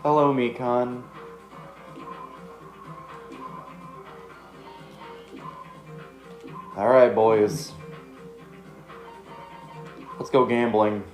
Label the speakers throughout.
Speaker 1: Hello, Mikan. Alright, boys. Let's go gambling.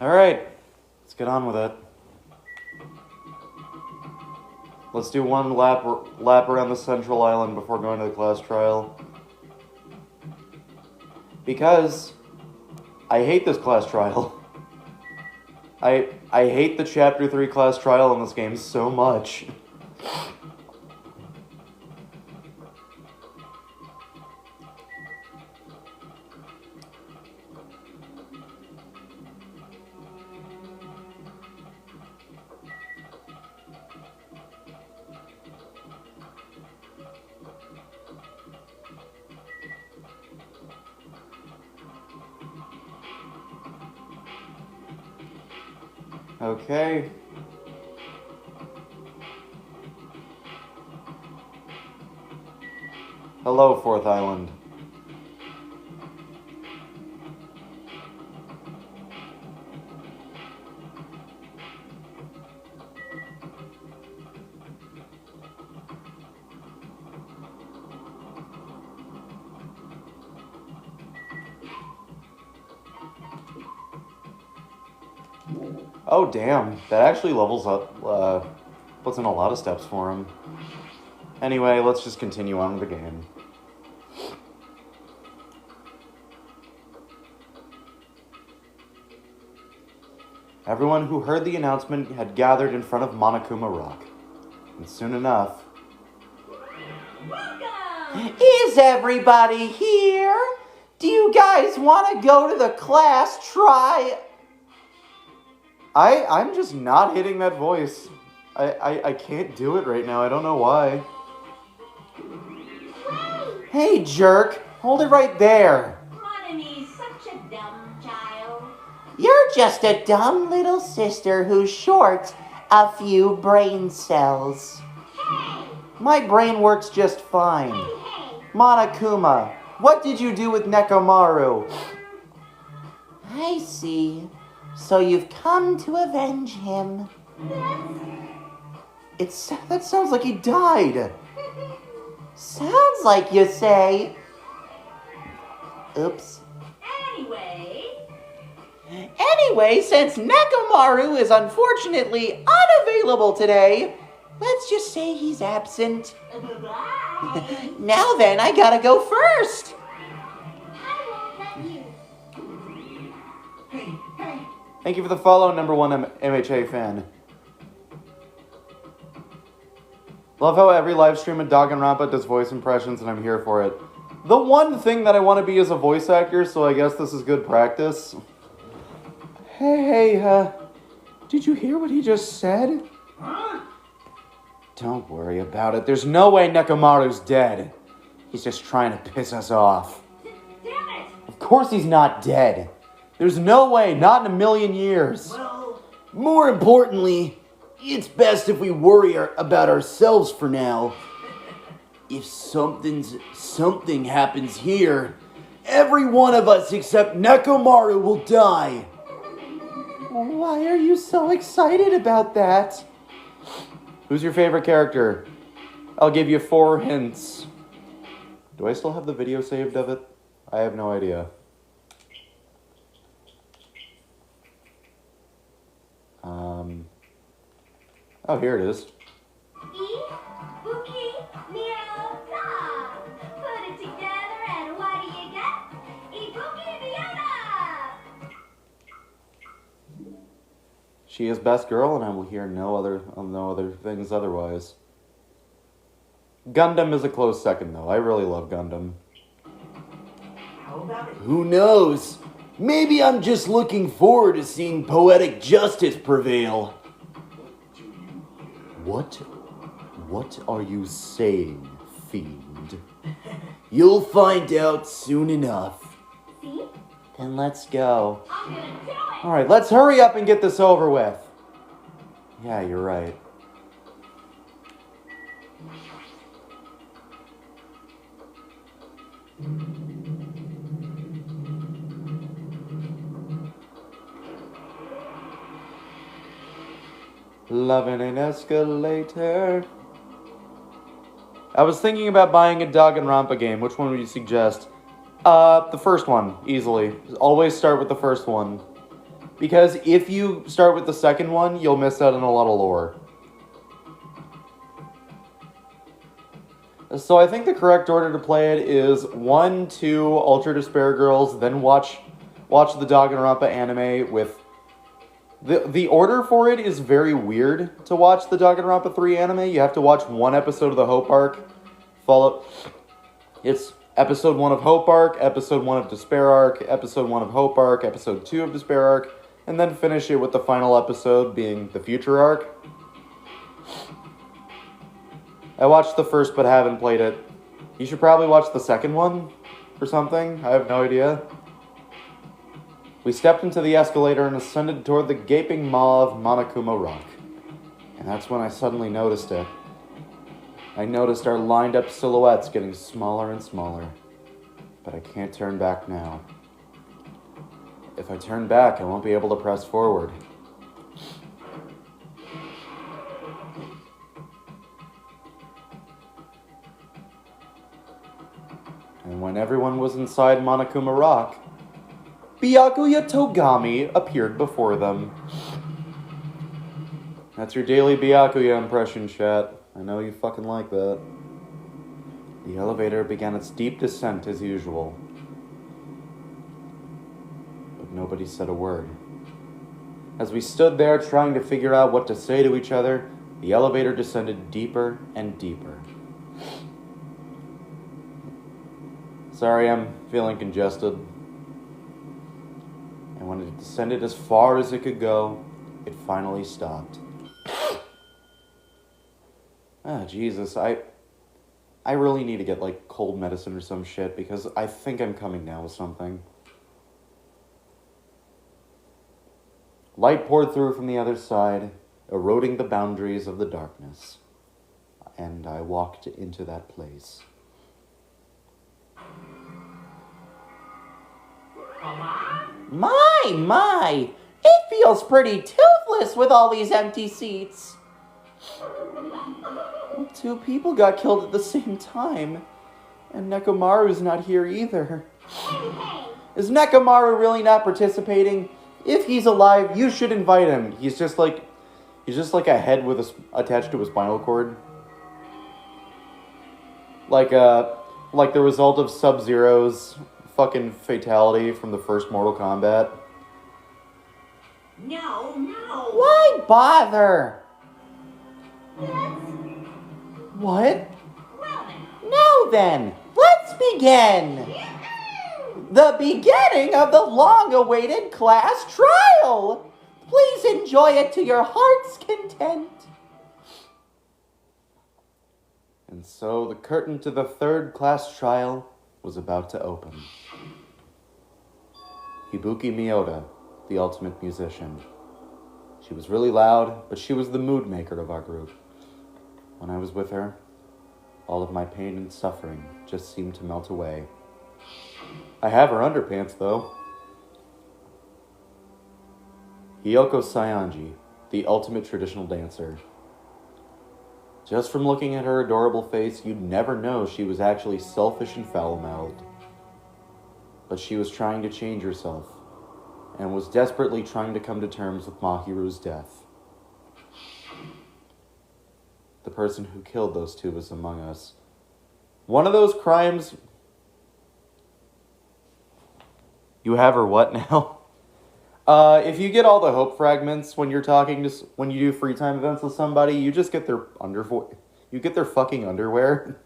Speaker 1: Alright, let's get on with it. Let's do one lap around the central island before going to the class trial. Because I hate this class trial. I hate the Chapter 3 class trial in this game so much. Okay. Hello, Fourth Island. Oh, damn. That actually levels up, puts in a lot of steps for him. Anyway, let's just continue on with the game. Everyone who heard the announcement had gathered in front of Monokuma Rock. And soon enough...
Speaker 2: Welcome!
Speaker 3: Is everybody here? Do you guys want to go to the class try...
Speaker 1: I'm just not hitting that voice. I can't do it right now. I don't know why.
Speaker 3: Hey, jerk. Hold it right there.
Speaker 2: Monomi's such a dumb child.
Speaker 3: You're just a dumb little sister who's short a few brain cells.
Speaker 2: Hey!
Speaker 3: My brain works just fine.
Speaker 2: Hey!
Speaker 3: Monokuma, what did you do with Nekomaru? I see. So you've come to avenge him. That sounds like he died. Sounds like you say. Oops. Anyway, since Nekomaru is unfortunately unavailable today, let's just say he's absent.
Speaker 2: Bye!
Speaker 3: Now then, I gotta go first.
Speaker 2: I won't let you.
Speaker 1: Thank you for the follow, number one MHA fan. Love how every live stream of Danganronpa does voice impressions, and I'm here for it. The one thing that I want to be is a voice actor, so I guess this is good practice. Hey, did you hear what he just said?
Speaker 2: Huh?
Speaker 1: Don't worry about it. There's no way Nekomaru's dead. He's just trying to piss us off.
Speaker 2: Damn it!
Speaker 1: Of course he's not dead. There's no way, not in a million years.
Speaker 2: Well,
Speaker 1: More importantly, it's best if we worry about ourselves for now. If something happens here, every one of us except Nekomaru will die.
Speaker 3: Why are you so excited about that?
Speaker 1: Who's your favorite character? I'll give you 4 hints. Do I still have the video saved of it? I have no idea. Oh, here it is.
Speaker 2: okay.
Speaker 3: She is best girl, and I will hear no other things otherwise. Gundam is a close second, though. I really love Gundam.
Speaker 1: Who knows? Maybe I'm just looking forward to seeing poetic justice prevail. What are you saying, fiend? You'll find out soon enough.
Speaker 2: See?
Speaker 3: Then let's go.
Speaker 2: I'm gonna do it!
Speaker 3: Alright, let's hurry up and get this over with. Yeah, you're right. Loving an escalator. I was thinking about buying a Danganronpa game. Which one would you suggest? The first one, easily. Always start with the first one. Because if you start with the second one, you'll miss out on a lot of lore. So I think the correct order to play it is 1, 2, Ultra Despair Girls, then watch the Danganronpa anime with... The order for it is very weird to watch the Danganronpa 3 anime. You have to watch one episode of the Hope Arc. It's episode 1 of Hope Arc, episode 1 of Despair Arc, episode 1 of Hope Arc, episode 2 of Despair Arc, and then finish it with the final episode being the Future Arc. I watched the first but haven't played it. You should probably watch the second one or something. I have no idea. We stepped into the escalator and ascended toward the gaping maw of Monokuma Rock. And that's when I suddenly noticed it. I noticed our lined up silhouettes getting smaller and smaller. But I can't turn back now. If I turn back, I won't be able to press forward. And when everyone was inside Monokuma Rock, Byakuya Togami appeared before them. That's your daily Byakuya impression, chat. I know you fucking like that. The elevator began its deep descent as usual. But nobody said a word. As we stood there trying to figure out what to say to each other, the elevator descended deeper and deeper. Sorry, I'm feeling congested. And when it descended as far as it could go, it finally stopped. Ah, Jesus, I really need to get, like, cold medicine or some shit, because I think I'm coming down with something. Light poured through from the other side, eroding the boundaries of the darkness. And I walked into that place. My! It feels pretty toothless with all these empty seats. Well, 2 people got killed at the same time. And Nekomaru's not here either. Is Nekomaru really not participating? If he's alive, you should invite him. He's just like a head with attached to a spinal cord. Like the result of Sub-Zero's fucking fatality from the first Mortal Kombat.
Speaker 2: No.
Speaker 3: Why bother?
Speaker 2: Let's...
Speaker 3: What?
Speaker 2: Well then.
Speaker 3: Now then, let's begin. The beginning of the long-awaited class trial. Please enjoy it to your heart's content. And so the curtain to the 3rd class trial was about to open. Ibuki Miyota, the ultimate musician. She was really loud, but she was the mood maker of our group. When I was with her, all of my pain and suffering just seemed to melt away. I have her underpants, though. Hiyoko Saionji, the ultimate traditional dancer. Just from looking at her adorable face, you'd never know she was actually selfish and foul-mouthed. But she was trying to change herself, and was desperately trying to come to terms with Mahiru's death. The person who killed those 2 was among us. One of those crimes... You have her what now? If you get all the hope fragments when you're talking to when you do free time events with somebody, you just get their you get their fucking underwear.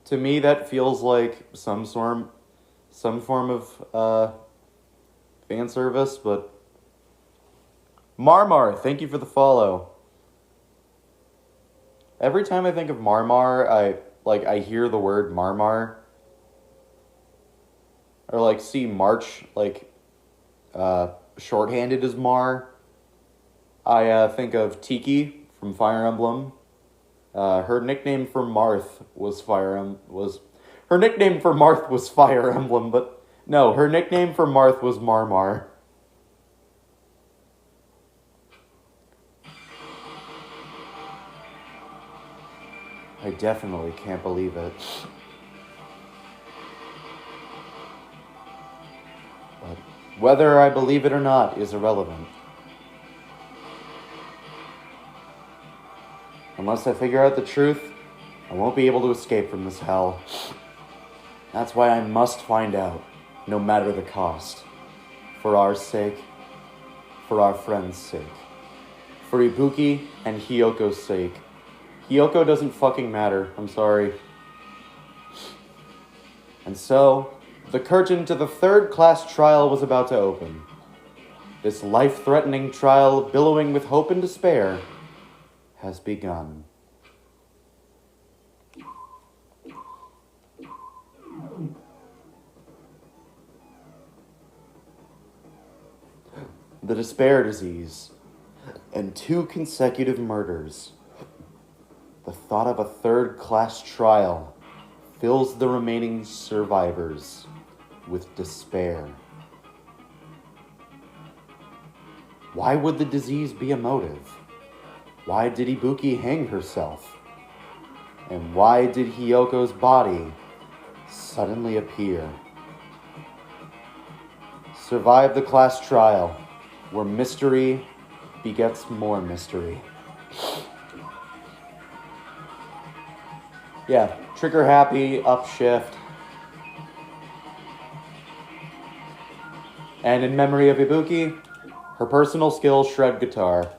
Speaker 3: To me, that feels like some form of fan service. But Marmar, thank you for the follow. Every time I think of Marmar, I hear the word Marmar. Or like see March shorthanded as Mar. I think of Tiki from Fire Emblem. Her nickname for Marth was Fire Emblem, but no, her nickname for Marth was Marmar. I definitely can't believe it. But whether I believe it or not is irrelevant. Unless I figure out the truth, I won't be able to escape from this hell. That's why I must find out, no matter the cost. For our sake, for our friends' sake. For Ibuki and Hiyoko's sake. Hiyoko doesn't fucking matter, I'm sorry. And so, the curtain to the third-class trial was about to open. This life-threatening trial, billowing with hope and despair, has begun. The despair disease and 2 consecutive murders. The thought of a third-class trial fills the remaining survivors with despair. Why would the disease be a motive? Why did Ibuki hang herself? And why did Hiyoko's body suddenly appear? Survive the class trial, where mystery begets more mystery. Yeah, trigger happy, upshift. And in memory of Ibuki, her personal skill, shred guitar.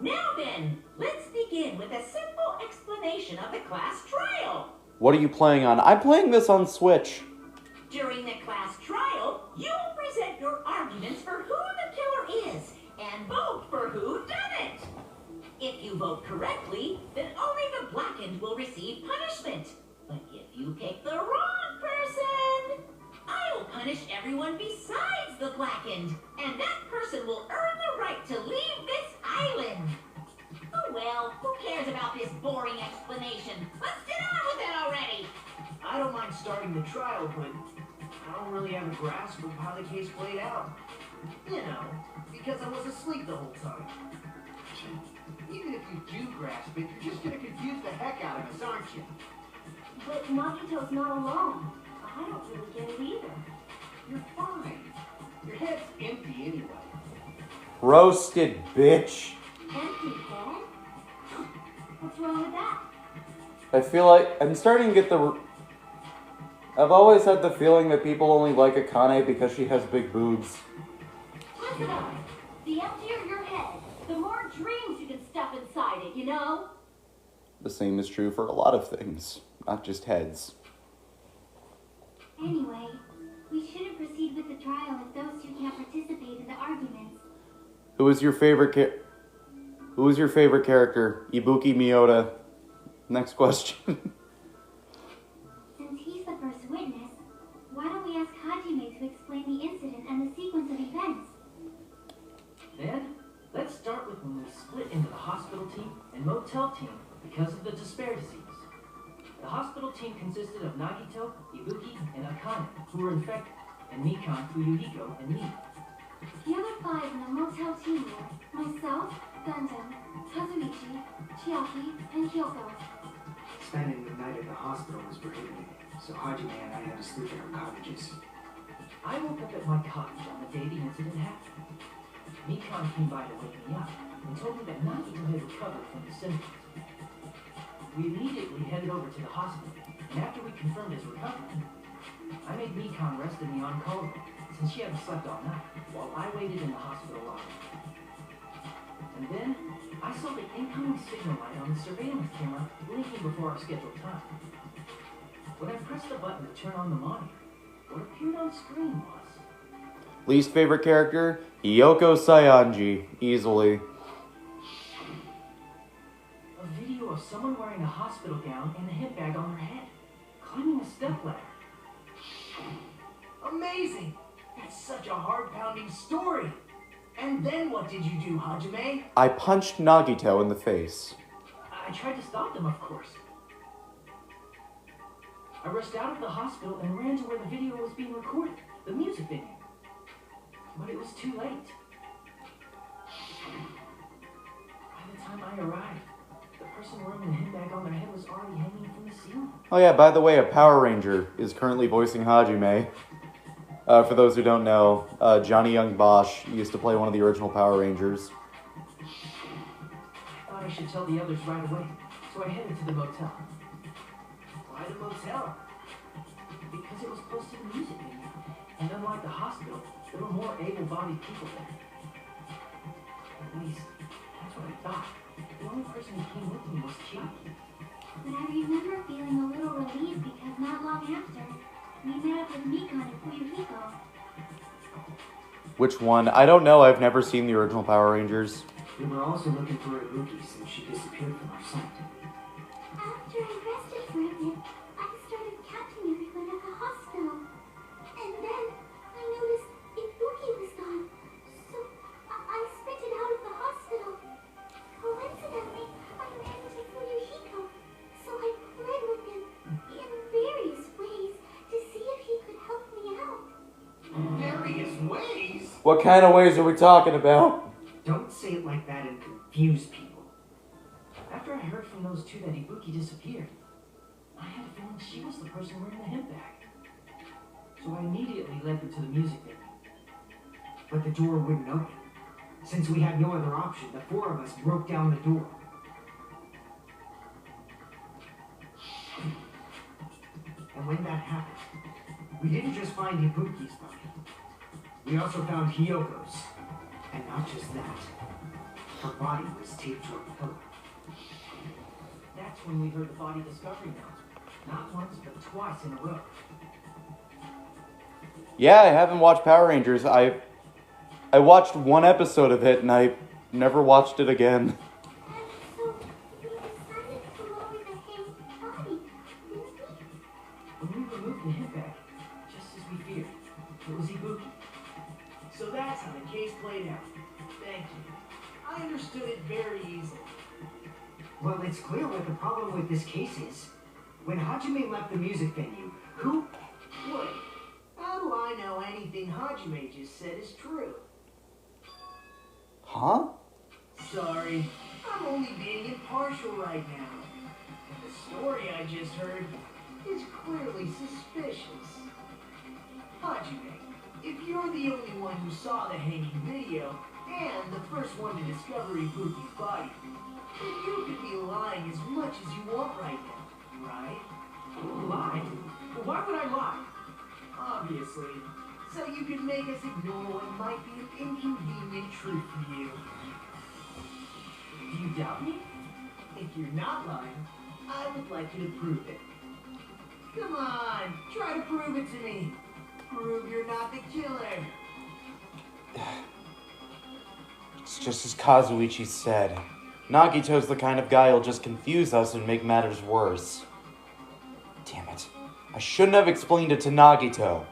Speaker 2: Now then, let's begin with a simple explanation of the class trial.
Speaker 3: What are you playing on? I'm playing this on Switch.
Speaker 2: During the class trial, you will present your arguments for who the killer is and vote for who done it. If you vote correctly, then only the blackened will receive punishment. But if you pick the wrong person, I will punish everyone besides the blackened, and that person will earn the right to leave this island. Oh well, who cares about this boring explanation? Let's get on with it already.
Speaker 4: I don't mind starting the trial, but I don't really have a grasp of how the case played out. You know, because I was asleep the whole time. Even if you do grasp it, you're just gonna confuse the heck out of us, aren't you?
Speaker 2: But Nagito's not alone. I don't really get it either.
Speaker 4: You're fine. Your head's empty anyway.
Speaker 3: Roasted, bitch.
Speaker 2: Empty head? What's wrong with that?
Speaker 3: I feel like I'm starting to get the... I've always had the feeling that people only like Akane because she has big boobs.
Speaker 2: Listen up. The emptier your head, the more dreams you can stuff inside it, you know?
Speaker 3: The same is true for a lot of things, not just heads.
Speaker 5: Anyway, we shouldn't proceed with the trial if those two can't participate in the arguments.
Speaker 3: Who is your favorite character? Ibuki, Miyota. Next question.
Speaker 5: Since he's the first witness, why don't we ask Hajime to explain the incident and the sequence of events?
Speaker 4: Then, let's start with when we split into the hospital team and motel team because of the despair disease. The hospital team consisted of Nagito, Ibuki, and Akane, who were infected, and Mikan, Fuyuhiko, and me.
Speaker 5: The other 5 in the motel team were myself, Gundam, Kazuichi, Chiaki, and Kyoko.
Speaker 6: Spending the night at the hospital was prohibited, so Hajime and I had to sleep at our cottages.
Speaker 4: I woke up at my cottage on the day the incident happened. Mikan came by to wake me up, and told me that Nagito had recovered from the symptoms. We immediately headed over to the hospital, and after we confirmed his recovery, I made Mikon rest in the on-call room, since she hadn't slept all night, while I waited in the hospital lobby. And then, I saw the incoming signal light on the surveillance camera blinking before our scheduled time. When I pressed the button to turn on the monitor, what appeared on screen was...
Speaker 3: Least favorite character? Yoko Sayanji. Easily.
Speaker 4: a video of someone wearing a hospital gown and a hip bag on their head, climbing a stepladder.
Speaker 6: Amazing! That's such a heart-pounding story! And then what did you do, Hajime?
Speaker 3: I punched Nagito in the face.
Speaker 4: I tried to stop them, of course. I rushed out of the hospital and ran to where the video was being recorded, the music venue. But it was too late. By the time I arrived, the person wearing the hip bag on their head was already hanging from the ceiling.
Speaker 3: Oh yeah, by the way, a Power Ranger is currently voicing Hajime. For those who don't know, Johnny Young Bosch used to play one of the original Power Rangers.
Speaker 4: I thought I should tell the others right away, so I headed to the motel.
Speaker 6: Why the motel?
Speaker 4: Because it was close to the music venue, and unlike the hospital, there were more able-bodied people there. At least, that's what I thought. The only person who came with me was Chiaki.
Speaker 5: But I remember feeling a little relieved because not long after, we met up with Mikon and Fuyuhiko.
Speaker 3: Which one? I don't know. I've never seen the original Power Rangers.
Speaker 6: We were also looking for Ibuki since she disappeared from our sight.
Speaker 5: After I rested for a bit, I started counting everyone at the hospital. And then I noticed Ibuki was gone. So I sprinted out of the hospital. Coincidentally, I ran into Fuyuhiko. So I fled with him in various ways to see if he could help me out.
Speaker 6: Various ways?
Speaker 3: What kind of ways are we talking about?
Speaker 6: Don't say it like that and confuse people.
Speaker 4: After I heard from those two that Ibuki disappeared, I had a feeling she was the person wearing the hip bag. So I immediately led them to the music venue.
Speaker 6: But the door wouldn't open. Since we had no other option, the four of us broke down the door. And when that happened, we didn't just find Ibuki's body. We also found Hyoko's. And not just that. Her body was taped to a pillar.
Speaker 4: That's when we heard the body discovery announcement. Not once, but twice in a row.
Speaker 3: Yeah, I haven't watched Power Rangers. I watched one episode of it and I never watched it again.
Speaker 5: So we decided to lower the hanged body, didn't we?
Speaker 4: When we removed the hip bag, just as we feared, it was Ibuki.
Speaker 6: So that's how the case played out. Thank you. I understood it very easily. Well, it's clear what the problem with this case is. When Hajime left the music venue, who... Wait, how do I know anything Hajime just said is true?
Speaker 3: Huh?
Speaker 6: Sorry, I'm only being impartial right now. And the story I just heard is clearly suspicious. Hajime, if you're the only one who saw the hanging video, and the first one to discover Ibuki's body, then you could be lying as much as you want right now, right?
Speaker 4: Lie? But why would I lie?
Speaker 6: Obviously. So you can make us ignore what might be an inconvenient truth for you.
Speaker 4: Do you doubt me?
Speaker 6: If you're not lying, I would like you to prove it. Come on, try to prove it to me. Prove you're not the killer.
Speaker 3: It's just as Kazuichi said. Nagito's the kind of guy who'll just confuse us and make matters worse. Damn it. I shouldn't have explained it to Nagito.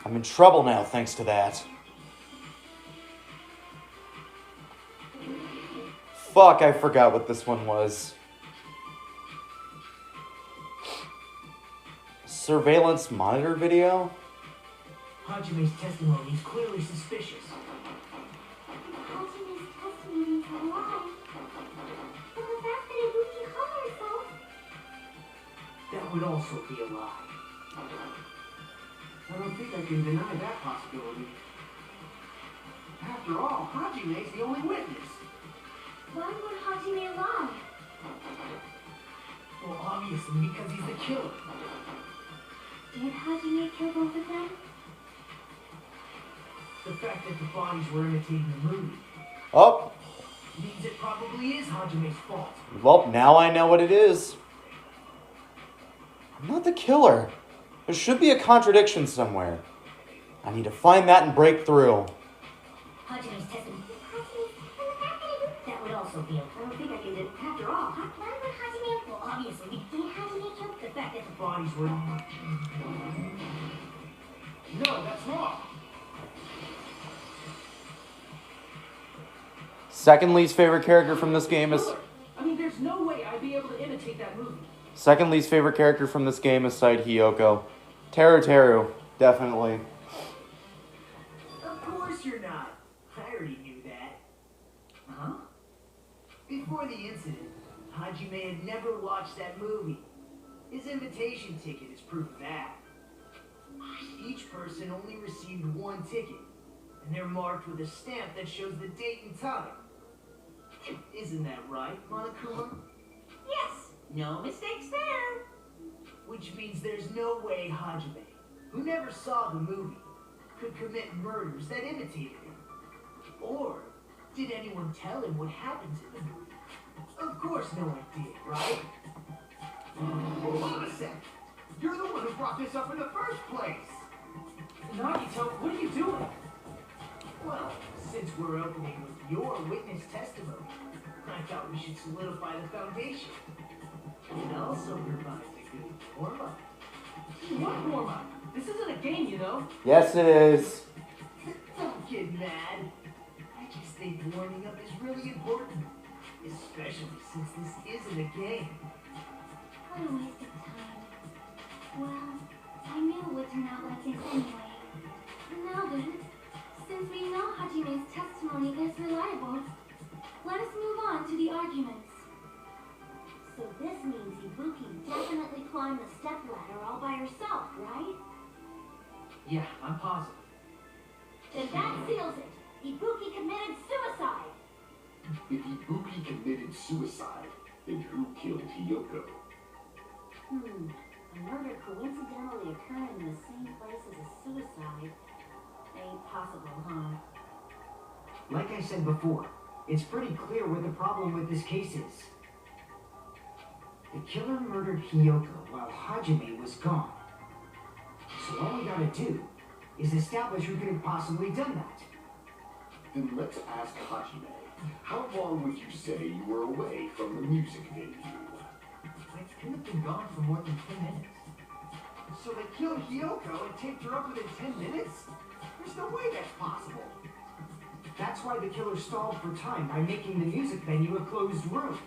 Speaker 3: I'm in trouble now thanks to that. Fuck, I forgot what this one was. Surveillance monitor video?
Speaker 6: Hajime's testimony is clearly suspicious.
Speaker 5: Hajime's testimony is a lie. But the fact that Ibuki hung herself...
Speaker 6: That would also be a lie. I don't think I can deny that possibility. After all, Hajime's the only witness.
Speaker 5: Why would Hajime lie?
Speaker 6: Well, obviously because he's the killer.
Speaker 5: Did Hajime kill both of them?
Speaker 6: The fact that the bodies were imitating the movie
Speaker 3: Oh,
Speaker 6: means it probably is Hajime's fault.
Speaker 3: well, now I know what it is. I'm not the killer. There should be a contradiction somewhere. I need to find that and break through.
Speaker 2: Hajime's testimony. That would also be. I don't think I can do. After all,
Speaker 5: Why would Hajime...
Speaker 2: well, obviously,
Speaker 5: Did Hajime kill...
Speaker 2: the fact that the
Speaker 6: Bodies were... No, that's wrong.
Speaker 3: Second least favorite character from this game is...
Speaker 4: I mean, there's no way I'd be able to imitate that movie.
Speaker 3: Second least favorite character from this game is Side Hiyoko. Teru, definitely.
Speaker 6: Of course you're not. I already knew that.
Speaker 2: Huh?
Speaker 6: Before the incident, Hajime had never watched that movie. His invitation ticket is proof of that. Each person only received one ticket, and they're marked with a stamp that shows the date and time. Isn't that right, Monokuma?
Speaker 2: Yes. No mistakes there.
Speaker 6: Which means there's no way Hajime, who never saw the movie, could commit murders that imitated him. Or did anyone tell him what happened in the movie? Of course no one did, right? Hold on a sec. You're the one who brought this up in the first place.
Speaker 4: Nagito, what are you doing?
Speaker 6: Well, since we're opening with your witness testimony, I thought we should solidify the foundation. And also provide a good warm-up.
Speaker 4: What warm-up? This isn't a game, you know.
Speaker 3: Yes, it is.
Speaker 6: Don't get mad. I just think warming up is really important. Especially since this isn't a game.
Speaker 5: What a waste of time. Well, I knew it would turn out like this anyway. Now then, since we know Hajime's testimony is reliable, let us move on to the arguments. So this means Ibuki definitely climbed the stepladder all by herself, right?
Speaker 4: Yeah, I'm positive.
Speaker 5: Then that seals it. Ibuki committed suicide.
Speaker 7: If Ibuki committed suicide, then who killed Hiyoko?
Speaker 5: A murder coincidentally occurring in the same place as a suicide. Ain't possible, huh?
Speaker 6: Like I said before, it's pretty clear what the problem with this case is. The killer murdered Hiyoko while Hajime was gone. So all we gotta do is establish who could have possibly done that.
Speaker 7: Then let's ask Hajime. How long would you say you were away from the music venue?
Speaker 6: I could have been gone for more than 10 minutes. So they killed Hiyoko and taped her up within 10 minutes? There's no way that's possible. That's why the killer stalled for time by making the music venue a closed room.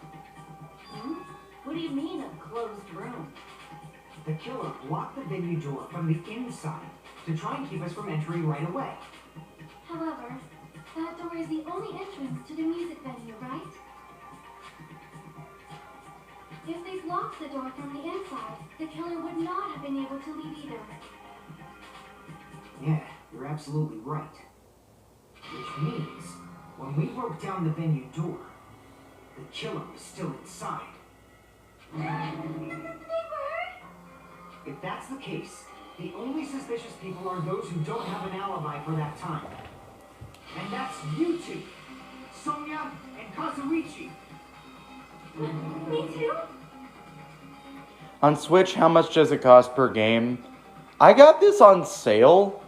Speaker 5: What do you mean, a closed room?
Speaker 6: The killer locked the venue door from the inside to try and keep us from entering right away.
Speaker 5: However, that door is the only entrance to the music venue, right? If they've locked the door from the inside, the killer would not have been able to leave either.
Speaker 6: Yeah, you're absolutely right. Which means, when we broke down the venue door, the killer was still inside. If that's the case, the only suspicious people are those who don't have an alibi for that time. And that's you two, Sonia and Kazuichi.
Speaker 5: Me too?
Speaker 3: On Switch, how much does it cost per game? I got this on sale,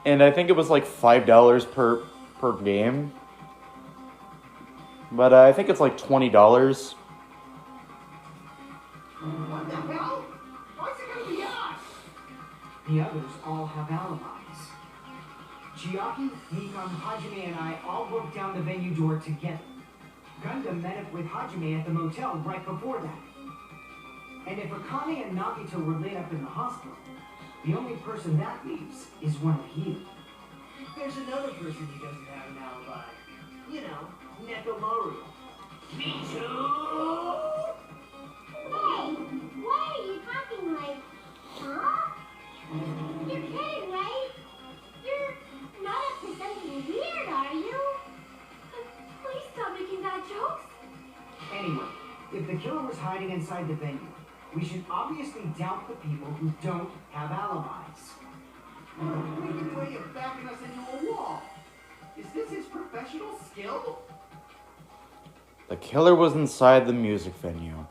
Speaker 3: and I think it was like $5 per game. But I think it's like $20.
Speaker 6: What the hell? Why is it gonna be us? The others all have alibis. Chiaki, Nikon, Hajime, and I all broke down the venue door together. Gundam met up with Hajime at the motel right before that. And if Akane and Nagito were laid up in the hospital, the only person that leaves is one of you. There's another person who doesn't have an alibi. You know, Nekomaru. Me too!
Speaker 5: Hey, why are you talking like, huh? You're kidding, right? You're not up to something weird, are you? Please stop making that
Speaker 6: hiding inside the venue. We should obviously doubt the people who don't have alibis. Wicked way of backing us into a wall. Is this his professional skill?
Speaker 3: The killer was inside the music venue.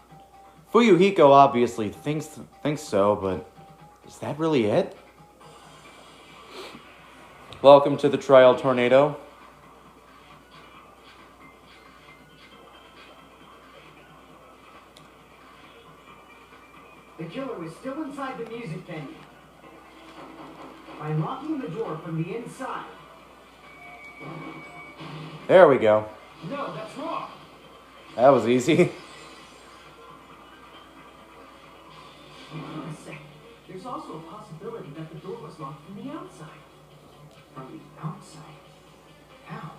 Speaker 3: Fuyuhiko obviously thinks so, but is that really it? Welcome to the trial, Tornado.
Speaker 6: The killer was still inside the music venue. By locking the door from the inside.
Speaker 3: There we go.
Speaker 6: No, that's wrong.
Speaker 3: That was easy.
Speaker 4: There's also a possibility that the door was locked from the outside.
Speaker 6: From the outside? How?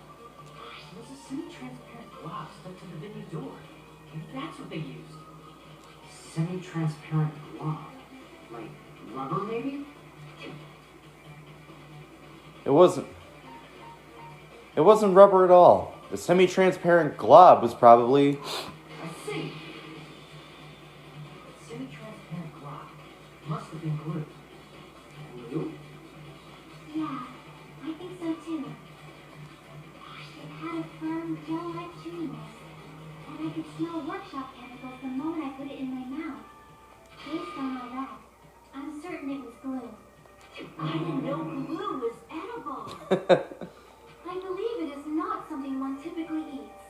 Speaker 4: There was a semi-transparent glass stuck to the venue door. Maybe that's what they used.
Speaker 6: Semi-transparent blob. Like rubber, maybe?
Speaker 3: It wasn't rubber at all. The semi-transparent glob was probably...
Speaker 4: I see. Semi-transparent glob. Must have been glue.
Speaker 6: Glue?
Speaker 5: Yeah, I think so too. It had a firm, gel-like chewiness, and I could smell workshop chemicals the moment I put it in my mouth. Based on all that, I'm certain it was glue.
Speaker 2: I didn't know glue was edible.
Speaker 5: I believe it is not something one typically eats.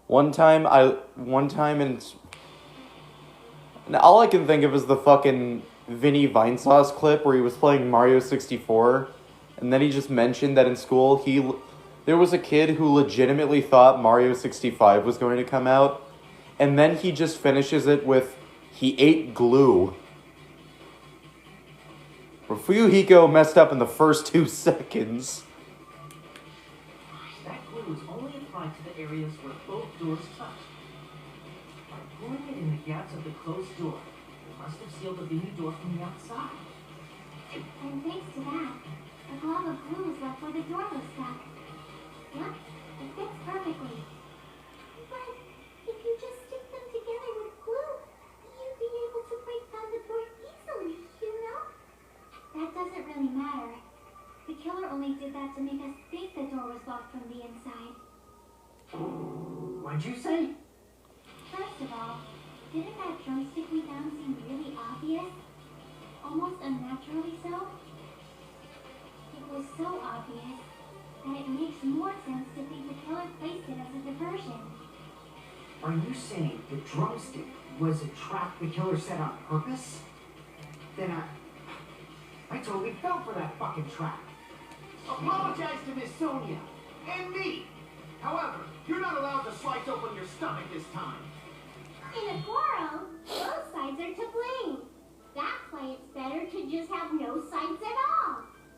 Speaker 3: One time in... And all I can think of is the fucking Vinny Vinesauce clip where he was playing Mario 64, and then he just mentioned that in school there was a kid who legitimately thought Mario 65 was going to come out, and then he just finishes it with, he ate glue. Where Fuyuhiko messed up in the first 2 seconds.
Speaker 4: That glue is only applied to the areas where both doors touch. By pouring it in the gaps of the closed door, it must have sealed the venue door from the outside.
Speaker 5: And thanks to that, a glob of glue was left where the door was stuck. Yep, it fits perfectly. But if you just stick them together with glue, you'd be able to break down the door easily, you know? That doesn't really matter. The killer only did that to make us think the door was locked from the inside.
Speaker 6: What'd you say?
Speaker 5: First of all, didn't that drumstick we found seem really obvious? Almost unnaturally so? It was so obvious that it makes more sense to think the killer placed it as a diversion.
Speaker 6: Are you saying the drumstick was a trap the killer set on purpose? Then I totally fell for that fucking trap. Apologize to Miss Sonia and me. However, you're not allowed to slice open your stomach this time.
Speaker 5: In a quarrel, both sides are to blame. That's why it's better to just have no sides at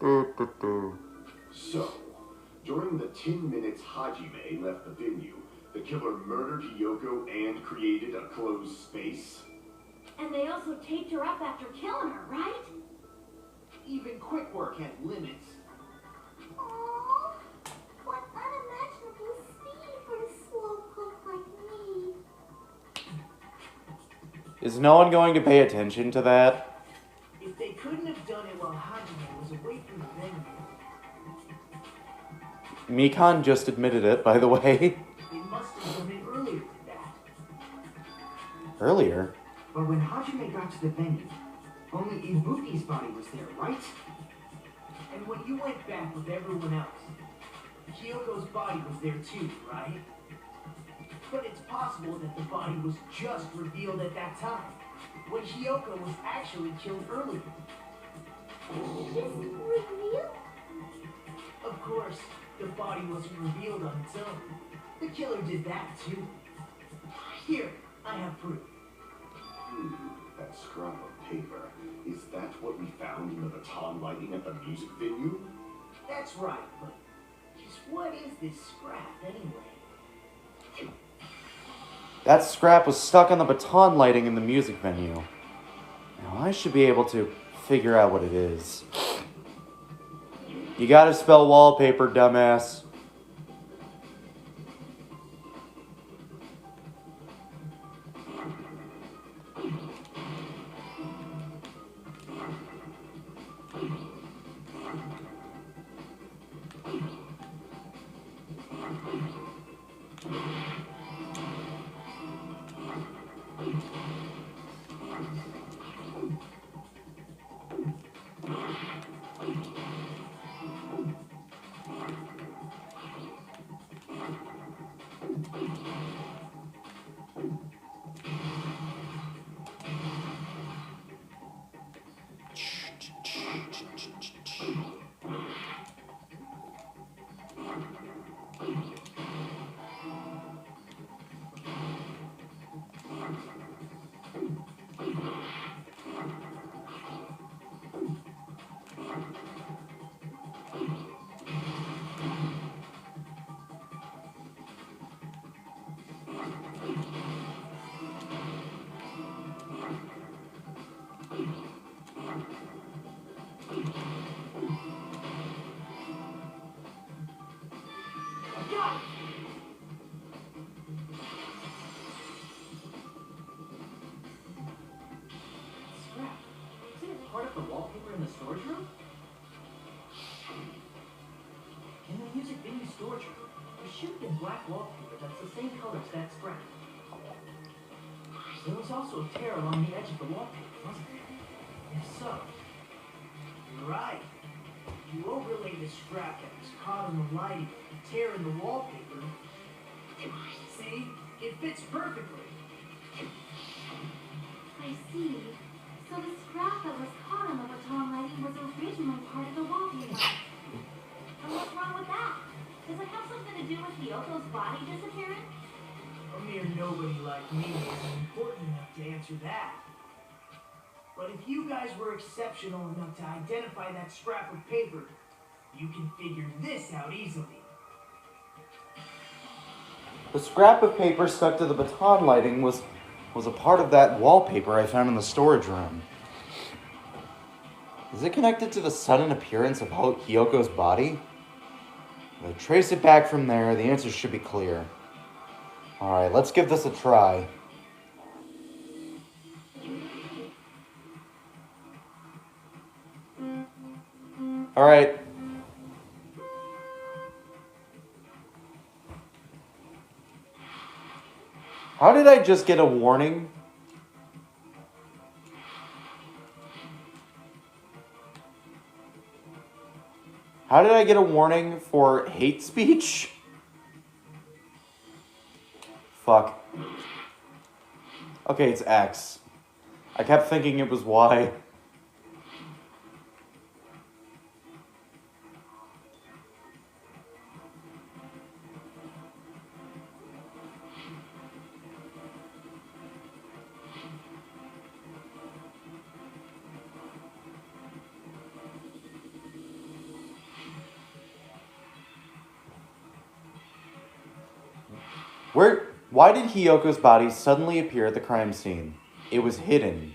Speaker 5: all.
Speaker 7: So, during the 10 minutes Hajime left the venue, the killer murdered Hiyoko and created a closed space?
Speaker 2: And they also taped her up after killing her, right?
Speaker 6: Even quick work had limits.
Speaker 5: Aww, what unimaginable speed for a slowpoke like me.
Speaker 3: Is no one going to pay attention to that?
Speaker 4: If they couldn't have done it while Hajime was away from the venue,
Speaker 3: Mikan just admitted it, by the way.
Speaker 4: they must have done it earlier than that.
Speaker 3: Earlier?
Speaker 6: But when Hajime got to the venue, only Ibuki's body was there, right?
Speaker 4: And when you went back with everyone else, Kyoko's body was there too, right? But it's possible that the body was just revealed at that time, when Hiyoko was actually killed earlier.
Speaker 5: Just revealed?
Speaker 4: Of course, the body wasn't revealed on its own. The killer did that too. Here, I have proof.
Speaker 7: That scrap of paper. Is that what we found in the baton lighting at the music venue?
Speaker 4: That's right, but just what is this scrap anyway?
Speaker 3: That scrap was stuck on the baton lighting in the music venue. Now I should be able to figure out what it is. You gotta spell wallpaper, dumbass.
Speaker 4: part of the wallpaper in the storage room? In the music venue storage room, there should be black wallpaper that's the same color as that scrap. There was also a tear along the edge of the wallpaper, wasn't there? If so,
Speaker 6: You're right. You overlay the scrap that was caught in the lighting, the tear in the wallpaper. See? It fits perfectly.
Speaker 5: I see. So the scrap that was caught on the baton lighting was originally part of the wallpaper. And what's wrong with that? Does it have something to do with Hyoko's body disappearing?
Speaker 6: A mere nobody like me isn't important enough to answer that. But if you guys were exceptional enough to identify that scrap of paper, you can figure this out easily.
Speaker 3: The scrap of paper stuck to the baton lighting was a part of that wallpaper I found in the storage room. Is it connected to the sudden appearance of Hyoko's body? If I trace it back from there, the answer should be clear. Alright, let's give this a try. Alright. How did I just get a warning? How did I get a warning for hate speech? Fuck. Okay, it's X. I kept thinking it was Y. Why did Hyoko's body suddenly appear at the crime scene? It was hidden.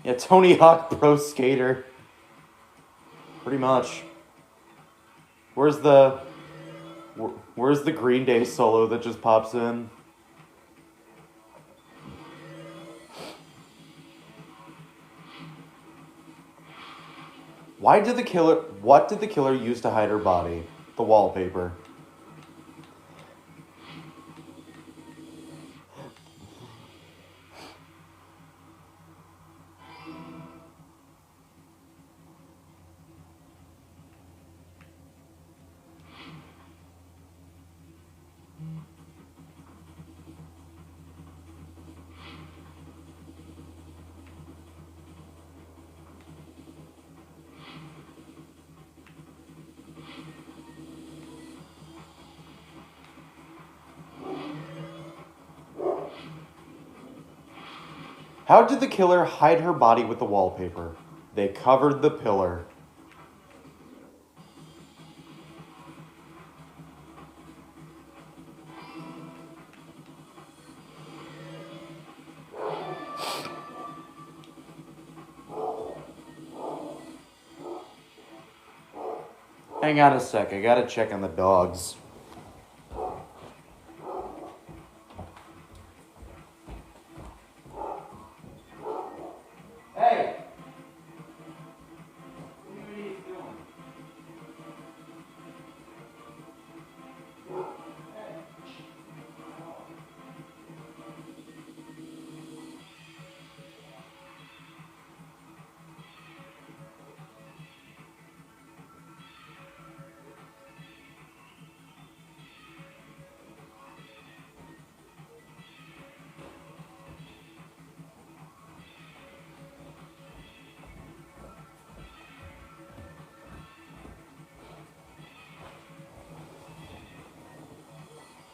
Speaker 3: Yeah, Tony Hawk Pro Skater. Pretty much. Where's the Green Day solo that just pops in? What did the killer use to hide her body? The wallpaper. How did the killer hide her body with the wallpaper? They covered the pillar. Hang on a sec, I gotta check on the dogs. Hey! What are you doing?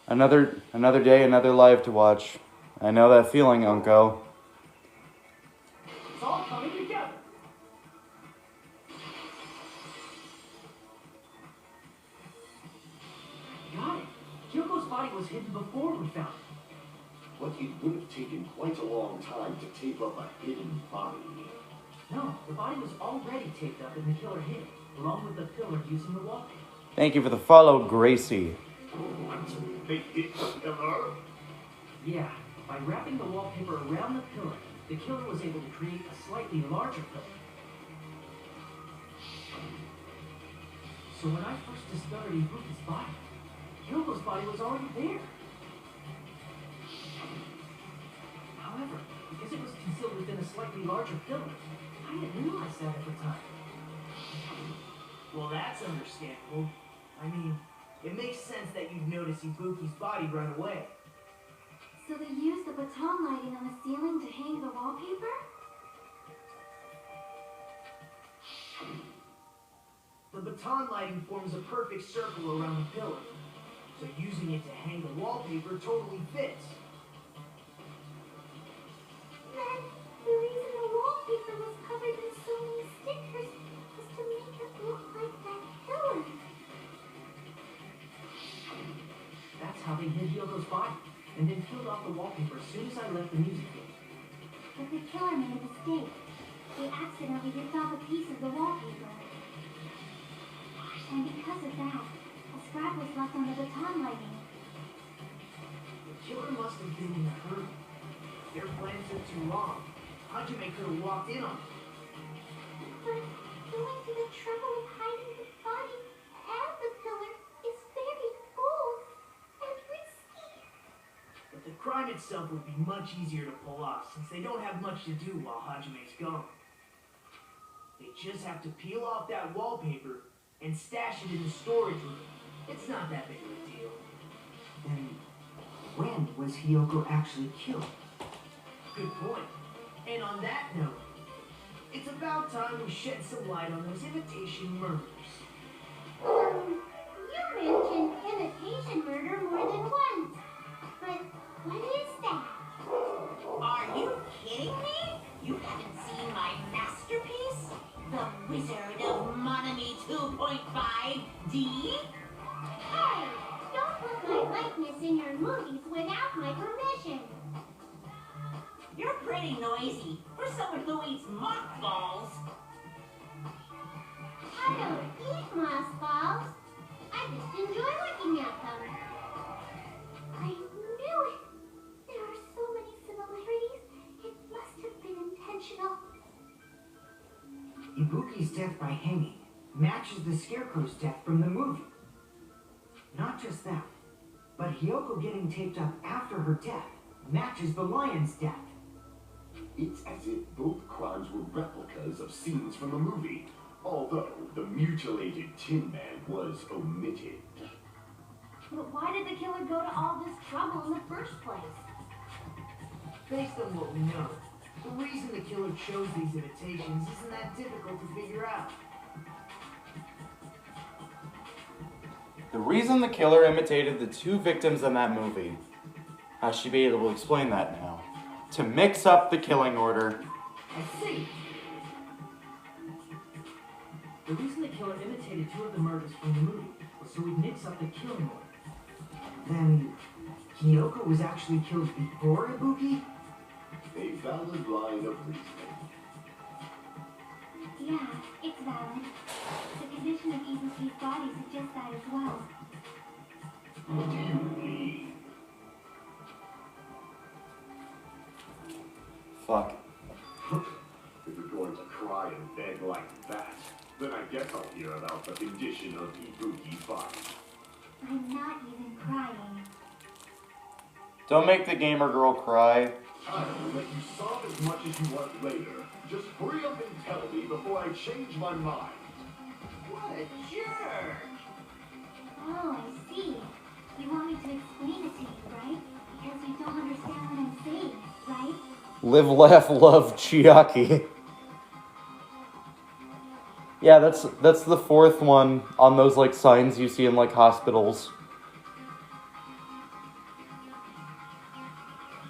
Speaker 3: Another day, another life to watch. I know that feeling, Unko.
Speaker 6: It's all coming together.
Speaker 4: Got it. Kyoko's body was hidden before we found it.
Speaker 7: But it would have taken quite a long time to tape up a hidden body.
Speaker 4: No, the body was already taped up and the killer hid it, along with the pillar using the wallpaper.
Speaker 3: Thank you for the follow, Gracie.
Speaker 7: What? They hit the killer?
Speaker 4: Yeah, by wrapping the wallpaper around the pillar, the killer was able to create a slightly larger pillar. So when I first discovered Ibuki's body, Kyoko's body was already there. However, because it was concealed within a slightly larger pillar, I didn't realize that at the time.
Speaker 6: Well, that's understandable. I mean, it makes sense that you'd notice Ibuki's body right away.
Speaker 5: So they used the baton lighting on the ceiling to hang the wallpaper?
Speaker 6: The baton lighting forms a perfect circle around the pillar, so using it to hang the wallpaper totally fits.
Speaker 5: Then, the reason the wallpaper was covered in so many stickers was to make it look like that pillar.
Speaker 4: That's how they hid Hyoko's body, and then peeled off the wallpaper as soon as I left the music theater.
Speaker 5: But the killer made a mistake. They accidentally ripped off a piece of the wallpaper. And because of that, a scrap was left on the baton lighting.
Speaker 6: The killer must have been in a hurry. Their plan took too long. Hajime could have walked in on it.
Speaker 5: But going to the trouble of hiding the body and the pillar is very bold and risky.
Speaker 6: But the crime itself would be much easier to pull off since they don't have much to do while Hajime's gone. They just have to peel off that wallpaper and stash it in the storage room. It's not that big of a deal.
Speaker 4: Then, when was Hyoko actually killed?
Speaker 6: Good point. And on that note, it's about time we shed some light on those imitation murders.
Speaker 5: You mentioned imitation murder more than once. But what is that?
Speaker 2: Are you kidding me? You haven't seen my masterpiece? The Wizard of Monami 2.5D?
Speaker 5: Hey, don't put my likeness in your movies without my permission.
Speaker 2: You're pretty noisy for someone who eats mothballs.
Speaker 5: I don't eat mothballs. I just enjoy looking at them. I knew it. There are so many similarities. It must have been intentional.
Speaker 8: Ibuki's death by hanging matches the Scarecrow's death from the movie. Not just that, but Hyoko getting taped up after her death matches the lion's death.
Speaker 7: It's as if both crimes were replicas of scenes from the movie, although the mutilated Tin Man was omitted.
Speaker 5: But why did the killer go to all this trouble in the first place?
Speaker 6: Based on what we know, the reason the killer chose these imitations isn't that difficult to figure out.
Speaker 3: The reason the killer imitated the two victims in that movie, I should be able to explain that now. To mix up the killing order.
Speaker 4: I see. The reason the killer imitated two of the murders from the movie was so he'd mix up the killing order.
Speaker 8: Then Hyoko was actually killed before Ibuki?
Speaker 7: A valid line of reasoning.
Speaker 5: Yeah, it's valid. The condition of Ibuki's body suggests that as well.
Speaker 7: What do you mean?
Speaker 3: Fuck.
Speaker 7: If you're going to cry and beg like that, then I guess I'll hear about the condition of Ibuki's body.
Speaker 5: I'm not even crying.
Speaker 3: Don't make the gamer girl cry.
Speaker 7: I will let you sob as much as you want later. Just hurry up and tell me before I change my mind.
Speaker 2: What a jerk!
Speaker 5: Oh, I see. You want me to explain it to you, right? Because you don't understand what I'm saying, right?
Speaker 3: Live, laugh, love, Chiaki. Yeah, that's the fourth one on those like signs you see in like hospitals.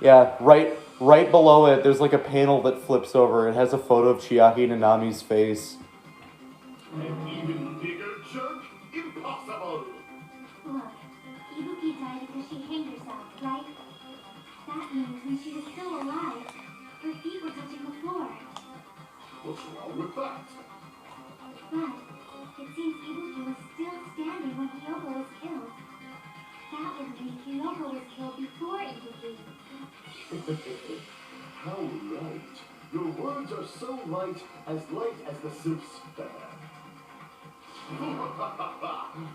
Speaker 3: Yeah, right below it, there's like a panel that flips over. It has a photo of Chiaki Nanami's face.
Speaker 7: An even bigger jerk? Impossible!
Speaker 5: Look, Ibuki died because she hanged herself, right? That means when she was still alive, her feet were touching the floor.
Speaker 7: What's wrong with that?
Speaker 5: But it seems Ibuki was still standing when Hiyoko was killed. That would mean Hiyoko was killed before Ibuki.
Speaker 7: How right. Your words are so light as the sylph's feather.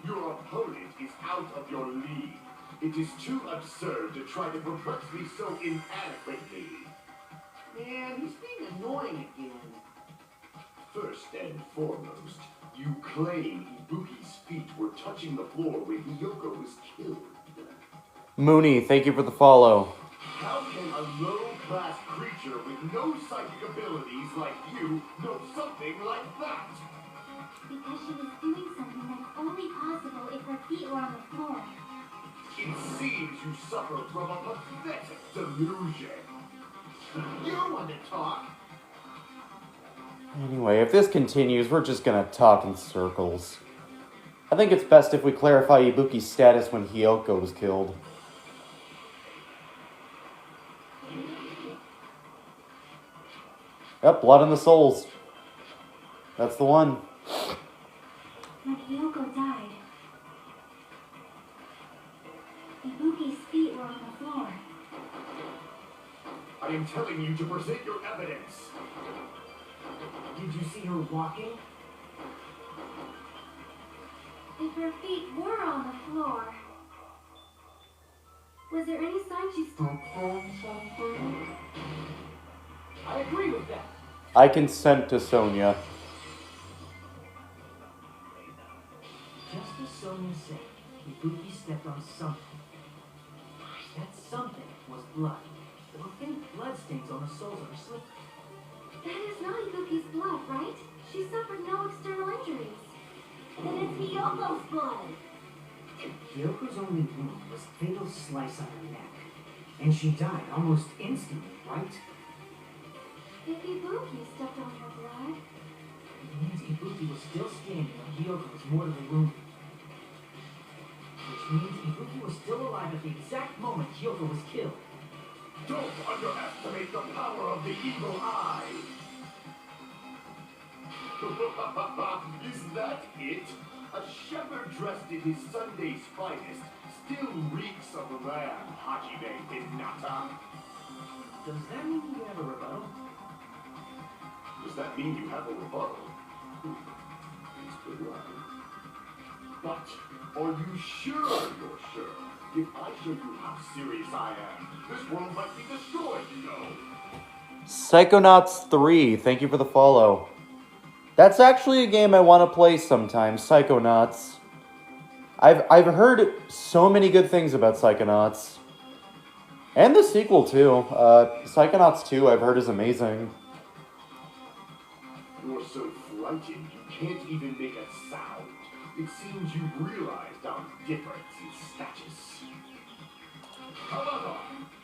Speaker 7: Your opponent is out of your league. It is too absurd to try to perplex me so inadequately.
Speaker 6: Man, he's being annoying again.
Speaker 7: First and foremost, you claim Ibuki's feet were touching the floor when Hiyoko was killed.
Speaker 3: Mooney, thank you for the follow.
Speaker 7: How can a low-class creature with no psychic abilities like you know something like that?
Speaker 5: Because she was doing something that's only possible if her feet were on the floor.
Speaker 7: It seems you suffer from a pathetic delusion. You want to talk?
Speaker 3: Anyway, if this continues, we're just gonna talk in circles. I think it's best if we clarify Ibuki's status when Hiyoko was killed. Yep, blood on the souls. That's the one.
Speaker 5: When Hiyoko died, Ibuki's feet were on the floor.
Speaker 7: I am telling you to present your evidence.
Speaker 8: Did you see her walking?
Speaker 5: If her feet were on the floor, was there any sign she stopped doing something?
Speaker 6: I agree with that.
Speaker 3: I consent to Sonia.
Speaker 4: Just as Sonia said, Ibuki stepped on something. That something was blood. There were faint bloodstains on the soles of her slipper.
Speaker 5: That is not Ibuki's blood, right? She suffered no external injuries. Then it's Hiyoko's blood.
Speaker 8: Hyoko's only wound was a fatal slice on her neck. And she died almost instantly, right?
Speaker 5: If Ibuki stepped on her blood,
Speaker 4: It means Ibuki was still standing when Hiyoko was mortally wounded. Which means Ibuki was still alive at the exact moment Hiyoko was killed.
Speaker 7: Don't underestimate the power of the evil eye. Is that it? A shepherd dressed in his Sunday's finest still reeks of lamb, Hajime Hinata.
Speaker 4: Does that mean you have a rebuttal?
Speaker 7: Does that mean you have a rebuttal? It's good line. But are you sure you're sure? If I show you how serious I am, this world might be destroyed, you know.
Speaker 3: Psychonauts 3, thank you for the follow. That's actually a game I want to play sometime, Psychonauts. I've heard so many good things about Psychonauts. And the sequel, too. Psychonauts 2, I've heard, is amazing.
Speaker 7: You're so frightened you can't even make a sound. It seems you realized our difference in status. However,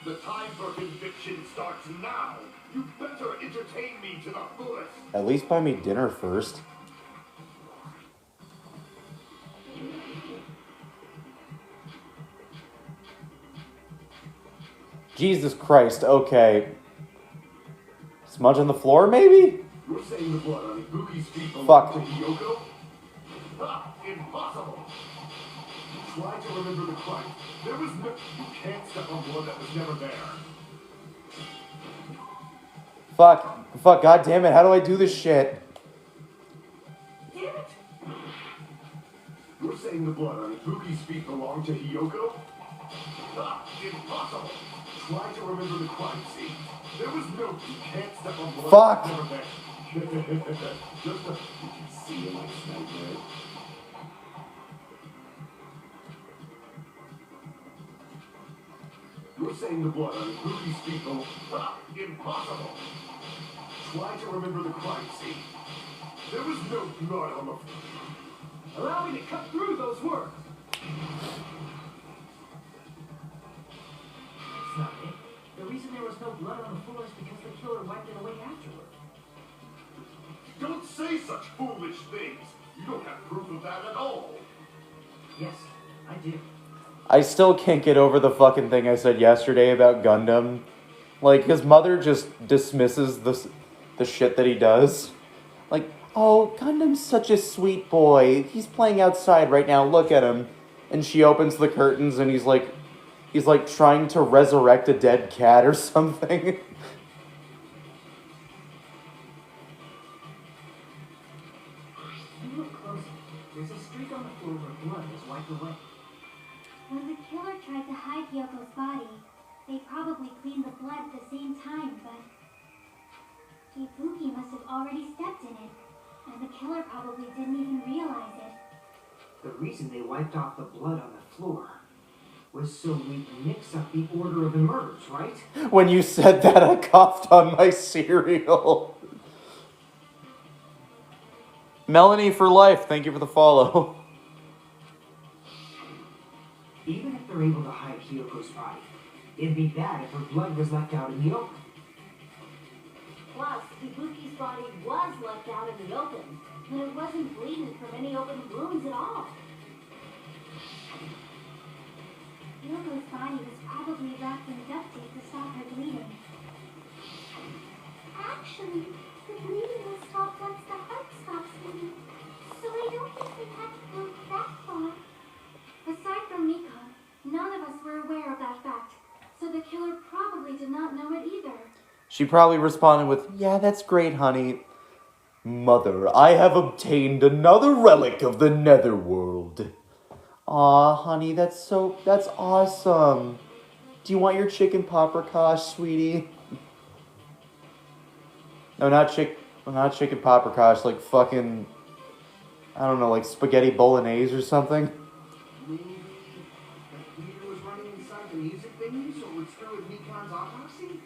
Speaker 7: the time for conviction starts now. You better entertain me to the fullest.
Speaker 3: At least buy me dinner first. Jesus Christ, okay. Smudge on the floor, maybe?
Speaker 7: You're saying the blood on Ibuki's feet
Speaker 3: Fuck.
Speaker 7: belongs to Hiyoko? Ha! Impossible! Try to remember the crime. There was no... You can't step on blood that was never there.
Speaker 3: Fuck, god damn it, how do I do this shit?
Speaker 6: Damn it!
Speaker 7: You're saying the blood on Ibuki's feet belonged to Hiyoko? Ha! Impossible! Try to remember the crime scene. There was no... You can't step on blood
Speaker 3: Fuck.
Speaker 7: that was never there. Just a... You can see in my nightmare. You're saying the blood on Ibuki's feet belonged... Ha! Impossible! Try to remember the crime scene. There was no blood on the...
Speaker 6: Allow me to cut through those words.
Speaker 4: That's not it. The reason there was no blood on the floor is because the killer wiped it away afterward.
Speaker 7: Don't say such foolish things! You don't have proof of that at all!
Speaker 4: Yes, I do.
Speaker 3: I still can't get over the fucking thing I said yesterday about Gundam. Like, his mother just dismisses the shit that he does. Like, oh, Gundam's such a sweet boy. He's playing outside right now. Look at him. And she opens the curtains and he's like trying to resurrect a dead cat or something.
Speaker 4: Look closer. There's a streak on the floor where blood is wiped away.
Speaker 5: When the killer tried to hide Hyoko's body, they probably cleaned the blood at the same time, but Ibuki must have already stepped in it, and the killer probably didn't even realize it.
Speaker 8: The reason they wiped off the blood on the floor was so we'd mix up the order of the murders, right?
Speaker 3: When you said that, I coughed on my cereal. Melanie for life, thank you for the follow.
Speaker 8: Even if they're able to hide Hyoko's body, it'd be bad if her blood was left out in the open.
Speaker 2: Plus, Ibuki's body was left out in the open, and it wasn't bleeding from any open wounds at all.
Speaker 5: Hyoko's body was probably wrapped in duct tape to stop her bleeding. Actually, the bleeding will stop once the heart stops beating, so I don't think they had to go that far. Aside from Mika, none of us were aware of that fact, so the killer probably did not know it either.
Speaker 3: She probably responded with, yeah, that's great, honey. Mother, I have obtained another relic of the netherworld. Aw, honey, that's awesome. Do you want your chicken paprikash, sweetie? No, not chicken paprikash, like fucking, I don't know, like spaghetti bolognese or something.
Speaker 6: Maybe that Peter was running inside the music venue, so it would screw with Mikan's autopsy?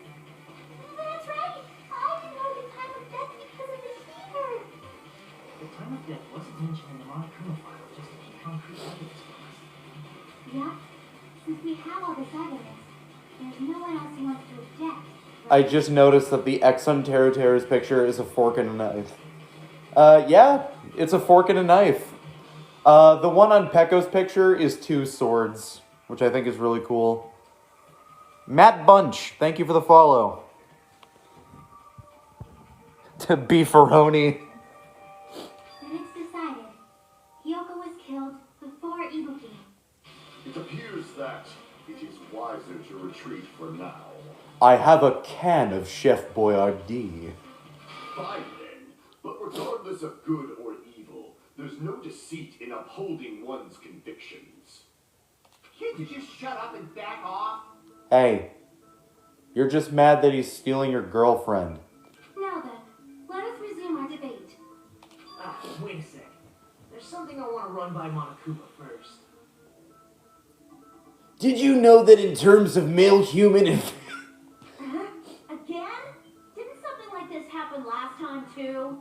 Speaker 5: That's right! I didn't know the time of death because of the heater!
Speaker 4: The time of death wasn't mentioned in the Monokuma file, just to keep concrete evidence for us.
Speaker 5: Yep. Since we have all this evidence, there's no one else who wants to object.
Speaker 3: I just noticed that the Exxon Teruteru's picture is a fork and a knife. Yeah, it's a fork and a knife. The one on Pekko's picture is two swords, which I think is really cool. Matt Bunch, thank you for the follow. To Beefaroni.
Speaker 5: Then it's decided. Hyoko was killed before Ibuki.
Speaker 7: It appears that it is wiser to retreat for now.
Speaker 3: I have a can of Chef Boyardee.
Speaker 7: Fine then, but regardless of good or evil, there's no deceit in upholding one's convictions.
Speaker 6: Can't you just shut up and back off?
Speaker 3: Hey, you're just mad that he's stealing your girlfriend.
Speaker 5: Now then, let us resume our debate.
Speaker 6: Wait a sec. There's something I want to run by Monokuma first.
Speaker 1: Did you know that in terms of male human and
Speaker 2: Again? Didn't something like this happen last time too?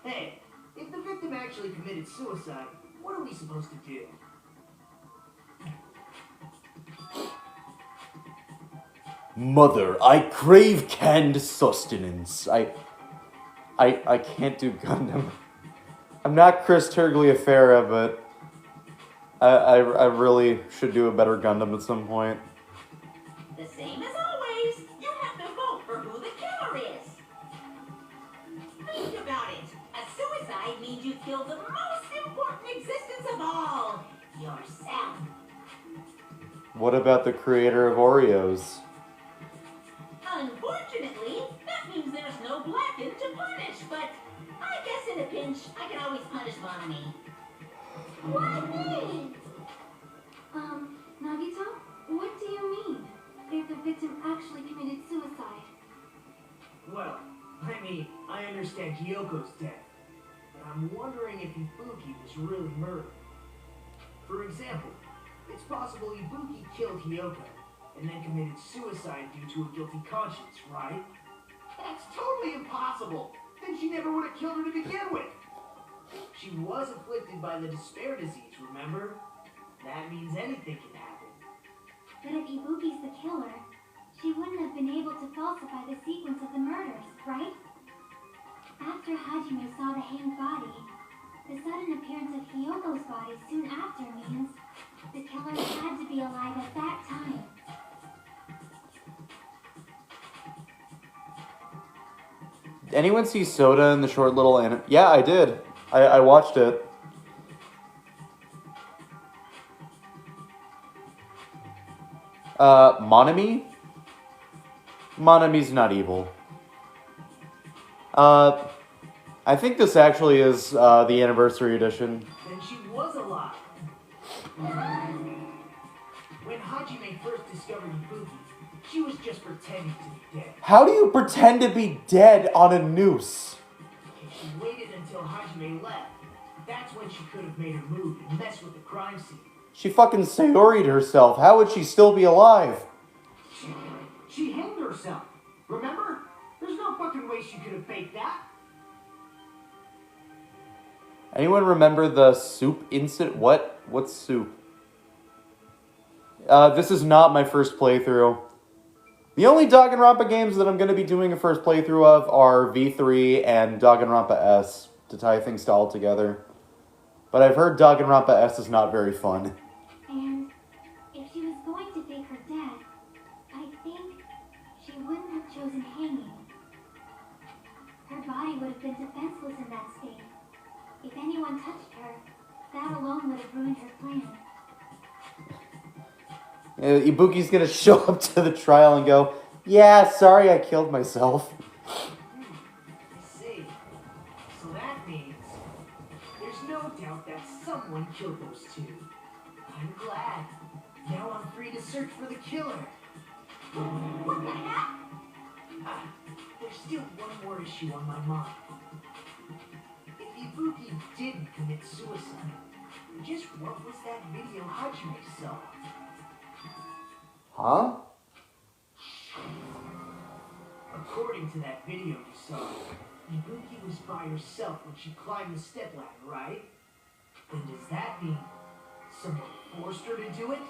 Speaker 6: Hey, if the victim actually committed suicide, what are we supposed to do?
Speaker 1: Mother, I crave canned sustenance.
Speaker 3: I can't do Gundam. I'm not Chris Tergliafera, but I really should do a better Gundam at some point.
Speaker 2: The same as always. You have to vote for who the killer is. Think about it. A suicide means you kill the most important existence of all. Yourself.
Speaker 3: What about the creator of Oreos?
Speaker 2: Unfortunately, that means there's no Blacken to punish, but I guess in a pinch, I can always punish Bonnie.
Speaker 5: Why me? Nagito, what do you mean? If the victim actually committed suicide?
Speaker 6: Well, I mean, I understand Hyoko's death, but I'm wondering if Ibuki was really murdered. For example, it's possible Ibuki killed Hyoko and then committed suicide due to a guilty conscience, right? That's totally impossible! Then she never would have killed her to begin with! She was afflicted by the despair disease, remember? That means anything can happen.
Speaker 5: But if Ibuki's the killer, she wouldn't have been able to falsify the sequence of the murders, right? After Hajime saw the hanged body, the sudden appearance of Hyoko's body soon after means the killer had to be alive at that time.
Speaker 3: anyone see Soda in the short little Yeah, I did. I watched it. Monami? Monami's not evil. I think this actually is the anniversary edition.
Speaker 6: Then she was alive. When Hajime first discovered Ibuki, she was just pretending to be dead.
Speaker 3: How do you pretend to be dead on a noose?
Speaker 6: If she waited until Hajime left, that's when she could have made her move and mess with the crime scene.
Speaker 3: She fucking Sayori'd herself. How would she still be alive?
Speaker 6: She hanged herself. Remember? There's no fucking way she could have faked that.
Speaker 3: Anyone remember the soup incident? What? What's soup? This is not my first playthrough. The only Danganronpa games that I'm going to be doing a first playthrough of are V3 and Danganronpa S, to tie things all together. But I've heard Danganronpa S is not very fun.
Speaker 5: And if she was going to fake her death, I think she wouldn't have chosen hanging. Her body would have been defenseless in that state. If anyone touched her, that alone would have ruined her plan.
Speaker 3: Ibuki's gonna show up to the trial and go, "Yeah, sorry I killed myself."
Speaker 6: I see. So that means there's no doubt that someone killed those two. I'm glad. Now I'm free to search for the killer. What the heck? There's still one more issue on my mind. If Ibuki didn't commit suicide, just what was that video Hajime saw?
Speaker 3: Huh?
Speaker 6: According to that video you saw, Ibuki was by herself when she climbed the stepladder, right? Then does that mean someone forced her to do it?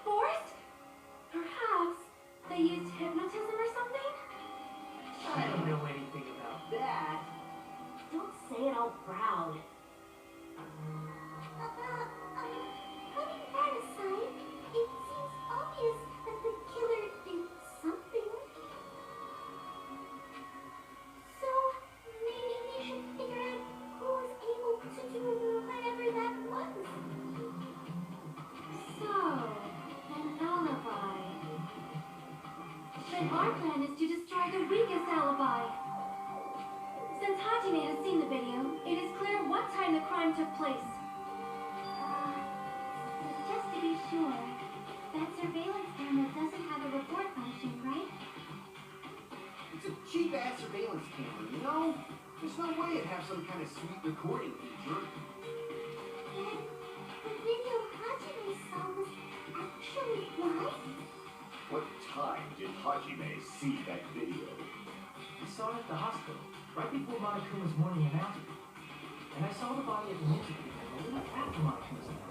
Speaker 5: Forced? Perhaps they used hypnotism or something?
Speaker 6: I don't know anything about that.
Speaker 2: Don't say it all proud.
Speaker 5: Putting that aside, it seems obvious that the killer did something. So maybe we should figure out who was able to do whatever that was. So, an alibi. Then our plan is to destroy the weakest alibi. Since Hajime has seen the video, it is clear what time the crime took place. Just to be sure, that surveillance camera doesn't have a report function, right?
Speaker 6: It's a cheap-ass surveillance camera, you know? There's no way it'd have some kind of sweet recording feature.
Speaker 5: Then the video Hajime saw was actually live?
Speaker 7: What time did Hajime see that video?
Speaker 4: I saw it at the hospital, right before Monokuma's morning announcement. And I saw the body at the music video a little after Monokuma's announcement.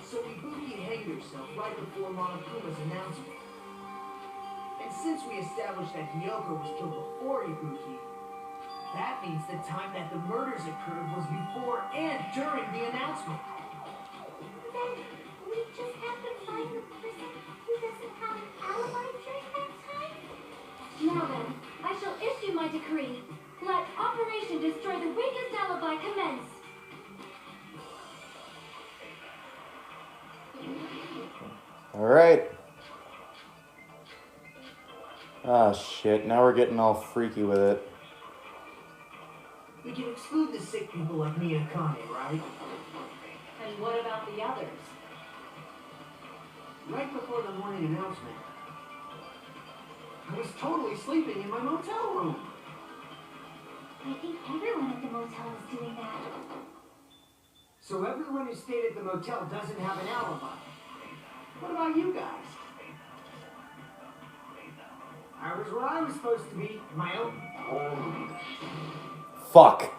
Speaker 6: So Ibuki hanged herself right before Monokuma's announcement. And since we established that Hiyoko was killed before Ibuki, that means the time that the murders occurred was before and during the announcement.
Speaker 5: Then we just have to find the person who doesn't have an alibi during that time? Now then, I shall issue my decree. Let Operation Destroy the Weakest Alibi commence.
Speaker 3: Alright. Ah, shit. Now we're getting all freaky with it.
Speaker 6: We can exclude the sick people like me and Kanye, right?
Speaker 2: And what about the others?
Speaker 6: Right before the morning announcement, I was totally sleeping in my motel room.
Speaker 5: I think everyone at the motel is doing that.
Speaker 6: So everyone who stayed at the motel doesn't have an alibi. What about you guys? I was where I was supposed to be, my own home.
Speaker 3: Fuck.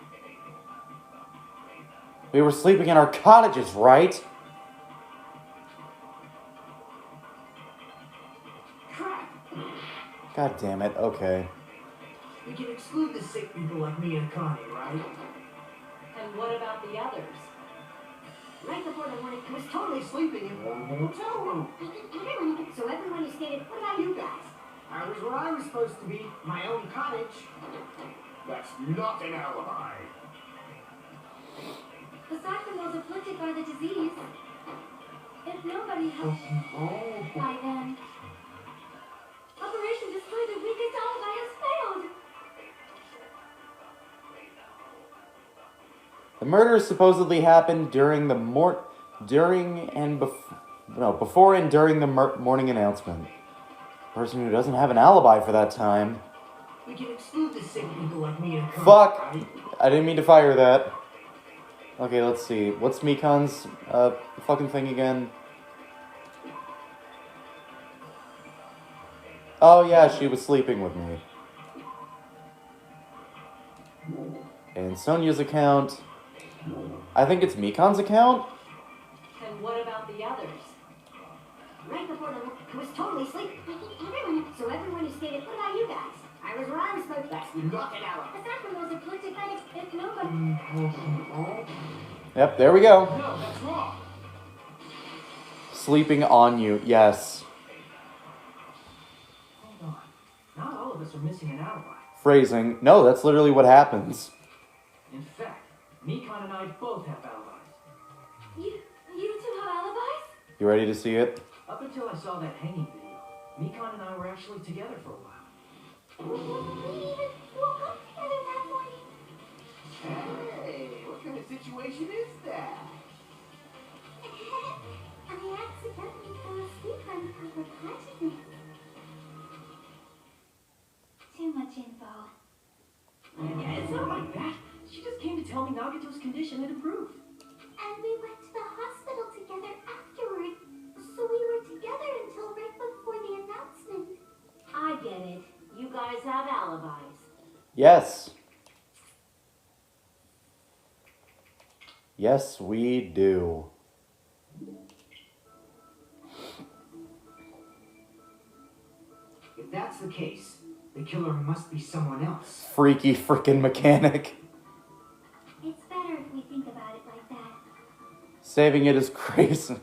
Speaker 3: We were sleeping in our cottages, right?
Speaker 6: Crap!
Speaker 3: God damn it. Okay.
Speaker 6: We can exclude the sick people like me and Connie, right?
Speaker 2: And what about the others?
Speaker 8: Right before the morning, I was totally sleeping in the hotel room. So everyone who stayed, what about you guys? I was where I was supposed to be, my own cottage.
Speaker 7: That's not an alibi.
Speaker 5: Aside from those afflicted by the disease, if nobody helps by then, Operation Destroy the Weakest Alibi has failed.
Speaker 3: The murders supposedly happened during the before and during the morning announcement. The person who doesn't have an alibi for that time.
Speaker 8: We can exclude the sick people like me and
Speaker 3: Fuck!
Speaker 8: right?
Speaker 3: I didn't mean to fire that. Okay, let's see. What's Mikan's fucking thing again? Oh yeah, she was sleeping with me. And Sonia's account. I think it's Mikan's account?
Speaker 2: And what about the others?
Speaker 8: Right before the I was totally asleep. So everyone who stayed, what about you guys? I was where I was supposed to be. That's not an alibi.
Speaker 5: Aside from those afflicted by the if nobody...
Speaker 3: Yep, there we go.
Speaker 6: No, that's wrong.
Speaker 3: Sleeping on you, yes.
Speaker 4: Hold on. Not all of us are missing an alibi.
Speaker 3: Phrasing. No, that's literally what happens.
Speaker 4: In fact, Mikan and I both have alibis.
Speaker 5: You two have alibis?
Speaker 3: You ready to see it?
Speaker 4: Up until I saw that hanging video, Mikan and I were actually together for a while.
Speaker 5: We even woke up together that morning.
Speaker 6: Hey, what kind of situation is that?
Speaker 5: I accidentally fell asleep on our consciousness. Too much info.
Speaker 4: Yeah, it's not like that. She just came to tell me Nagato's condition had improved.
Speaker 5: And we went to the hospital together afterward. So we were together until right before the announcement.
Speaker 2: I get it. You guys have alibis.
Speaker 3: Yes. Yes, we do.
Speaker 8: If that's the case, the killer must be someone else.
Speaker 3: Freaky freaking mechanic.
Speaker 5: It's better if we think about it like that.
Speaker 3: Saving it is crazy.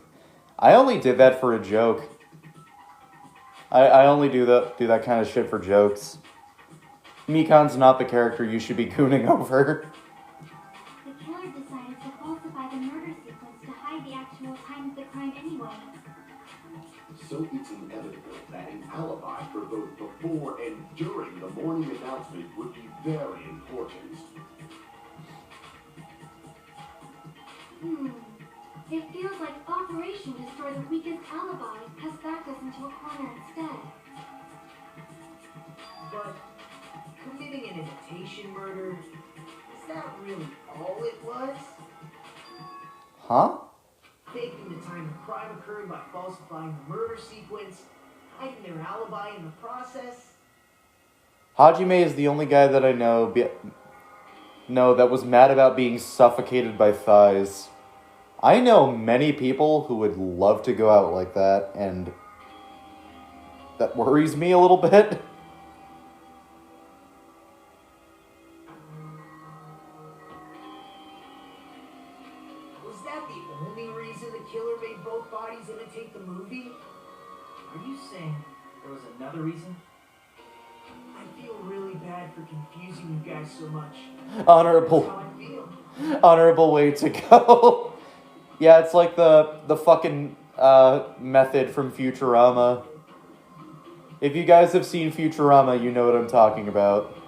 Speaker 3: I only did that for a joke. I only do that kind of shit for jokes. Mikan's not the character you should be gooning over.
Speaker 5: The killer decided to falsify the murder sequence to hide the actual time of the crime anyway.
Speaker 7: So it's inevitable that an alibi for both before and during the morning announcement would be very important.
Speaker 5: It feels like Operation Destroy the Weakest Alibi has backed us into a corner instead.
Speaker 6: But committing an imitation murder, is that really all it was?
Speaker 3: Huh?
Speaker 6: Faking the time the crime occurred by falsifying the murder sequence, hiding their alibi in the process.
Speaker 3: Hajime is the only guy that I know that was mad about being suffocated by thighs. I know many people who would love to go out like that, and that worries me a little bit.
Speaker 6: Was that the only reason the killer made both bodies imitate the movie?
Speaker 4: Are you saying there was another reason?
Speaker 6: I feel really bad for confusing you guys so much. That's
Speaker 3: Honorable.
Speaker 6: how I feel.
Speaker 3: Honorable way to go. Yeah, it's like the fucking method from Futurama. If you guys have seen Futurama, you know what I'm talking about.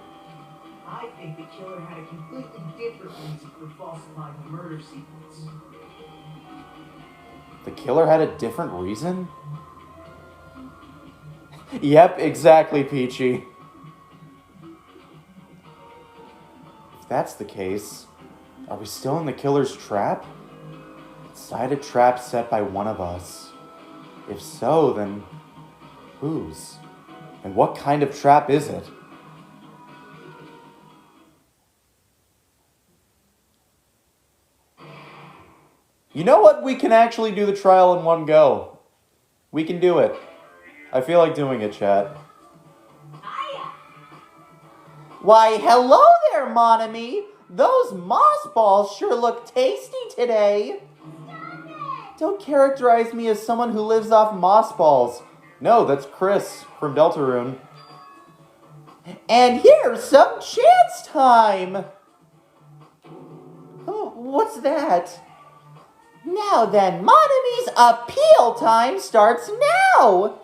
Speaker 6: I think the killer had a completely different reason for falsifying the murder sequence.
Speaker 3: The killer had a different reason? Yep, exactly, Peachy. If that's the case, are we still in the killer's trap? Inside a trap set by one of us. If so, then whose? And what kind of trap is it? You know what? We can actually do the trial in one go. We can do it. I feel like doing it, chat.
Speaker 2: Hiya!
Speaker 3: Why, hello there, mon ami. Those moss balls sure look tasty today.
Speaker 5: Stop!
Speaker 3: Don't characterize me as someone who lives off moss balls. No, that's Chris from Deltarune. And here's some chance time! Oh, what's that? Now then, Monomi's appeal time starts now!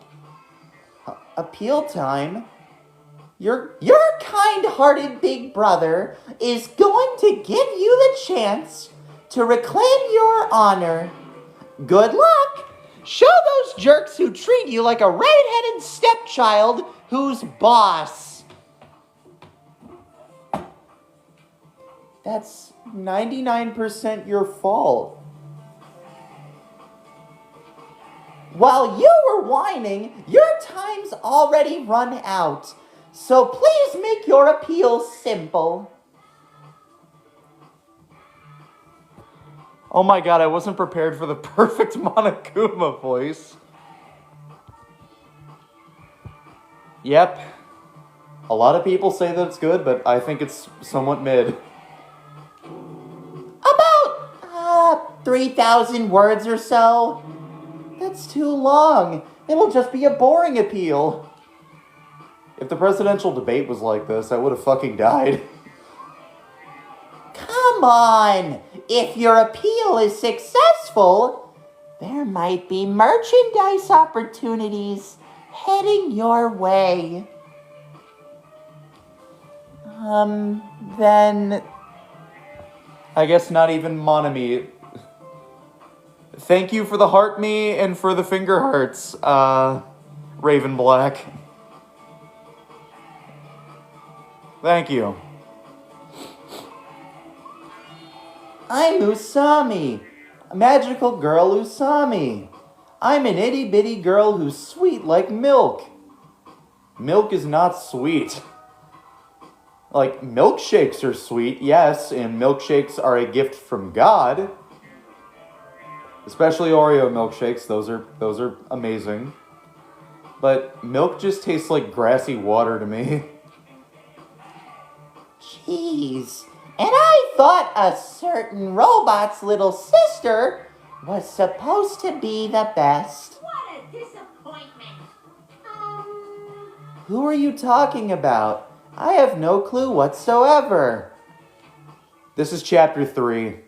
Speaker 3: Appeal time? Your kind-hearted big brother is going to give you the chance to reclaim your honor. Good luck! Show those jerks who treat you like a red-headed stepchild who's boss. That's 99% your fault. While you were whining, your time's already run out. So please make your appeal simple. Oh my god, I wasn't prepared for the perfect Monokuma voice. Yep. A lot of people say that it's good, but I think it's somewhat mid. About 3,000 words or so. That's too long. It'll just be a boring appeal. If the presidential debate was like this, I would have fucking died. Come on! If your appeal is successful, there might be merchandise opportunities heading your way. Then... I guess not even Monomi. Thank you for the heart me and for the finger hearts, Raven Black. Thank you. I'm Usami, a magical girl Usami. I'm an itty-bitty girl who's sweet like milk. Milk is not sweet. Like, milkshakes are sweet, yes, and milkshakes are a gift from God. Especially Oreo milkshakes, those are amazing. But milk just tastes like grassy water to me. Jeez. And I thought a certain robot's little sister was supposed to be the best.
Speaker 2: What a disappointment.
Speaker 3: Who are you talking about? I have no clue whatsoever. This is chapter 3.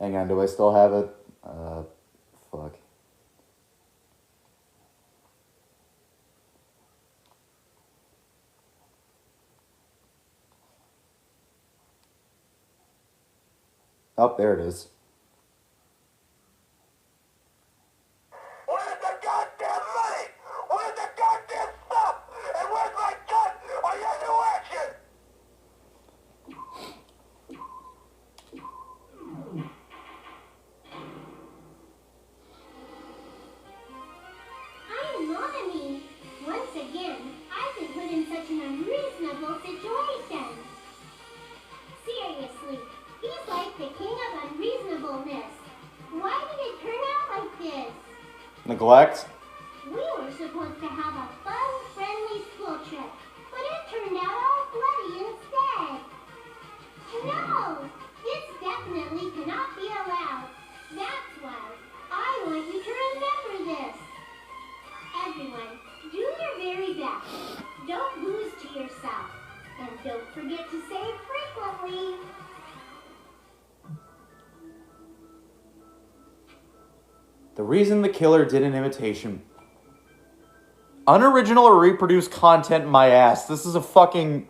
Speaker 3: Hang on, do I still have it? Fuck. Oh, there it is.
Speaker 7: Where's the goddamn money? Where's the goddamn stuff? And where's my gun? Or your new action?
Speaker 5: I'm Monomi. Once again, I've been put in such an unreasonable situation. Seriously, he's like the king of unreasonableness. Why did it turn out like this?
Speaker 3: Neglect?
Speaker 5: We were supposed to have a fun, friendly school trip, but it turned out all bloody instead. No! This definitely cannot be allowed. That's why I want you to remember this. Everyone, do your very best. Don't lose to yourself. And don't forget to say it frequently.
Speaker 3: The reason the killer did an imitation. Unoriginal or reproduced content, my ass. This is a fucking...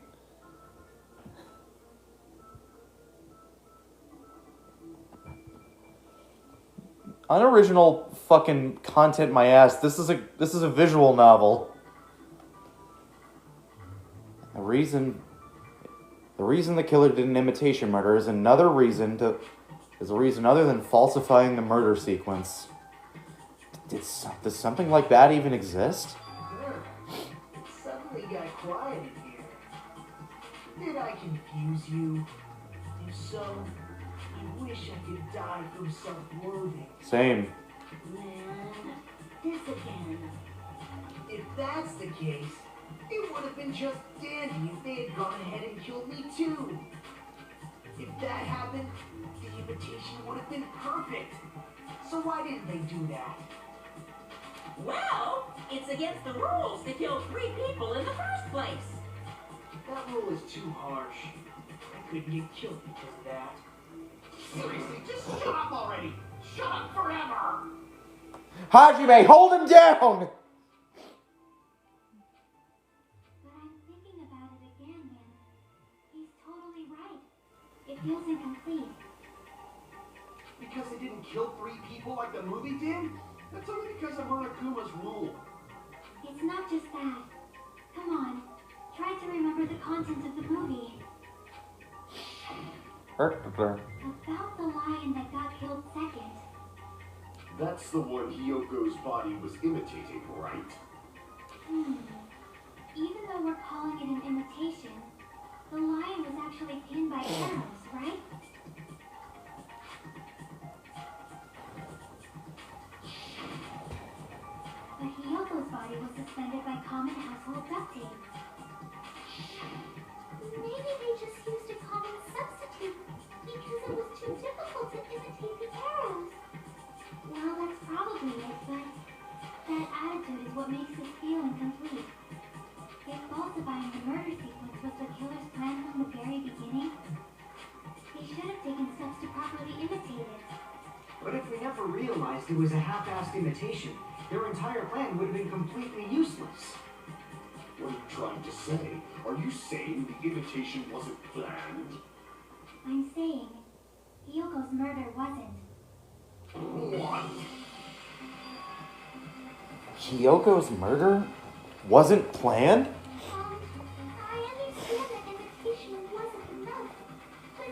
Speaker 3: Unoriginal fucking content, my ass. This is a visual novel. The reason the killer did an imitation murder is another reason is a reason other than falsifying the murder sequence. Does something like that even exist?
Speaker 6: It suddenly got quiet in here. Did I confuse you? If so, I wish I could die from self-loathing.
Speaker 3: Same.
Speaker 5: Man, this again.
Speaker 6: If that's the case, it would have been just dandy if they had gone ahead and killed me too. If that happened, the invitation would have been perfect. So why didn't they do that?
Speaker 2: Well, it's against the rules to kill 3 people in the first place.
Speaker 6: That rule is too harsh. I couldn't get killed because of that. Seriously, just shut up already. Shut up forever.
Speaker 3: Hajime, hold him down!
Speaker 5: But I'm thinking about it again, man. He's totally right. It feels incomplete.
Speaker 6: Because it didn't kill 3 people like the movie did? That's only because of Monokuma's rule.
Speaker 5: It's not just that. Come on. Try to remember the content of the movie. About the lion that got killed second.
Speaker 7: That's the one Hyoko's body was imitating, right?
Speaker 5: Even though we're calling it an imitation, the lion was actually pinned by arrows, right? But Hyoko's body was suspended by common household duct tape. Maybe they just used a common substitute because it was too difficult to imitate the arrows. Well, that's probably it, but that attitude is what makes this feel incomplete. If falsifying the murder sequence was the killer's plan from the very beginning, they should have taken steps to properly imitate it.
Speaker 8: But if we never realized it was a half-assed imitation, their entire plan would have been completely useless.
Speaker 7: What are you trying to say? Are you saying the imitation wasn't planned?
Speaker 5: I'm saying Hyoko's murder wasn't.
Speaker 7: What?
Speaker 3: Hyoko's murder wasn't planned?
Speaker 5: I understand that imitation wasn't enough, but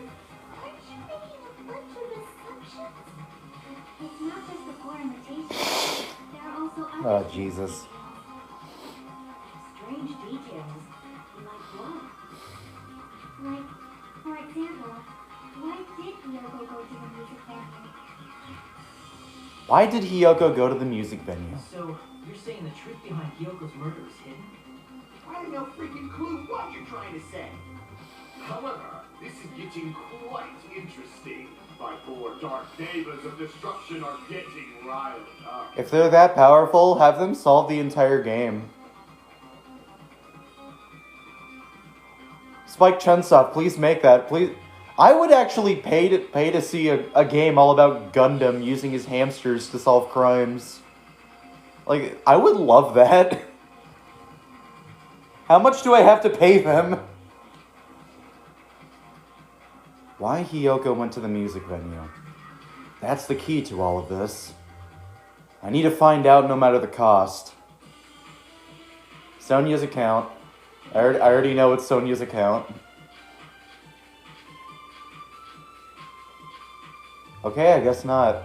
Speaker 5: aren't you making a bunch of assumptions? It's not just the poor imitation. There are also other
Speaker 3: Oh, Jesus.
Speaker 2: Strange details. Like what?
Speaker 5: Like, for example, why did Hyoko go to the music venue?
Speaker 3: Why did Hyoko go to the music venue?
Speaker 4: So, you're saying the truth behind Hyoko's murder is hidden?
Speaker 6: I have no freaking clue what you're trying to say.
Speaker 7: However, this is getting quite interesting. My 4 dark neighbors of destruction are getting riled up.
Speaker 3: If they're that powerful, have them solve the entire game. Spike Chunsoft, please make that. Please. I would actually pay to see a game all about Gundam using his hamsters to solve crimes. Like, I would love that. How much do I have to pay them? Why Hyoko went to the music venue? That's the key to all of this. I need to find out no matter the cost. Sonya's account. I already know it's Sonya's account. Okay, I guess not.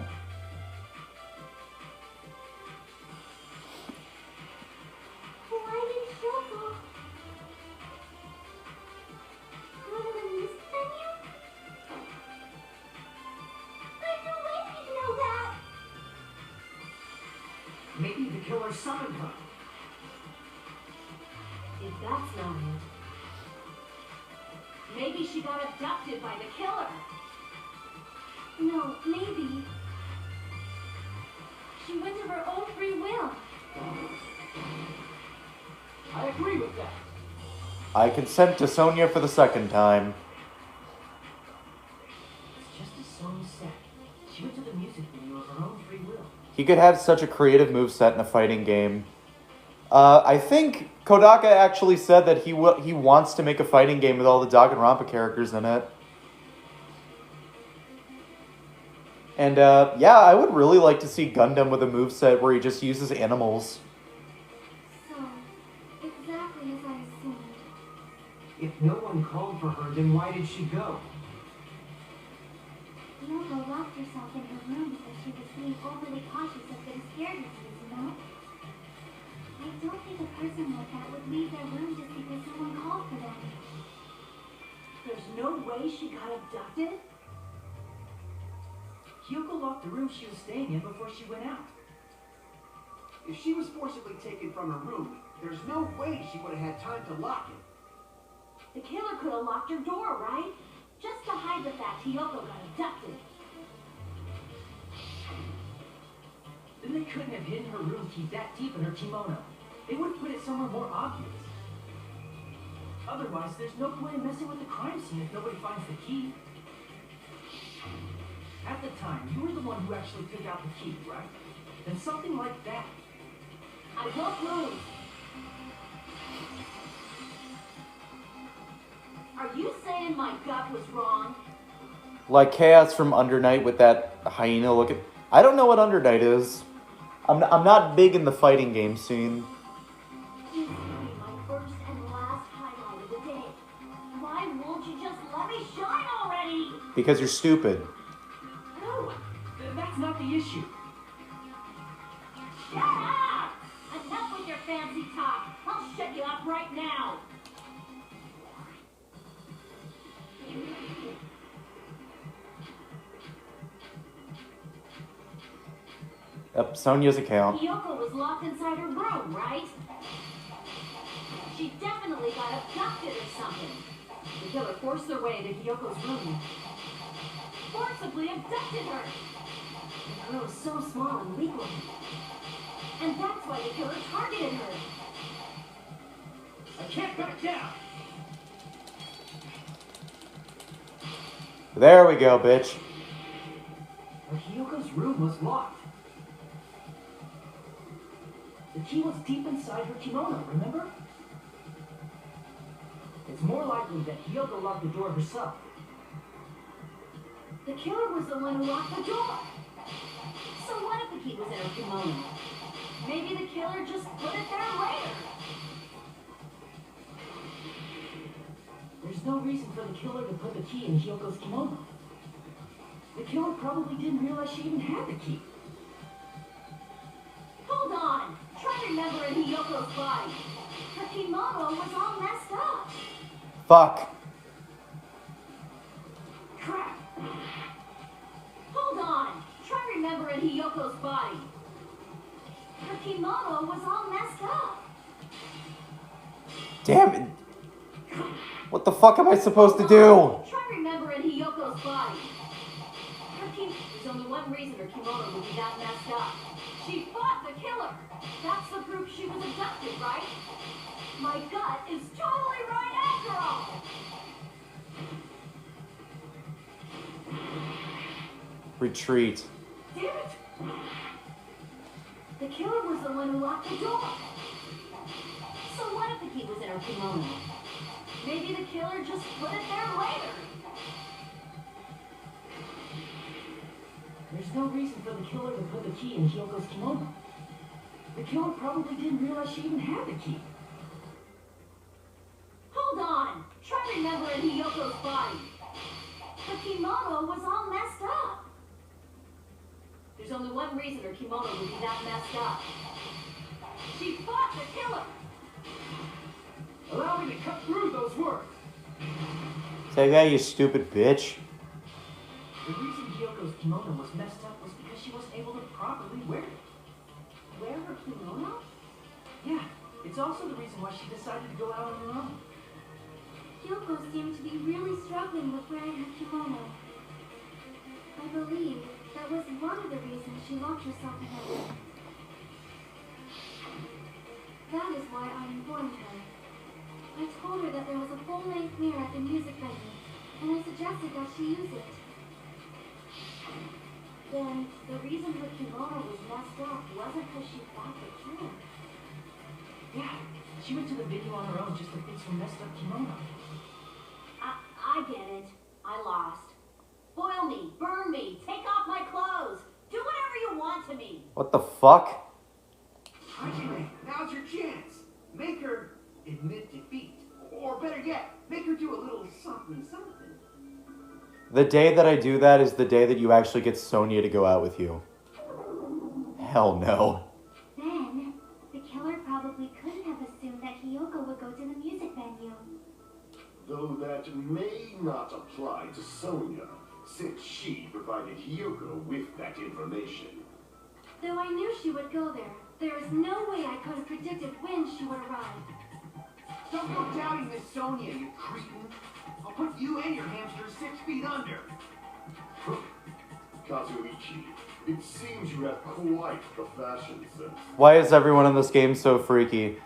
Speaker 5: Why did Hyoko go to the music venue? There's no way he'd know that.
Speaker 8: Maybe the killer summoned her.
Speaker 2: If that's not it. Maybe she got abducted by the killer.
Speaker 5: No, maybe. She went of her own free will.
Speaker 6: I agree with that.
Speaker 3: I consent to Sonya for the second time.
Speaker 4: It's just as Sonya said. She went to the music venue of her own free will.
Speaker 3: He could have such a creative moveset in a fighting game. I think Kodaka actually said that he wants to make a fighting game with all the Danganronpa characters in it. And yeah, I would really like to see Gundam with a moveset where he just uses animals.
Speaker 5: So, exactly as I assumed.
Speaker 8: If no one called for her, then why did she go?
Speaker 5: Hyoko locked herself in her room because she was being overly cautious of getting scared disease, you know? I don't think a person like that would leave their room just because someone called for them.
Speaker 2: There's no way she got abducted?
Speaker 4: Hyoko locked the room she was staying in before she went out.
Speaker 6: If she was forcibly taken from her room, there's no way she would have had time to lock it.
Speaker 2: The killer could have locked her door, right? just to hide the fact Hiyoko got abducted.
Speaker 4: Then they couldn't have hidden her room key that deep in her kimono. They would have put it somewhere more obvious. Otherwise, there's no point in messing with the crime scene if nobody finds the key. At the time, you were the one who actually took out the key, right? Then something like that.
Speaker 2: I won't move. Are you saying my gut was wrong?
Speaker 3: Like Chaos from Under Night with that hyena looking. I don't know what Under Night is. I'm not big in the fighting game scene.
Speaker 2: This will be my first and last highlight of the day. Why won't you just let me shine already?
Speaker 3: Because you're stupid.
Speaker 4: No, that's not the issue.
Speaker 2: Shut up! Enough with your fancy talk. I'll shut you up right now.
Speaker 3: Yep, Sonya's account.
Speaker 2: Hiyoko was locked inside her room, right? She definitely got abducted or something. The killer forced their way into Hiyoko's room. Forcibly abducted her. The girl was so small and weak looking. And that's why the killer targeted her.
Speaker 4: I can't back down.
Speaker 3: There we go, bitch.
Speaker 4: But Hiyoko's room was locked. The key was deep inside her kimono, remember? It's more likely that Hiyoko locked the door herself.
Speaker 2: The killer was the one who locked the door. So what if the key was in her kimono? Maybe the killer just put it there later.
Speaker 4: There's no reason for the killer to put the key in Hiyoko's kimono. The killer probably didn't realize she even had the key.
Speaker 2: Hold on. Try remembering Hiyoko's body. Her kimono was all messed up.
Speaker 3: Fuck.
Speaker 2: Crap. Hold on. Try remembering Hiyoko's body. Her kimono was all messed up.
Speaker 3: Damn it. What the fuck am I supposed to do?
Speaker 2: Try remembering Hiyoko's body. There's only one reason her kimono would be that messed up. She fought the killer. That's the proof she was abducted, right? My gut is totally right after all.
Speaker 3: Retreat.
Speaker 2: Damn it! The killer was the one who locked the door. So what if the key was in her kimono? Maybe the killer just put it there later.
Speaker 4: There's no reason for the killer to put the key in Hiyoko's kimono. The killer probably didn't realize she even had the key.
Speaker 2: Hold on. Try remembering Hiyoko's body. Her kimono was all messed up. There's only one reason her kimono would be that messed up. She fought the killer.
Speaker 4: Allow me to cut through those words.
Speaker 3: Say that, you stupid bitch.
Speaker 4: The reason Hiyoko's kimono was messed up was because she wasn't able to properly wear it.
Speaker 2: Wear her kimono?
Speaker 4: Yeah, it's also the reason why she decided to go out on her own.
Speaker 5: Hiyoko seemed to be really struggling with wearing her kimono. I believe that was one of the reasons she locked herself in her room. That is why I informed her. I told her that there was a full-length mirror at the music venue, and I suggested that she use it. Then, the reason her kimono was messed up wasn't because she fought the killer.
Speaker 4: Yeah, she went to the venue on her own just to fix her messed up kimono.
Speaker 2: I get it. I lost. Boil me, burn me, take off my clothes. Do whatever you want to me.
Speaker 3: What the fuck?
Speaker 6: Hajime, now's your chance. Make her admit defeat. Or better yet, make her do a little something something.
Speaker 3: The day that I do that is the day that you actually get Sonya to go out with you. Hell no.
Speaker 5: Then, the killer probably couldn't have assumed that Hiyoko would go to the music venue.
Speaker 7: Though that may not apply to Sonya, since she provided Hiyoko with that information.
Speaker 5: Though I knew she would go there, there is no way I could have predicted when she would arrive.
Speaker 6: Don't go doubting Miss Sonya, you cretin. put you and your hamster 6 feet under.
Speaker 7: Kazuichi, it seems you have quite the fashion sense.
Speaker 3: Why is everyone in this game so freaky?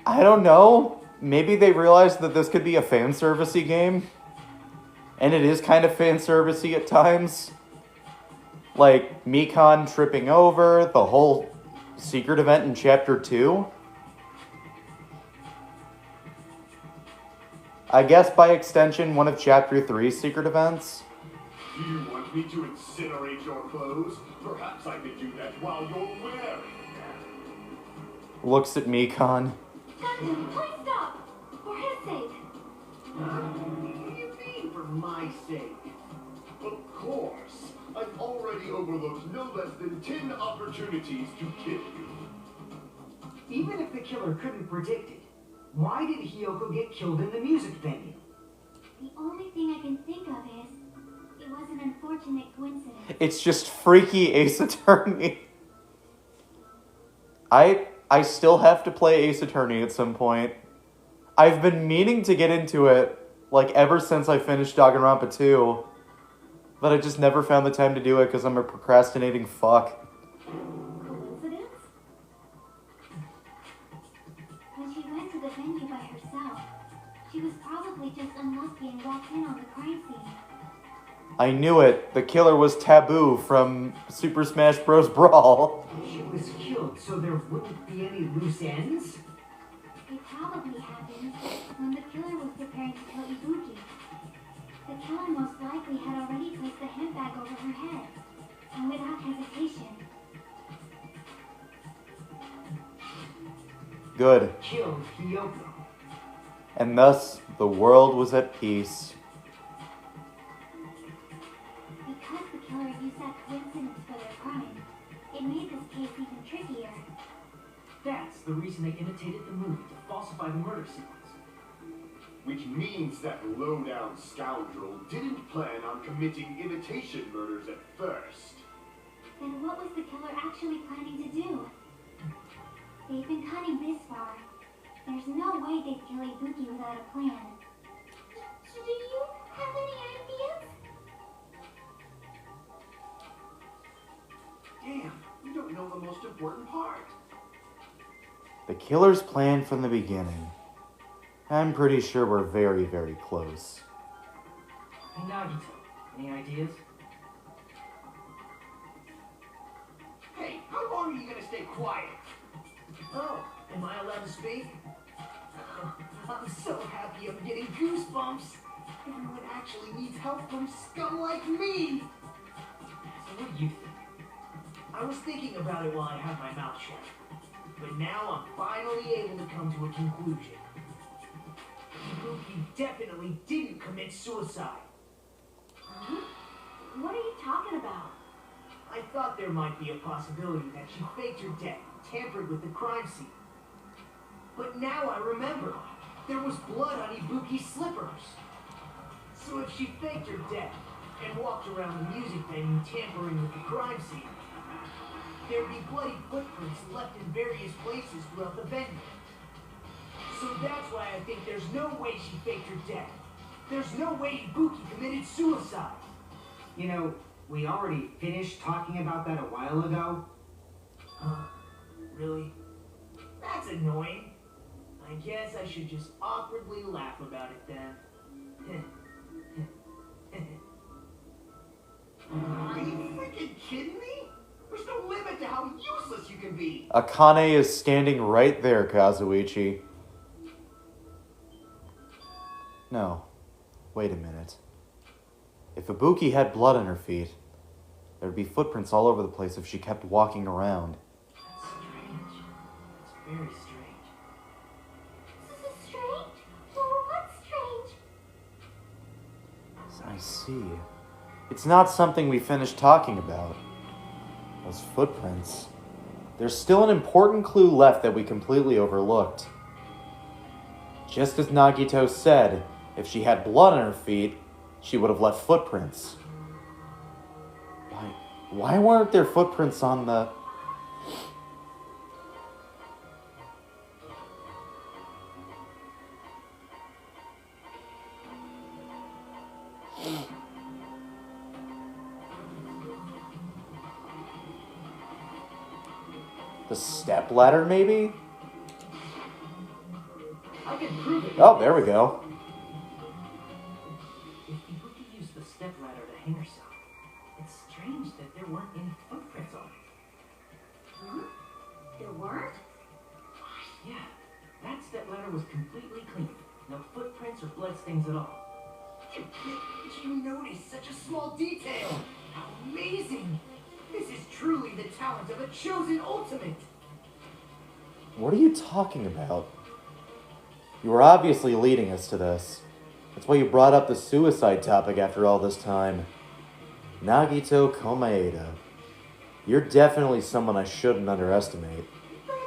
Speaker 3: I don't know. Maybe they realized that this could be a fan servicey game. And it is kind of fan servicey at times. Like Mikan tripping over, the whole secret event in chapter 2. I guess by extension, one of chapter 3's secret events.
Speaker 7: Do you want me to incinerate your clothes? Perhaps I could do that while you're wearing them.
Speaker 3: Looks at Mikan.
Speaker 5: Duncan, please stop! For his sake.
Speaker 6: What do you mean, for my sake?
Speaker 7: Of course. I've already overlooked no less than 10 opportunities to kill you.
Speaker 8: Even if the killer couldn't predict it, why did Hiyoko get killed in the music venue?
Speaker 5: The only thing I can think of is, it was an unfortunate coincidence.
Speaker 3: It's just freaky Ace Attorney. I still have to play Ace Attorney at some point. I've been meaning to get into it, like, ever since I finished Danganronpa 2. But I just never found the time to do it because I'm a procrastinating fuck.
Speaker 5: Coincidence? When she went to the venue by herself, she was probably just unlucky and walked in on the crime scene.
Speaker 3: I knew it. The killer was Taboo from Super Smash Bros. Brawl.
Speaker 8: She was killed, so there wouldn't be any loose ends?
Speaker 5: It probably happened when the killer was preparing to kill Ibuki. The killer most likely had already placed the handbag over her head, and without hesitation.
Speaker 3: Good.
Speaker 8: Killed Hiyoko.
Speaker 3: And thus, the world was at peace.
Speaker 5: Because the killer used that coincidence for their crime, it made this case even trickier.
Speaker 4: That's the reason they imitated the movie to falsify the murder sequence.
Speaker 7: Which means that low-down scoundrel didn't plan on committing imitation murders at first.
Speaker 5: Then what was the killer actually planning to do? They've been cunning this far. There's no way they'd kill Ibuki without a plan. So do you have any ideas?
Speaker 6: Damn, you don't know the most important part.
Speaker 3: The killer's plan from the beginning. I'm pretty sure we're very, very close.
Speaker 4: Hey, Nagito, any ideas?
Speaker 6: Hey, how long are you gonna stay quiet? Oh, am I allowed to speak? I'm so happy I'm getting goosebumps. Everyone actually needs help from scum like me.
Speaker 4: So what do you think?
Speaker 6: I was thinking about it while I had my mouth shut. But now I'm finally able to come to a conclusion. Ibuki definitely didn't commit suicide.
Speaker 5: Huh? What are you talking about?
Speaker 6: I thought there might be a possibility that she faked her death, tampered with the crime scene. But now I remember, there was blood on Ibuki's slippers. So if she faked her death and walked around the music venue tampering with the crime scene, there'd be bloody footprints left in various places throughout the venue. So that's why I think there's no way she faked her death. There's no way Ibuki committed suicide.
Speaker 8: You know, we already finished talking about that a while ago.
Speaker 6: Really? That's annoying. I guess I should just awkwardly laugh about it then. Are you freaking kidding me? There's no limit to how useless you can be.
Speaker 3: Akane is standing right there, Kazuichi. No. Wait a minute. If Ibuki had blood on her feet, there'd be footprints all over the place if she kept walking around.
Speaker 4: That's strange. That's very strange.
Speaker 5: This is strange? Well, what's strange?
Speaker 3: I see. It's not something we finished talking about. Those footprints. There's still an important clue left that we completely overlooked. Just as Nagito said, if she had blood on her feet, she would have left footprints. Why weren't there footprints on the... The stepladder, maybe?
Speaker 4: I can prove it.
Speaker 3: Oh, there we go.
Speaker 4: If Ibuki used the stepladder to hang herself, it's strange that there weren't any footprints on it.
Speaker 5: Huh? There weren't?
Speaker 4: Yeah, that stepladder was completely clean. No footprints or bloodstains at all.
Speaker 6: Did you notice such a small detail? How amazing! This is truly the talent of a chosen ultimate!
Speaker 3: What are you talking about? You were obviously leading us to this. That's why you brought up the suicide topic after all this time. Nagito Komaeda. You're definitely someone I shouldn't underestimate.
Speaker 5: But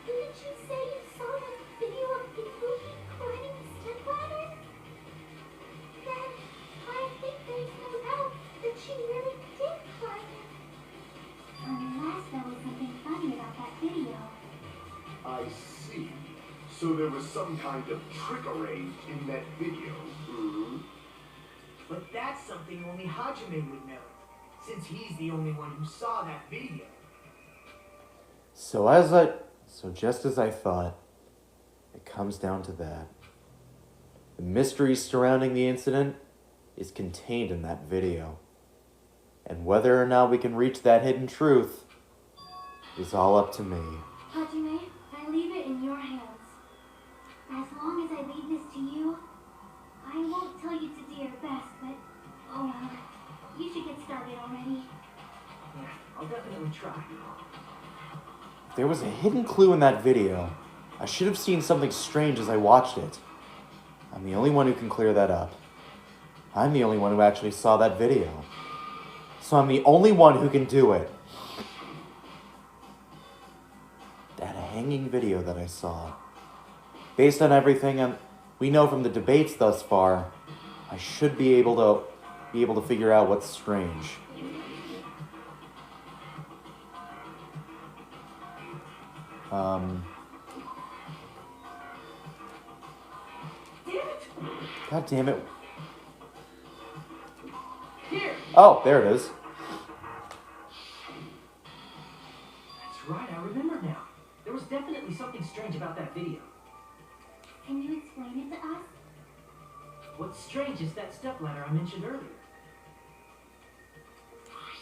Speaker 5: didn't you say you saw that video of Ibuki climbing the stepladder? Then I think there's no doubt that she really did climb it. Unless there was something funny about that video.
Speaker 7: I see. So there was some kind of trick arranged in that video.
Speaker 6: But that's something only Hajime would know, since he's the only one who saw that video.
Speaker 3: So just as I thought, it comes down to that. The mystery surrounding the incident is contained in that video. And whether or not we can reach that hidden truth is all up to me.
Speaker 5: Hajime, I leave it in your hands. As long as I leave this to you, I won't tell you to do your best, but oh well, you should get started already.
Speaker 4: Yeah, I'll definitely try.
Speaker 3: If there was a hidden clue in that video, I should have seen something strange as I watched it. I'm the only one who can clear that up. I'm the only one who actually saw that video. So I'm the only one who can do it. That hanging video that I saw. Based on everything we know from the debates thus far, I should be able to figure out what's strange. God damn it.
Speaker 4: Here!
Speaker 3: Oh, there it is.
Speaker 4: That's right, I remember now. There was definitely something strange about that video.
Speaker 5: Can you explain it to us?
Speaker 4: What's strange is that stepladder I mentioned earlier.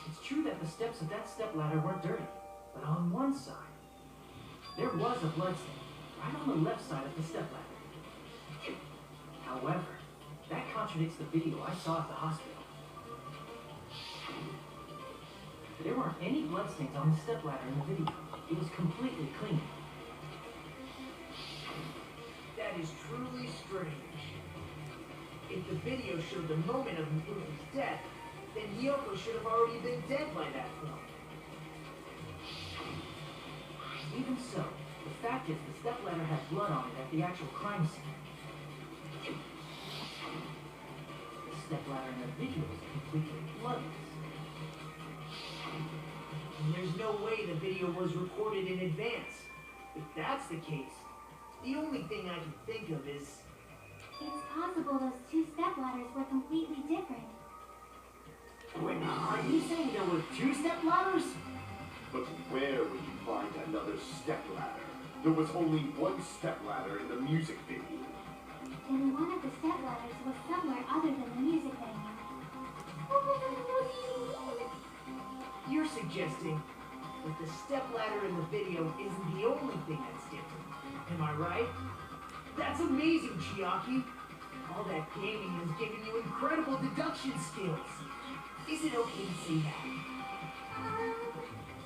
Speaker 4: It's true that the steps of that stepladder weren't dirty, but on one side, there was a bloodstain, right on the left side of the stepladder. However, that contradicts the video I saw at the hospital. There weren't any bloodstains on the stepladder in the video. It was completely clean.
Speaker 6: That is truly strange. If the video showed the moment of Ibuki's death, then Hiyoko should have already been dead by that point.
Speaker 4: Even so, the fact is the stepladder had blood on it at the actual crime scene. The stepladder in the video is completely bloodless.
Speaker 6: And there's no way the video was recorded in advance. If that's the case, the only thing I can think of is...
Speaker 5: It's possible those two stepladders were completely different.
Speaker 6: Wait, are you saying there were two stepladders?
Speaker 7: But where would you find another stepladder? There was only one stepladder in the music video.
Speaker 5: And one of the stepladders was somewhere other than the music venue.
Speaker 6: You're suggesting that the stepladder in the video isn't the only thing that's different. Am I right? That's amazing, Chiaki. All that gaming has given you incredible deduction skills. Is it okay to say that?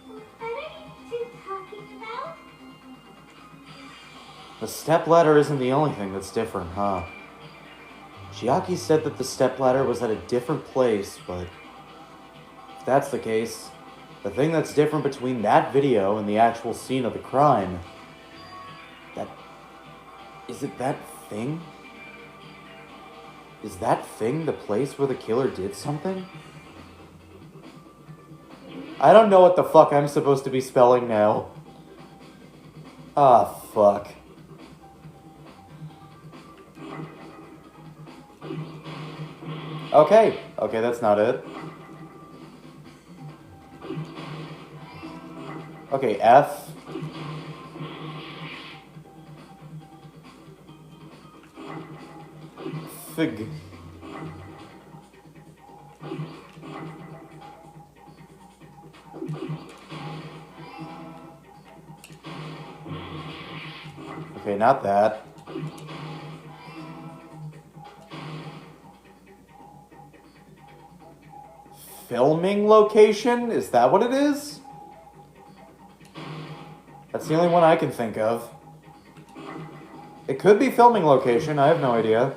Speaker 5: What are you two talking about?
Speaker 3: The stepladder isn't the only thing that's different, huh? Chiaki said that the stepladder was at a different place, but if that's the case, the thing that's different between that video and the actual scene of the crime, is it that thing? Is that thing the place where the killer did something? I don't know what the fuck I'm supposed to be spelling now. Ah, fuck. Okay, that's not it. Okay, F. Fig. Okay, not that. Filming location? Is that what it is? That's the only one I can think of. It could be filming location, I have no idea.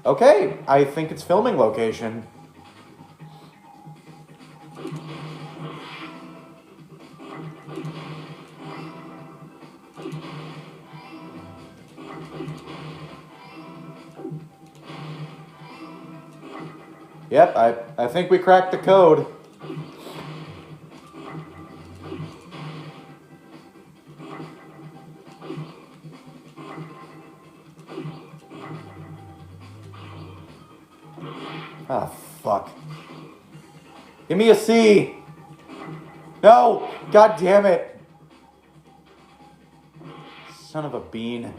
Speaker 3: Okay, I think it's filming location. Yep, I think we cracked the code. Ah, fuck. Give me a C. No! God damn it. Son of a bean.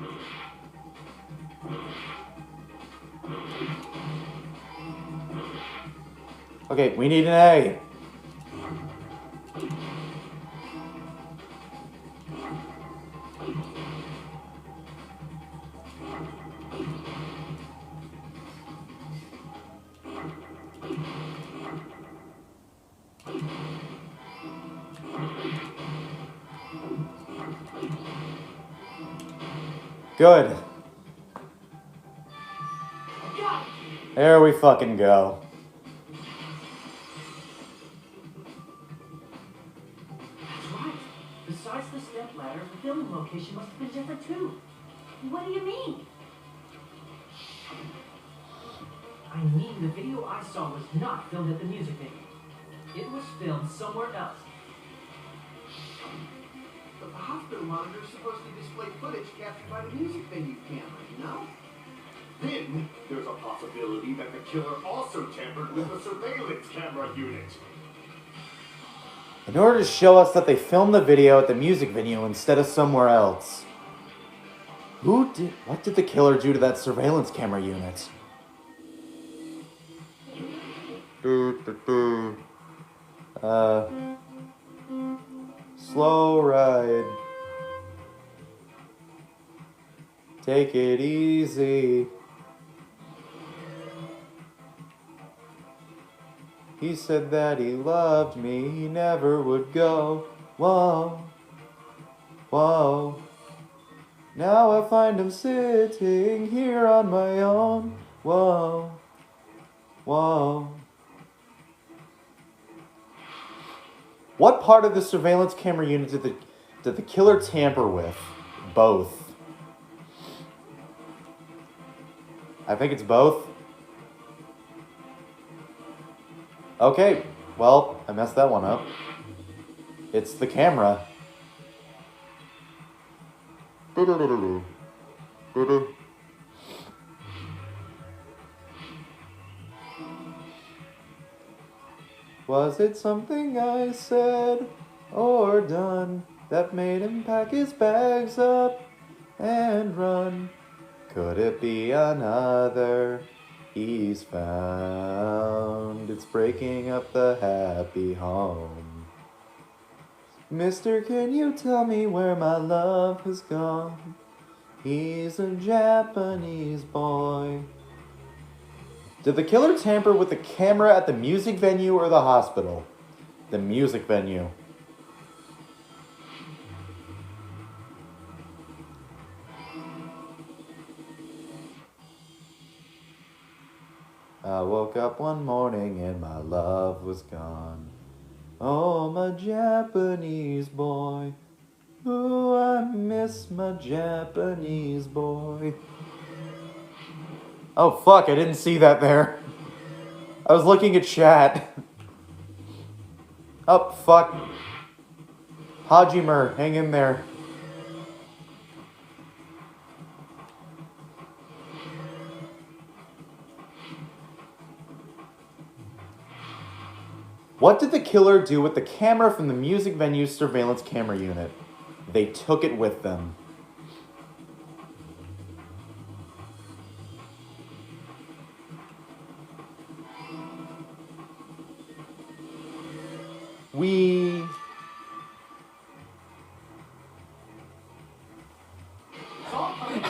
Speaker 3: Okay, we need an A. Good. There we fucking go.
Speaker 4: That's right. Besides the step ladder, the filming location must have been different too.
Speaker 2: What do you mean?
Speaker 4: I mean, the video I saw was not filmed at the music venue. It was filmed somewhere else.
Speaker 6: But the hospital monitor is supposed to display footage captured by the music venue camera, you know?
Speaker 7: Then there's a possibility that the killer also tampered with the surveillance camera unit.
Speaker 3: In order to show us that they filmed the video at the music venue instead of somewhere else. What did the killer do to that surveillance camera unit? Slow ride. Take it easy. He said that he loved me, he never would go. Whoa, whoa. Now I find him sitting here on my own. Whoa, whoa. What part of the surveillance camera unit did the killer tamper with? Both. I think it's both. Okay, well, I messed that one up. It's the camera. Was it something I said or done that made him pack his bags up and run? Could it be another he's found? It's breaking up the happy home. Mister, can you tell me where my love has gone? He's a Japanese boy. Did the killer tamper with the camera at the music venue or the hospital? The music venue. I woke up one morning and my love was gone. Oh, my Japanese boy. Ooh, I miss my Japanese boy. Oh, fuck, I didn't see that there. I was looking at chat. Oh, fuck. Hajimer, hang in there. What did the killer do with the camera from the music venue's surveillance camera unit? They took it with them.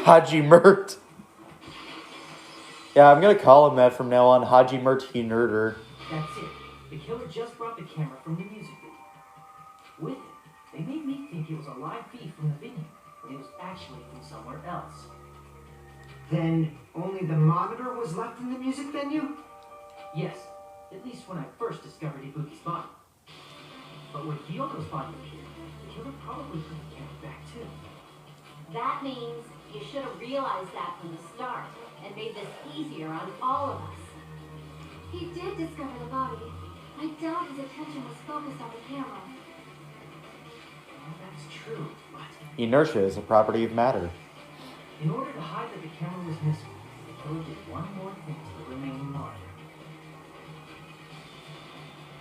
Speaker 3: Haji Mert. Yeah, I'm gonna call him that from now on. Haji Mert, he nerder.
Speaker 4: That's it. The killer just brought the camera from the music video. With it, they made me think it was a live feed from the venue, but it was actually from somewhere else.
Speaker 8: Then only the monitor was left in the music venue?
Speaker 4: Yes, at least when I first discovered Ibuki's body. But when Hyoko's body appeared, the killer probably put the camera back too.
Speaker 5: That means you should have realized that from the start and made this easier on all of us. He did discover the body. I doubt his attention was focused on the camera.
Speaker 4: Well, that's true, but
Speaker 3: Inertia is a property of matter.
Speaker 4: in order to hide that the camera was missing, the killer did one more thing to the remaining monitor.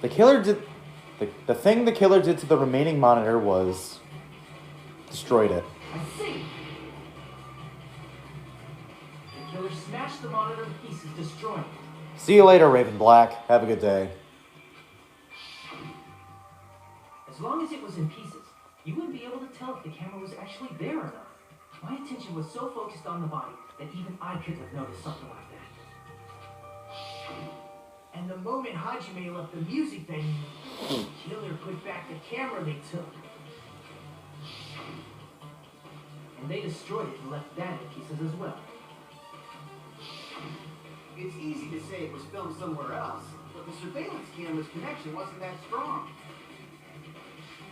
Speaker 3: The killer did... The thing the killer did to the remaining monitor was... destroyed it.
Speaker 4: I see! The killer smashed the monitor to pieces, destroying it.
Speaker 3: See you later, Raven Black. Have a good day.
Speaker 4: As long as it was in pieces, you wouldn't be able to tell if the camera was actually there or not. My attention was so focused on the body that even I couldn't have noticed something like that.
Speaker 6: And the moment Hajime left the music venue, the killer put back the camera they took.
Speaker 4: And they destroyed it and left that in pieces as well.
Speaker 6: It's easy to say it was filmed somewhere else, but the surveillance camera's connection wasn't that strong.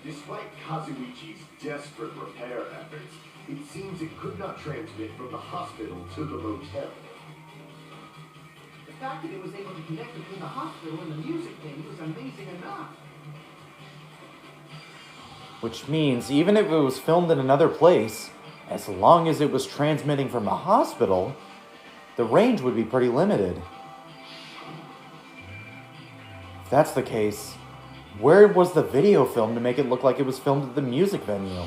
Speaker 7: Despite Kazuichi's desperate repair efforts, it seems it could not transmit from the hospital to the motel.
Speaker 6: The fact that it was able to connect between the hospital and the music venue was amazing enough.
Speaker 3: Which means, even if it was filmed in another place, as long as it was transmitting from the hospital, the range would be pretty limited. If that's the case, where was the video filmed to make it look like it was filmed at the music venue?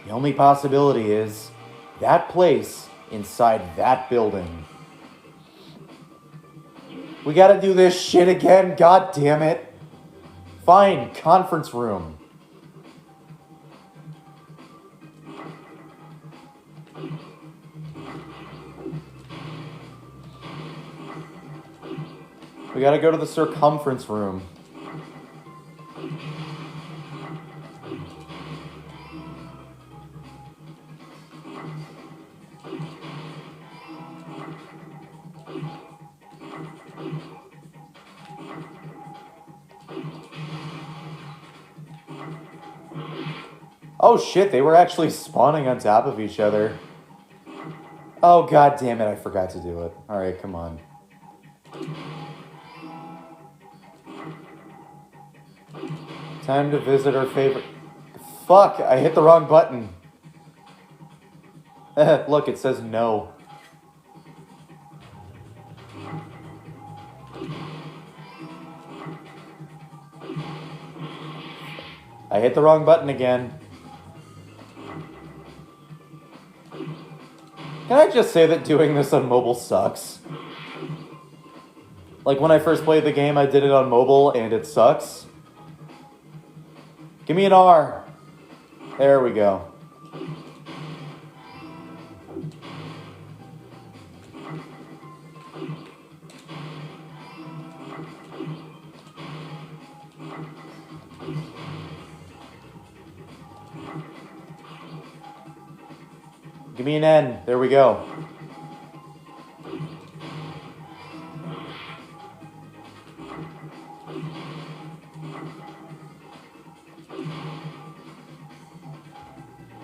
Speaker 3: The only possibility is that place inside that building. We gotta do this shit again, god damn it. Fine, conference room. We gotta go to the circumference room. Oh shit, they were actually spawning on top of each other. Oh god damn it, I forgot to do it. Alright, come on. Time to visit our favorite... Fuck, I hit the wrong button. Look, it says no. I hit the wrong button again. Can I just say that doing this on mobile sucks? Like, when I first played the game, I did it on mobile, and it sucks. Give me an R. There we go. Give me an N. There we go.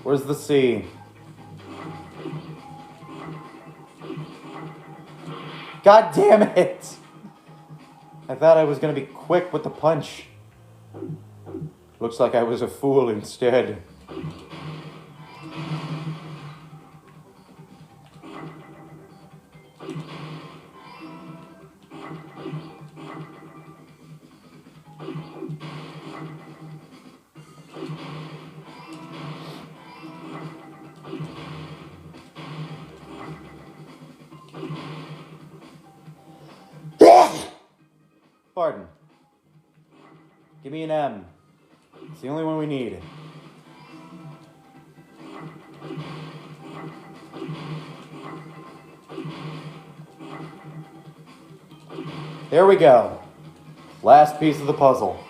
Speaker 3: Where's the C? God damn it! I thought I was gonna be quick with the punch. Looks like I was a fool instead. Pardon. Give me an M. It's the only one we need. There we go. Last piece of the puzzle.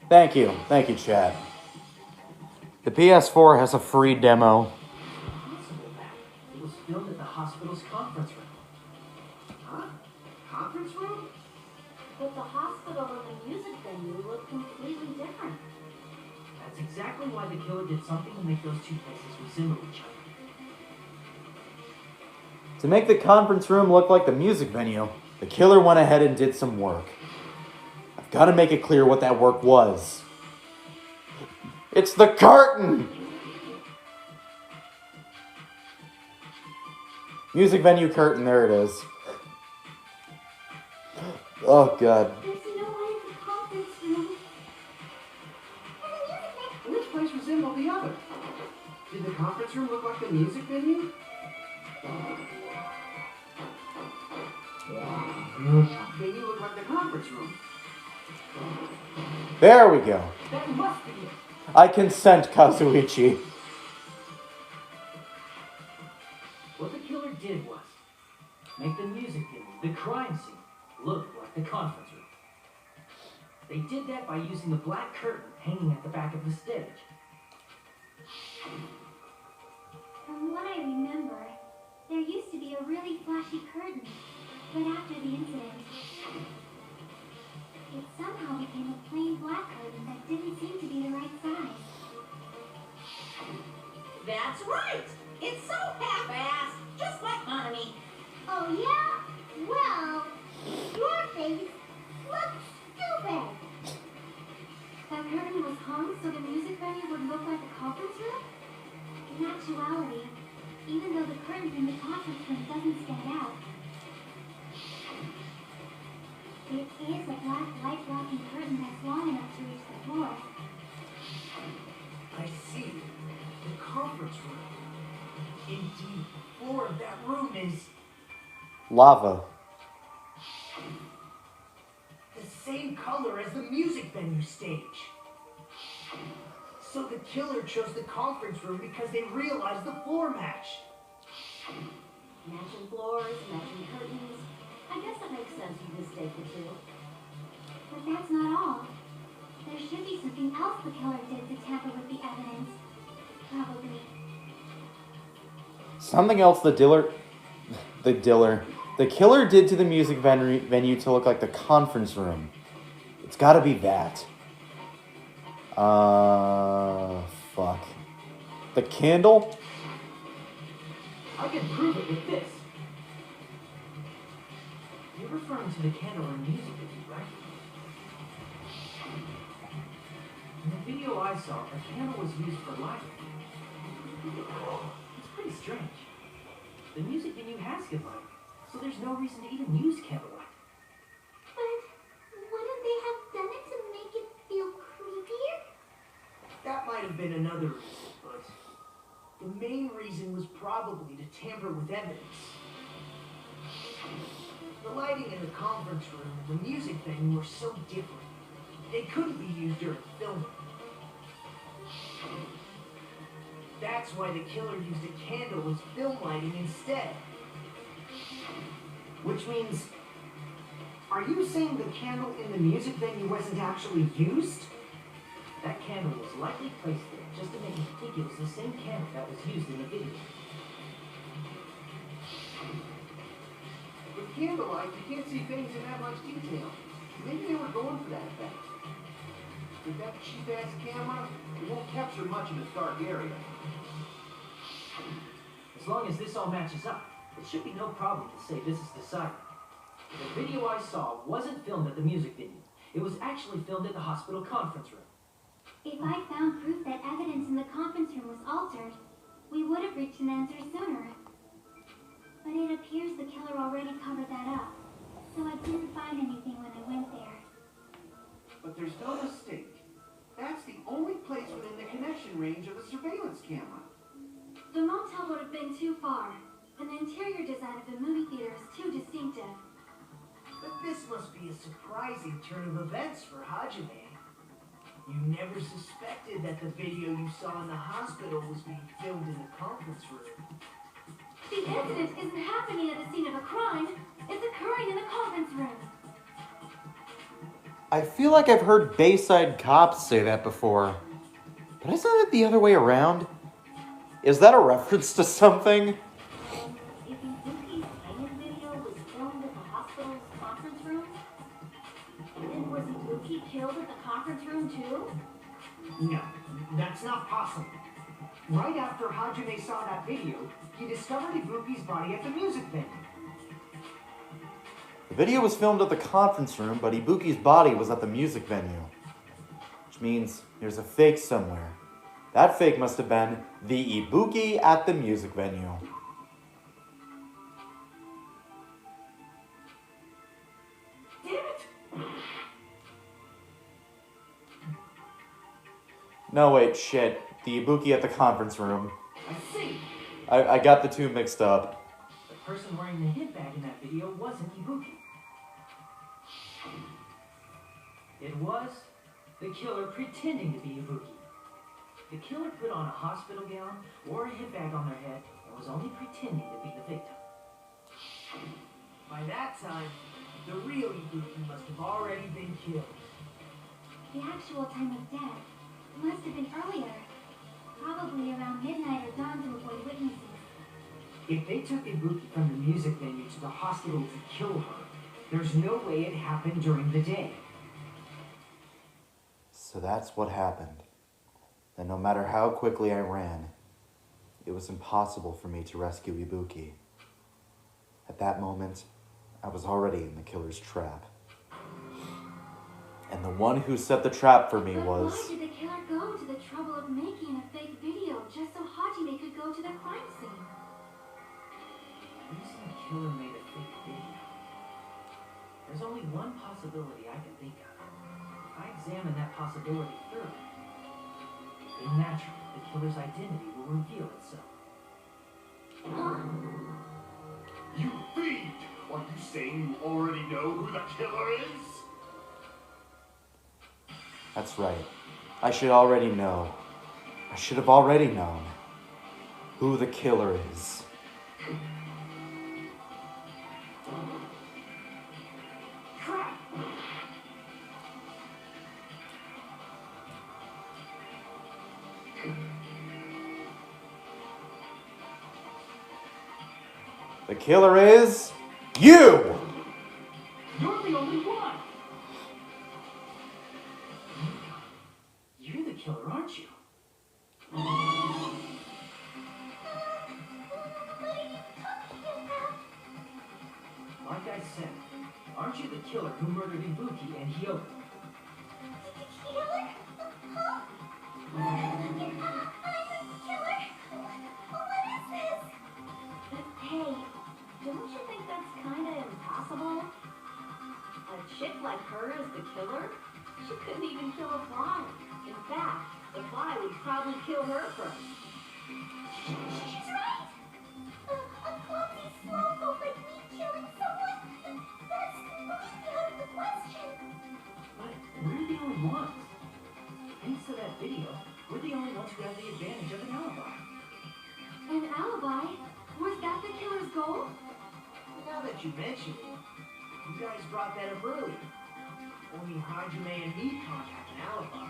Speaker 3: Thank you, Chad. The PS4 has a free demo.
Speaker 4: Possible that it was filmed at the hospital's conference room.
Speaker 6: Huh? Conference room?
Speaker 5: But the hospital and the music venue look completely different.
Speaker 4: That's exactly why the killer did something to make those two places resemble each other.
Speaker 3: To make the conference room look like the music venue, the killer went ahead and did some work. I've got to make it clear what that work was. It's the curtain! Music venue curtain, there it is. Oh, God.
Speaker 5: There's no way in the conference room. And the music venue.
Speaker 6: Which place resembled the other? Did the conference room look like the music venue? Venue looked like the conference room.
Speaker 3: There we go.
Speaker 4: That must be it.
Speaker 3: I consent, Kazuichi.
Speaker 4: What the killer did was make the music venue, the crime scene, look like the conference room. They did that by using the black curtain hanging at the back of the stage.
Speaker 5: From what I remember, there used to be a really flashy curtain, but after the incident, it somehow became a plain black curtain that didn't seem to be the right size.
Speaker 2: That's right. It's so half-assed, just like Mommy.
Speaker 5: Oh yeah? Well, your face looks stupid. That curtain was hung so the music venue would look like a conference room? In actuality, even though the curtain in the conference room doesn't stand out, it is a black light-blocking curtain that's long enough to reach the floor.
Speaker 6: I see. The conference room. Indeed, the floor of that room is
Speaker 3: Lava.
Speaker 6: the same color as the music venue stage. So the killer chose the conference room because they realized the floor matched.
Speaker 2: Matching floors, matching curtains. I guess it makes sense you mistake the two.
Speaker 5: But that's not all. There should be something else the killer did to tamper with the evidence. Probably.
Speaker 3: Something else the killer did to the music venue to look like the conference room. It's gotta be that. Fuck. The candle?
Speaker 4: I can prove it with this. You're referring to the candle in the music video, right? In the video I saw, a candle was used for lighting. It's pretty strange. The music venue has good lighting, so there's no reason to even use candlelight.
Speaker 5: But wouldn't they have done it to make it feel creepier?
Speaker 6: That might have been another reason, but the main reason was probably to tamper with evidence. The lighting in the conference room and the music venue were so different. They couldn't be used during filming. That's why the killer used a candle as film lighting instead.
Speaker 8: Which means, are you saying the candle in the music venue wasn't actually used?
Speaker 4: That candle was likely placed there just to make you think it was the same candle that was used in the video.
Speaker 6: With candlelight, you can't see things in that much detail. Maybe they were going for that effect. With that cheap-ass camera, it won't capture much of a dark area.
Speaker 4: As long as this all matches up, it should be no problem to say this is the site. The video I saw wasn't filmed at the music venue. It was actually filmed at the hospital conference room.
Speaker 5: If I found proof that evidence in the conference room was altered, we would have reached an answer sooner. But it appears the killer already covered that up, so I didn't find anything when I went there.
Speaker 6: But there's no mistake. That's the only place within the connection range of the surveillance camera.
Speaker 5: The motel would have been too far, and the interior design of the
Speaker 6: be a surprising turn of events for Hajime. You never suspected that the video you saw in the hospital was being filmed in the conference room.
Speaker 5: The incident isn't happening at the scene of a crime. It's occurring in the conference room.
Speaker 3: I feel like I've heard Bayside Cops say that before. But isn't it the other way around? Is that a reference to something?
Speaker 5: If Ibuki's payment video was filmed at the hospital's conference room, then was Ibuki killed at the conference room too?
Speaker 8: No, that's not possible. Right after Hajime saw that video, he discovered Ibuki's body at the music venue.
Speaker 3: The video was filmed at the conference room, but Ibuki's body was at the music venue. Which means there's a fake somewhere. That fake must have been the Ibuki at the music venue.
Speaker 6: Damn it!
Speaker 3: No, wait, shit. The Ibuki at the conference room.
Speaker 6: I see.
Speaker 3: I got the two mixed up.
Speaker 4: The person wearing the hit bag in that video wasn't Ibuki. It was the killer pretending to be Ibuki. The killer put on a hospital gown, wore a hit bag on their head, and was only pretending to be the victim.
Speaker 6: By that time, the real Ibuki must have already been killed.
Speaker 5: The actual time of death must have been earlier. Probably around midnight or dawn to avoid witnesses.
Speaker 8: If they took Ibuki from the music venue to the hospital to kill her, there's no way it happened during the day.
Speaker 3: So that's what happened. And no matter how quickly I ran, it was impossible for me to rescue Ibuki. At that moment, I was already in the killer's trap. And the one who set the trap for me
Speaker 5: But
Speaker 3: was...
Speaker 5: why did the killer go to the trouble of making a fake video just so Hajime could go to the crime scene?
Speaker 4: The reason the killer made a fake video. There's only one possibility I can think of. If I examine that possibility thoroughly, then naturally the killer's identity will reveal itself.
Speaker 7: You fiend! Are you saying you already know who the killer is?
Speaker 3: That's right. I should already know. I should have already known who the killer is.
Speaker 6: Crap!
Speaker 3: The killer is... you!
Speaker 4: You're the only one! You're the killer, aren't you?
Speaker 5: What are you talking about?
Speaker 4: Like I said, aren't you the killer who murdered Ibuki and Hyoko?
Speaker 5: The killer? Huh? I'm the killer? What is this? Hey, don't you think that's kinda impossible? A chick like her is the killer? She couldn't even kill a fly. In fact, the fly would probably kill her first. She's right! A clumsy slowpoke like me killing someone? That's completely out of the question.
Speaker 4: But we're the only ones. Thanks to that video, we're the only ones who have the advantage of an alibi.
Speaker 5: An alibi? Was that the killer's goal?
Speaker 6: Now that you mention it, you guys brought that up earlier. Only Hajime and me have an alibi.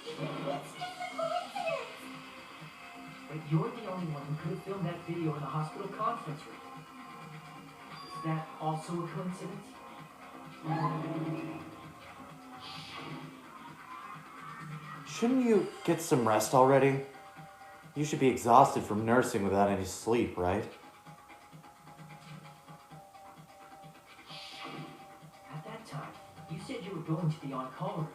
Speaker 5: It's just a coincidence.
Speaker 4: But you're the only one who could have filmed that video in the hospital conference room. Is that also a coincidence?
Speaker 3: Shouldn't you get some rest already? You should be exhausted from nursing without any sleep, right?
Speaker 4: At that time, you said you were going to the on-call room,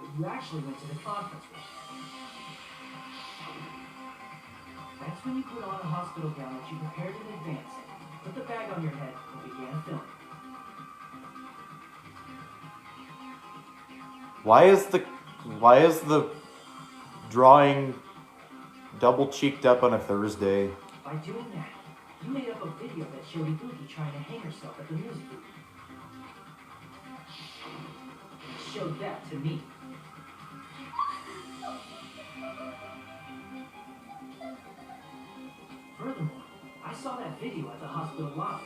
Speaker 4: but you actually went to the conference room. That's when you put on a hospital gown that you prepared in advance, put the bag on your head, and began filming.
Speaker 3: Why is the drawing double cheeked up on a Thursday?
Speaker 4: By doing that, you made up a video that showed Ibuki trying to hang herself at the music booth. showed that to me. Furthermore, I saw that video at the hospital lobby.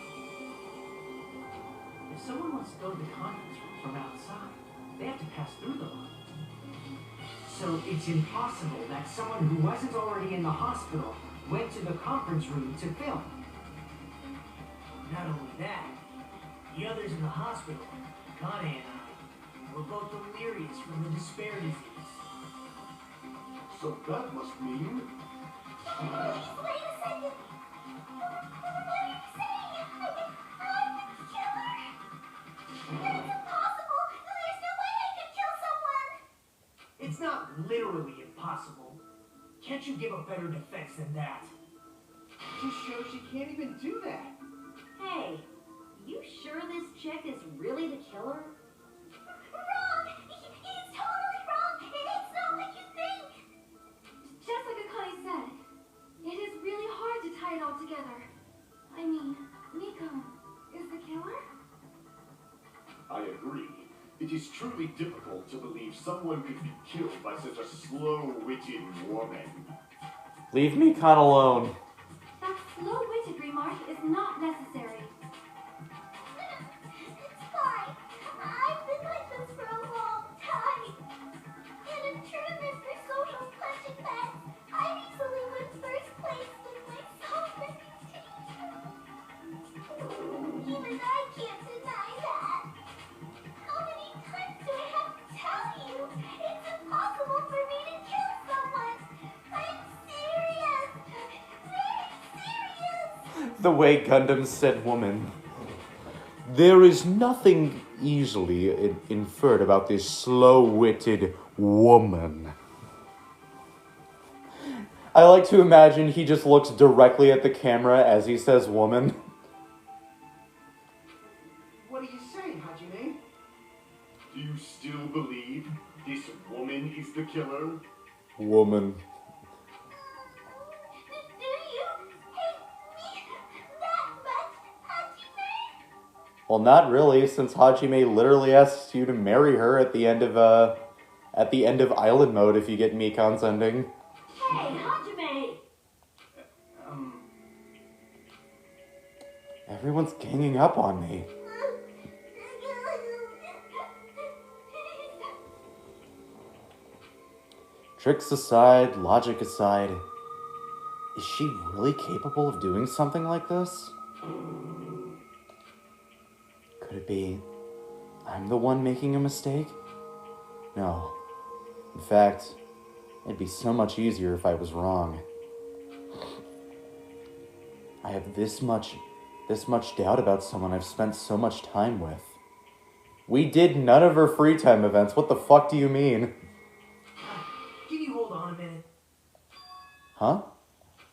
Speaker 4: If someone wants to go to the conference room from outside, they have to pass through the lobby.
Speaker 8: So it's impossible that someone who wasn't already in the hospital went to the conference room to film.
Speaker 6: Not only that, the others in the hospital, Kane and I, were both delirious from the despair disease.
Speaker 7: So that must mean
Speaker 5: Please, wait a second. What are you saying? I'm the killer? That's impossible. There's no way I could kill someone.
Speaker 6: It's not literally impossible. Can't you give a better defense than that?
Speaker 9: Just shows she can't even do that.
Speaker 2: Hey, you sure this chick is really the killer?
Speaker 5: Wrong. He's totally wrong. It's not what you think.
Speaker 10: Just like Akane said, it is really hard to tie it all together. I mean, Miko is the killer?
Speaker 7: I agree. It is truly difficult to believe someone could be killed by such a slow-witted woman.
Speaker 3: Leave Mikan alone.
Speaker 10: That slow-witted remark is not necessary.
Speaker 5: It's fine. I've been like this for a long time. And if true to Mr. Social's punching bag, I'd easily win first place with my self-reputation. Even I can't deny that. How many times do I have to tell you? It's impossible for me to kill someone. I'm serious. Very serious.
Speaker 3: The way Gundam said woman. There is nothing easily inferred about this slow-witted woman. I like to imagine he just looks directly at the camera as he says woman.
Speaker 9: What do you say, Hajime?
Speaker 7: Do you still believe this woman is the killer?
Speaker 3: Woman.
Speaker 5: Do you hate me that much, Hajime?
Speaker 3: Well, not really, since Hajime literally asks you to marry her at the end of Island Mode if you get Mikan's ending.
Speaker 2: Hey, Hajime!
Speaker 3: Everyone's ganging up on me. Tricks aside, logic aside, is she really capable of doing something like this? Could it be I'm the one making a mistake? No. In fact, it'd be so much easier if I was wrong. I have this much doubt about someone I've spent so much time with. We did none of her free time events. What the fuck do you mean?
Speaker 6: Can you hold on a minute?
Speaker 3: Huh?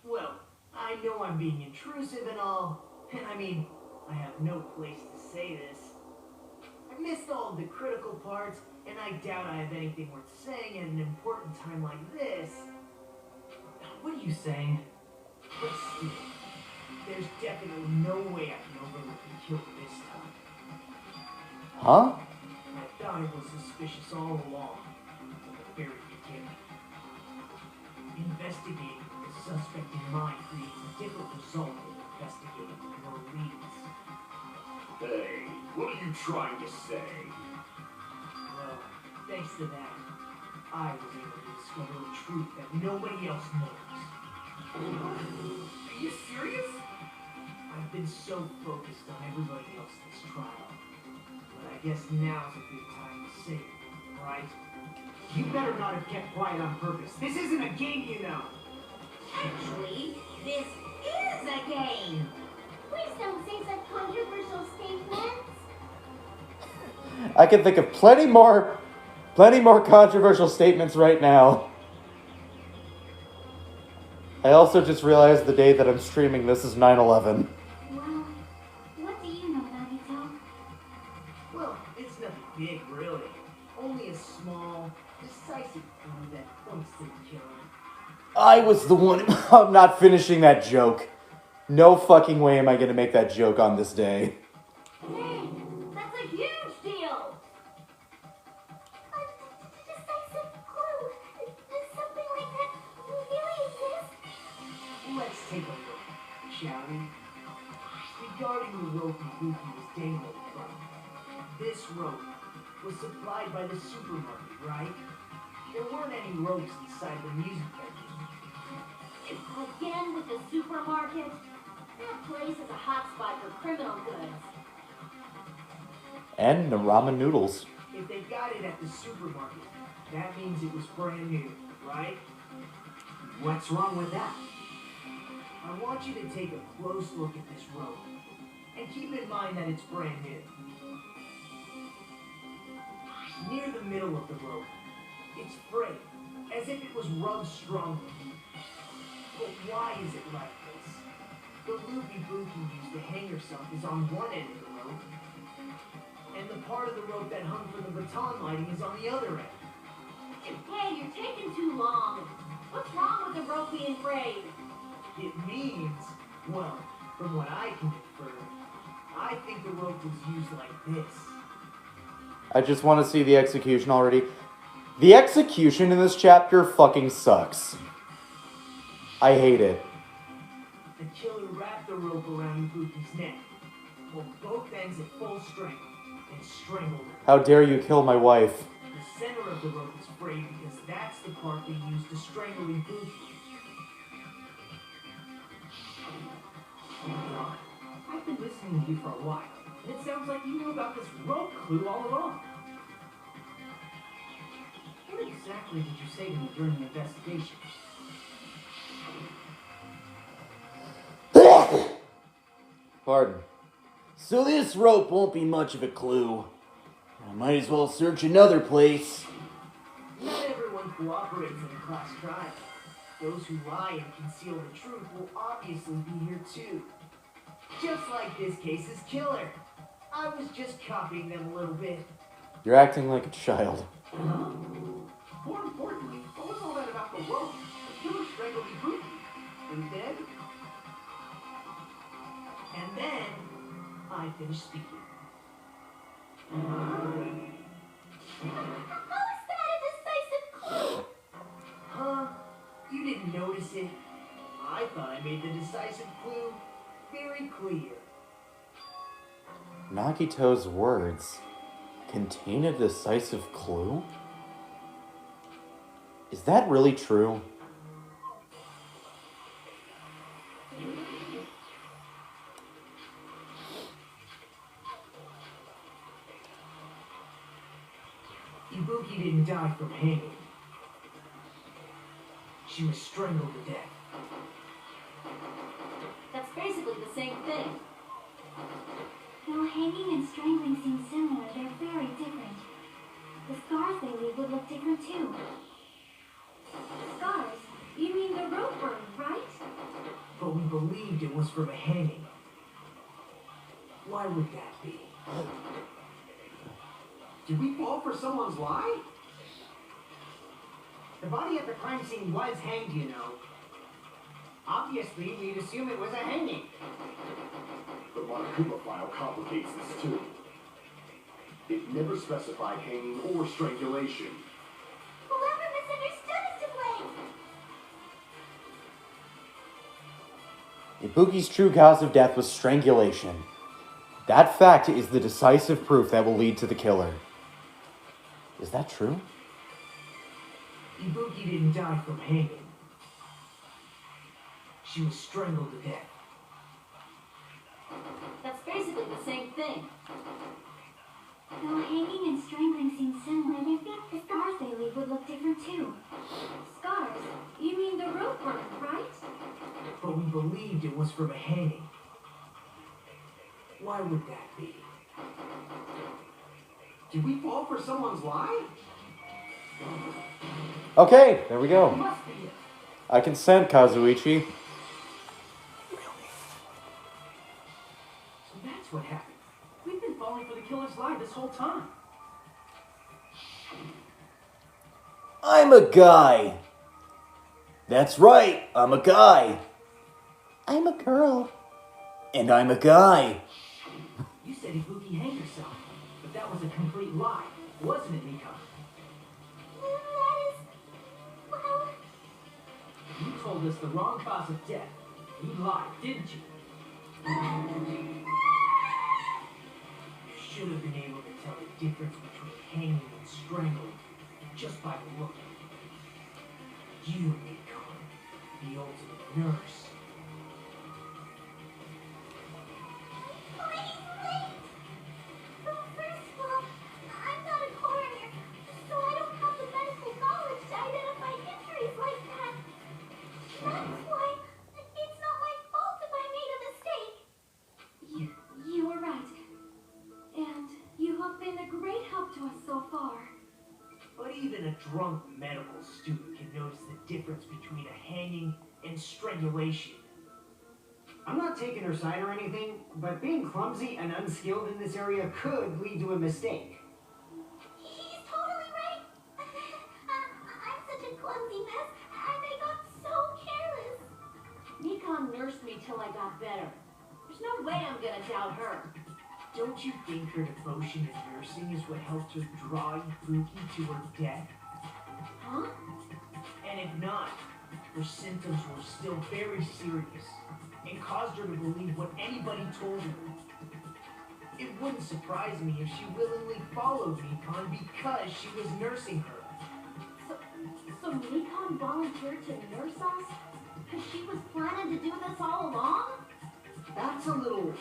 Speaker 6: Well, I know I'm being intrusive and all, and I mean, I have no place to say this. I missed all of the critical parts, and I doubt I have anything worth saying at an important time like this.
Speaker 4: What are you saying?
Speaker 6: But still, there's definitely no way I can overlook the killer this time.
Speaker 3: Huh?
Speaker 6: I thought I was suspicious all along, from the very beginning. Investigating with the suspect in mind creates a different result than investigating with no leads.
Speaker 7: Hey, what are you trying to say?
Speaker 6: Well, thanks to that, I was able to discover a truth that nobody else knows. Are you serious? I've been so focused on everybody else this trial. But I guess now's a good time to say it, right?
Speaker 8: You better not have kept quiet on purpose. This isn't a game, you know.
Speaker 2: Actually, this is a game!
Speaker 5: Please don't say such controversial statements.
Speaker 3: I can think of plenty more controversial statements right now. I also just realized the day that I'm streaming this is 9/11.
Speaker 10: Well, what do you know, Nagito?
Speaker 6: Well, it's nothing big, really. Only a small, decisive clue that points to the killer.
Speaker 3: I was the one. I'm not finishing that joke. No fucking way am I gonna make that joke on this day.
Speaker 2: Hey, that's a huge deal!
Speaker 6: regarding the rope Ibuki was dangling from, this rope was supplied by the supermarket, right? There weren't any ropes inside the music venue.
Speaker 2: Again with the supermarket? That place is a hotspot for criminal goods.
Speaker 3: And the ramen noodles.
Speaker 6: If they got it at the supermarket, that means it was brand new, right?
Speaker 8: What's wrong with that?
Speaker 6: I want you to take a close look at this rope, and keep in mind that it's brand new. Near the middle of the rope, it's frayed, as if it was rubbed strongly. But why is it like this? The loop Ibuki used to hang herself is on one end of the rope, and the part of the rope that hung from the baton lighting is on the other end.
Speaker 2: Hey, you're taking too long. What's wrong with the rope being frayed?
Speaker 6: It means, well, from what I can infer, I think the rope was used like this.
Speaker 3: I just want to see the execution already. The execution in this chapter fucking sucks. I hate it.
Speaker 6: The killer wrapped the rope around Ibuki's neck, pulled both ends at full strength, and strangled her.
Speaker 3: How dare you kill my wife?
Speaker 6: The center of the rope is frayed because that's the part they used to strangle Ibuki.
Speaker 4: I've been listening to you for a while, and it sounds like you knew about this rope clue all along. What exactly did you say to me during the investigation?
Speaker 3: Pardon.
Speaker 1: So this rope won't be much of a clue. I might as well search another place.
Speaker 6: Not everyone cooperates in a class trial. Those who lie and conceal the truth will obviously be here too. Just like this case's killer. I was just copying them a little bit.
Speaker 3: You're acting like a child.
Speaker 9: More importantly, what was all that about the rope? The killer strangled Ibuki. And then?
Speaker 6: And then, I finished speaking.
Speaker 5: How is that a decisive clue?
Speaker 6: Huh? You didn't notice it? I thought I made the decisive clue very clear.
Speaker 3: Nagito's words contain a decisive clue? Is that really true?
Speaker 6: Ibuki didn't die from hanging. She was strangled to death.
Speaker 2: That's basically the same thing.
Speaker 5: Though hanging and strangling seem similar, they're very different. The scars they leave would look different too.
Speaker 10: Scars? You mean the rope burn, right?
Speaker 6: But we believed it was from a hanging. Why would that be?
Speaker 9: Did we fall for someone's lie?
Speaker 8: The body at the crime scene was hanged, you know. Obviously, we'd assume it was a hanging.
Speaker 7: The Monokuma file complicates this too. It never specified hanging or strangulation.
Speaker 5: Whoever misunderstood is to blame.
Speaker 3: Ibuki's true cause of death was strangulation. That fact is the decisive proof that will lead to the killer. Is that true?
Speaker 6: Ibuki didn't die from hanging. She was strangled to death.
Speaker 2: That's basically the same thing.
Speaker 5: Though hanging and strangling seem similar, the scars they leave would look different too.
Speaker 10: Scars? You mean the rope burn, right?
Speaker 6: But we believed it was from a hanging. Why would that be?
Speaker 9: Did we fall for someone's lie?
Speaker 3: Okay, there we go.
Speaker 6: Must be it.
Speaker 3: I consent, Kazuichi.
Speaker 4: So that's what happened. We've been falling for the killer's lie this whole time.
Speaker 1: I'm a guy. That's right, I'm a guy. I'm a girl. And I'm a guy.
Speaker 4: You said Ibuki hanged herself, but that was a complete lie, wasn't it, Mika?
Speaker 5: That is... well...
Speaker 4: You told us the wrong cause of death. You lied, didn't you?
Speaker 6: difference between hanging and strangling just by looking. You, Nikon, the ultimate nurse.
Speaker 5: Please, wait! First of all, I'm not a coroner, so I don't have the medical knowledge to identify injuries like that. That's why it's not my fault if I made a mistake.
Speaker 10: You were right. And you have been a great help to us so far.
Speaker 6: But even a drunk medical student can notice the difference between a hanging and strangulation.
Speaker 8: I'm not taking her side or anything, but being clumsy and unskilled in this area could lead to a mistake.
Speaker 5: He's totally right. I'm such a clumsy mess, and I got so careless.
Speaker 2: Nikon nursed me till I got better. There's no way I'm gonna doubt her.
Speaker 6: Don't you think her devotion to nursing is what helped her draw Ibuki to her death?
Speaker 2: Huh?
Speaker 6: And if not, her symptoms were still very serious and caused her to believe what anybody told her. It wouldn't surprise me if she willingly followed Nikon because she was nursing her.
Speaker 2: So Nikon volunteered to nurse us? Because she was planning to do this all along?
Speaker 8: That's a little...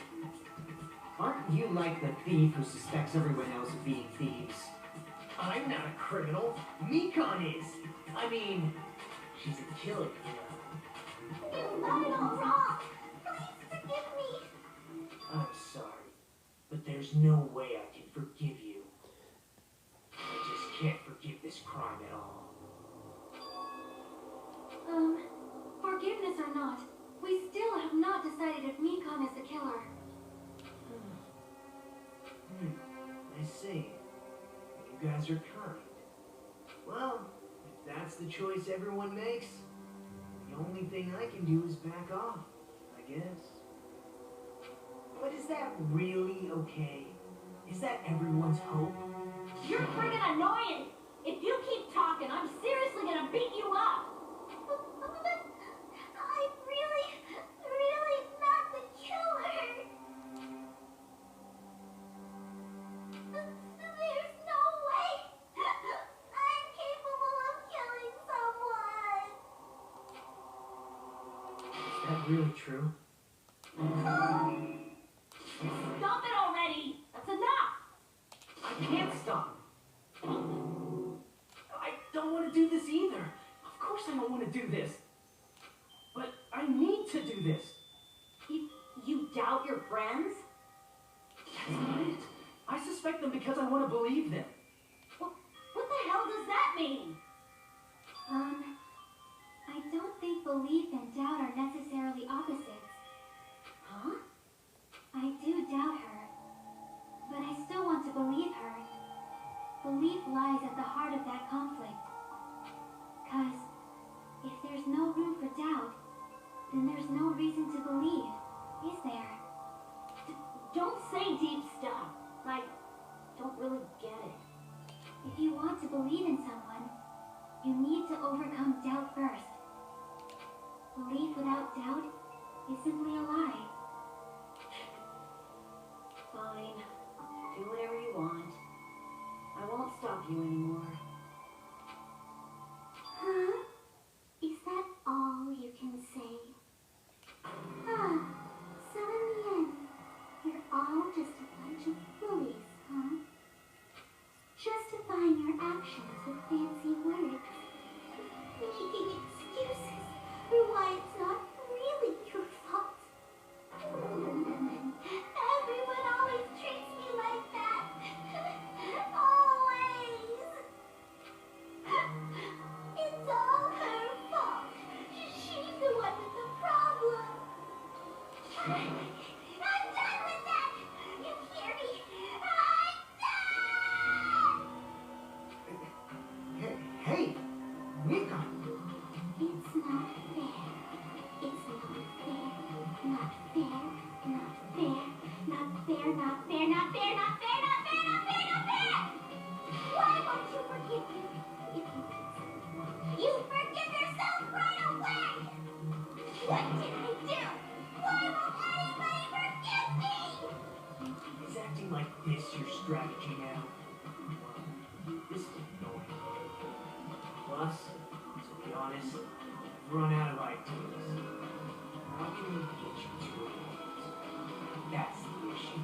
Speaker 8: Aren't you like the thief who suspects everyone else of being thieves?
Speaker 6: I'm not a criminal. Nikon is. I mean, she's a killer, you know.
Speaker 5: You got it all wrong. Please forgive me.
Speaker 6: I'm sorry, but there's no way I can forgive you. I just can't forgive this crime at all.
Speaker 10: Forgiveness or not, we still have not decided if Nikon is the killer.
Speaker 6: I see. You guys are kind. Well, if that's the choice everyone makes, the only thing I can do is back off, I guess. But is that really okay? Is that everyone's hope?
Speaker 2: You're friggin' annoying! If you keep talking, I'm seriously gonna beat you up!
Speaker 5: I'm really not the killer. There's no way I'm capable of killing someone.
Speaker 6: Is that really true?
Speaker 2: Stop it already! That's enough!
Speaker 6: I can't stop. I don't want to do this either. Of course I don't want to do this. But I need to do this.
Speaker 2: You doubt your friends?
Speaker 6: That's not it. I suspect them because I want to believe them.
Speaker 2: What the hell does that mean?
Speaker 10: I don't think belief and doubt are necessarily opposites.
Speaker 2: Huh?
Speaker 10: I do doubt her, but I still want to believe her. Belief lies at the heart of that conflict. 'Cause if there's no room for doubt, then there's no reason to believe, is there?
Speaker 2: Don't say deep stuff. I don't really get it.
Speaker 10: If you want to believe in someone, you need to overcome doubt first. Belief without doubt is simply a lie.
Speaker 2: Fine. Do whatever you want. I won't stop you anymore.
Speaker 5: Huh? Is that all you can say? So in the end, you're all just a bunch of bullies, huh? Justifying your actions with fancy words. Making excuses for why it's not really your fault. Everyone always treats me like that. Always. It's all her fault. She's the one with the problem. I'm done with that. You hear me? I'm done.
Speaker 8: Hey, Nikon!
Speaker 5: It's not fair. It's not fair. Not fair. Not fair. Not fair. Not fair. Not fair. Not fair. Not fair. Not fair. Not fair. Why won't you forgive me? You forgive yourself right away. What did I do? Why won't anybody forgive me?
Speaker 6: Is acting like this your strategy now? This is annoying. Plus, to be honest, I've run out of ideas. How can we get you to relate? That's the issue.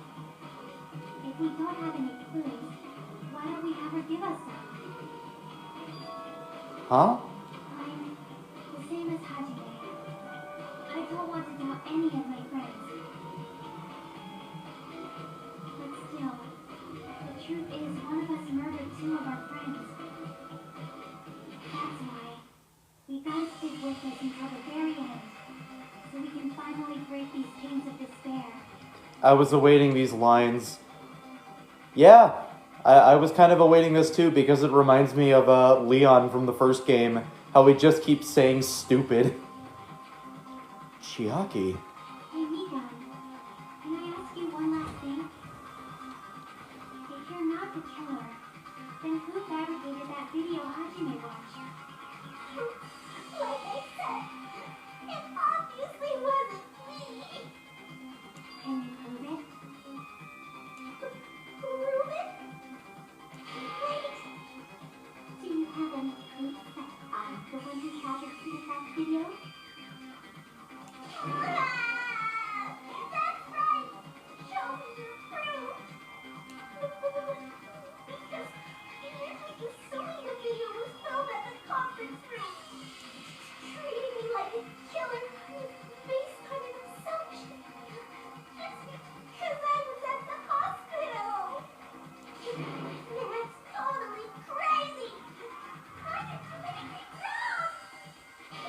Speaker 10: If we don't have any clues, why don't we have her give us some?
Speaker 3: Huh?
Speaker 10: I'm the same as Hajime. I don't want to tell any of my friends. But still, the truth is one of us murdered two of our friends. That's why we gotta stick with this until the very end, so we can finally break these chains of despair.
Speaker 3: I was awaiting these lines. Yeah, I was kind of awaiting this too because it reminds me of Leon from the first game. How he just keeps saying stupid. Chiaki.
Speaker 10: Hey Mikan, can I ask you one last thing? If you're not the killer, then who fabricated that video Hajime watched?
Speaker 5: Like I said, it obviously wasn't me.
Speaker 10: Can you prove it?
Speaker 5: Prove it? Wait. Do you have any proof that I'm the one who fabricated that video? That's right. Show me your proof. Because you saw the video was filmed at the conference room. Treating me like a killer based on an assumption. Just because I was at the hospital. That's totally crazy. I didn't do anything wrong.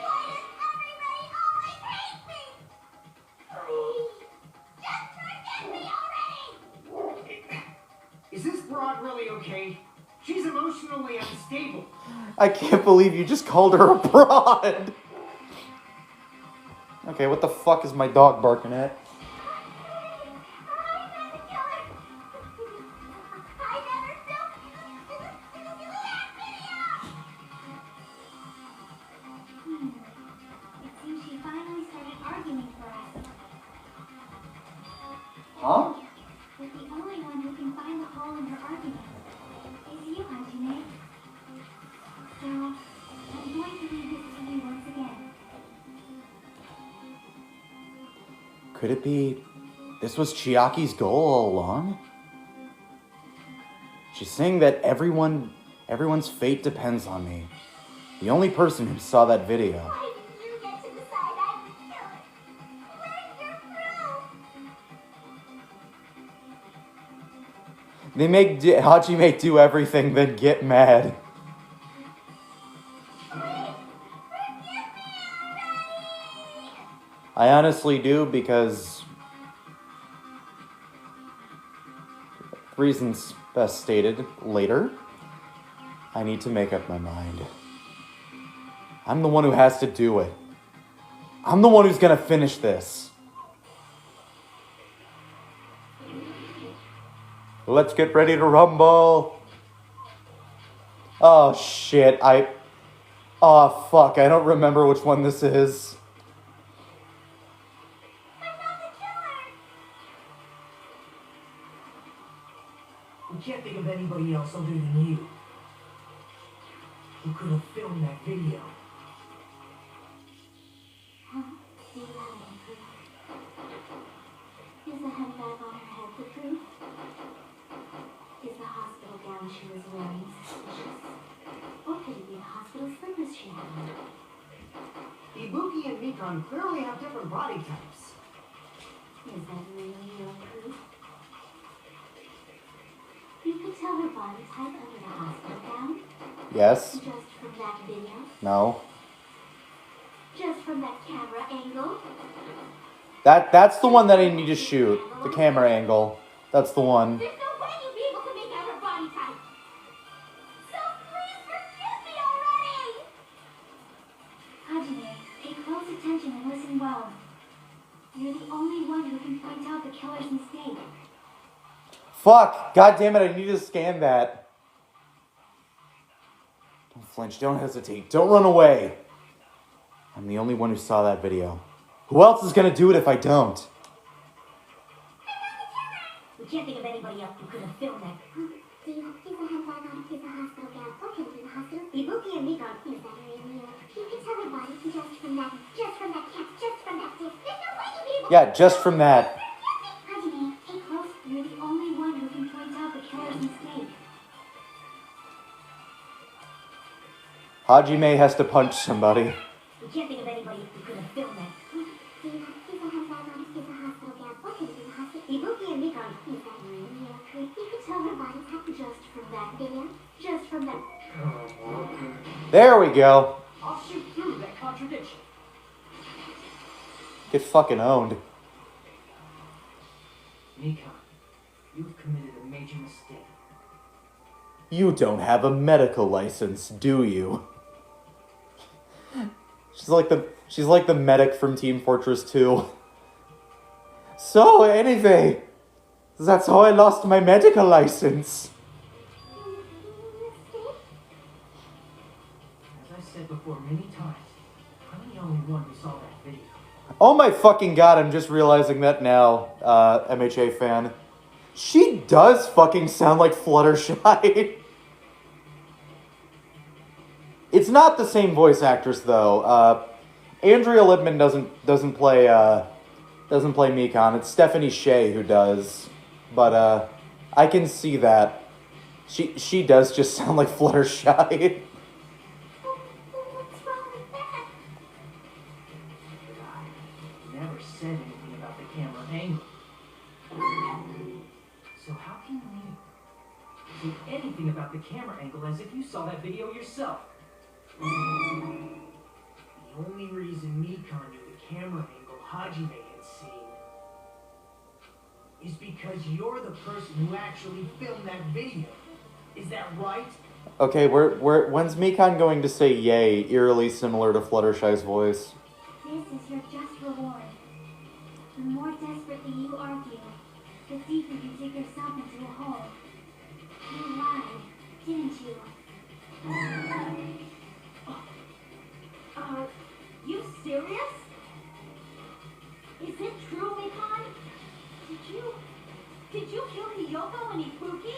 Speaker 5: Why does everybody always hate me? Please, just forget me already.
Speaker 6: Is this broad really okay? She's emotionally unstable.
Speaker 3: I can't believe you just called her a broad. Okay, what the fuck is my dog barking at?
Speaker 5: I'm not the killer. I never filmed that video.
Speaker 10: It seems she finally started arguing for us.
Speaker 3: Huh?
Speaker 10: But the only one who can find the hole in her argument is you, Hajime. So, I'm going to read this to you once again.
Speaker 3: Could it be this was Chiaki's goal all along? She's saying that everyone's fate depends on me. The only person who saw that video.
Speaker 5: Why did you get to decide I'm the killer? Where's your proof?
Speaker 3: They make Hajime do everything, then get mad. I honestly do because reasons best stated later. I need to make up my mind. I'm the one who has to do it. I'm the one who's gonna finish this. Let's get ready to rumble. Oh shit, oh fuck, I don't remember which one this is.
Speaker 6: We can't think of anybody else other than you. Who could have filmed that video?
Speaker 5: Huh? Do you have any proof? Is the handbag on her head the proof? Is the hospital gown she was wearing suspicious? Or could it be the hospital slippers she had on?
Speaker 8: Ibuki and Mikan clearly have different body types.
Speaker 5: Is that really your proof? You could tell her body type under the hospital gown?
Speaker 3: Yes?
Speaker 5: Just from that video?
Speaker 3: No?
Speaker 5: Just from that camera angle?
Speaker 3: That's the one that I need to shoot. The camera angle. That's the one.
Speaker 5: There's no way you'd be able to make out her body type. So please forgive me already!
Speaker 10: Hajime, pay close attention and listen well. You're the only one who can point out the killer's mistake.
Speaker 3: Fuck! God damn it, I need to scan that. Don't flinch, don't hesitate, don't run away. I'm the only one who saw that video. Who else is gonna do it if I don't?
Speaker 2: We can't think of anybody else who could have filmed that.
Speaker 5: Do you have pizza hot bag on pizza hospital gal? What can do the hospital? Ibuki and Mika. Is that very real? You can tell her body just from that cat, just from that dick. There's no way you'll be able
Speaker 3: Yeah, just from that.
Speaker 10: Hajime, take close. You're the only one who can point out the killer's mistake.
Speaker 3: Hajime has to punch somebody.
Speaker 2: We can't think of anybody who could have filmed that.
Speaker 5: Do you have pizza hot bag on pizza hospital gal? What can do the hospital? Ibuki and Mika. Is that very real? You can tell her body just from that video, just from that.
Speaker 3: There we go.
Speaker 4: I'll shoot through that contradiction.
Speaker 3: Get fucking owned.
Speaker 4: Nikon, you've committed a major mistake.
Speaker 3: You don't have a medical license, do you? She's like the medic from Team Fortress 2. So anyway, that's how I lost my medical license.
Speaker 4: As I said before many times, I'm the only one who saw that video.
Speaker 3: Oh my fucking god, I'm just realizing that now, MHA fan. She does fucking sound like Fluttershy. It's not the same voice actress though. Andrea Lipman doesn't play Mikon. It's Stephanie Shea who does. But I can see that. She does just sound like Fluttershy.
Speaker 5: What's wrong with that?
Speaker 4: I never said anything about the camera angle. So how can you say anything about the camera angle as if you saw that video yourself?
Speaker 6: The only reason Mikon knew the camera angle Hajime had seen is because you're the person who actually filmed that video. Is that right?
Speaker 3: Okay, when's Mikon going to say yay, eerily similar to Fluttershy's voice?
Speaker 10: This is your just reward. The more desperately you argue, the deeper you dig yourself into a hole. You lied, didn't you?
Speaker 2: You serious? Is it true, Mikon? Did you kill Hiyoko and Ibuki?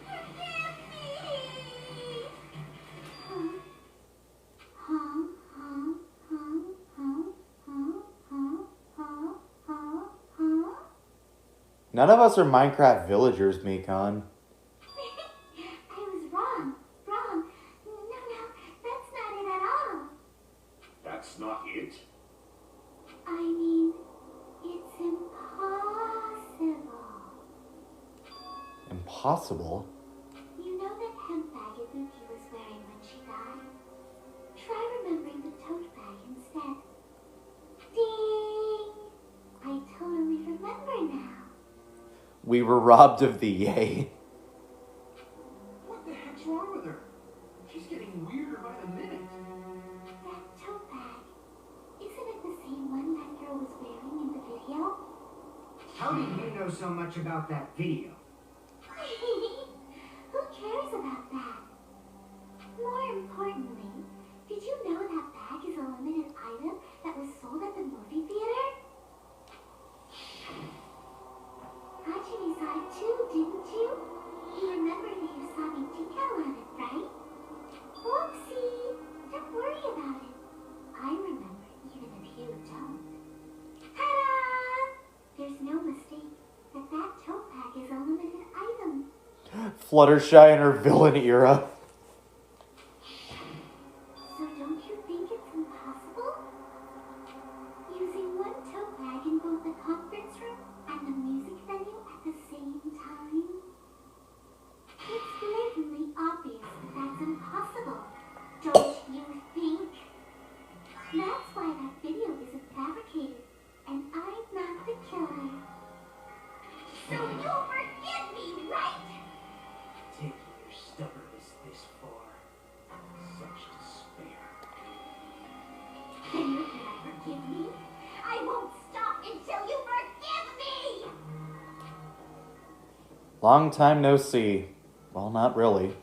Speaker 5: Forgive me!
Speaker 3: None of us are Minecraft villagers, Mikon.
Speaker 5: I was wrong. No, that's not it at all.
Speaker 7: That's not it.
Speaker 5: I mean, it's impossible.
Speaker 3: Impossible?
Speaker 5: You know that hemp bag Ibuki was wearing when she died? Try remembering the tote bag instead. Ding! I totally remember now.
Speaker 3: We were robbed of the yay.
Speaker 6: What the heck's wrong with her? She's getting weirder by the minute.
Speaker 5: That tote bag. Isn't it the same one that girl was wearing in the video?
Speaker 8: How do you know so much about that video?
Speaker 5: Who cares about that? More importantly, did you know that bag is a limited item that was sold at the movie theater? Hajime saw it too, didn't you? You remember the Usami decal on it, right? Whoopsie! Don't worry about it. I remember even if you don't. Ta-da! There's no mistake that tote bag is a limited item.
Speaker 3: Fluttershy in her villain era.
Speaker 5: So don't you think it's impossible? Using one tote bag in both the conference room and the music venue at the same time? It's blatantly obvious that that's impossible. Don't you think? That's why that video isn't fabricated, and I'm not the killer. So you'll forgive me, right?
Speaker 6: Taking your stubbornness this far. Such despair.
Speaker 5: Then you're gonna forgive me? I won't stop until you forgive me!
Speaker 3: Long time no see. Well, not really.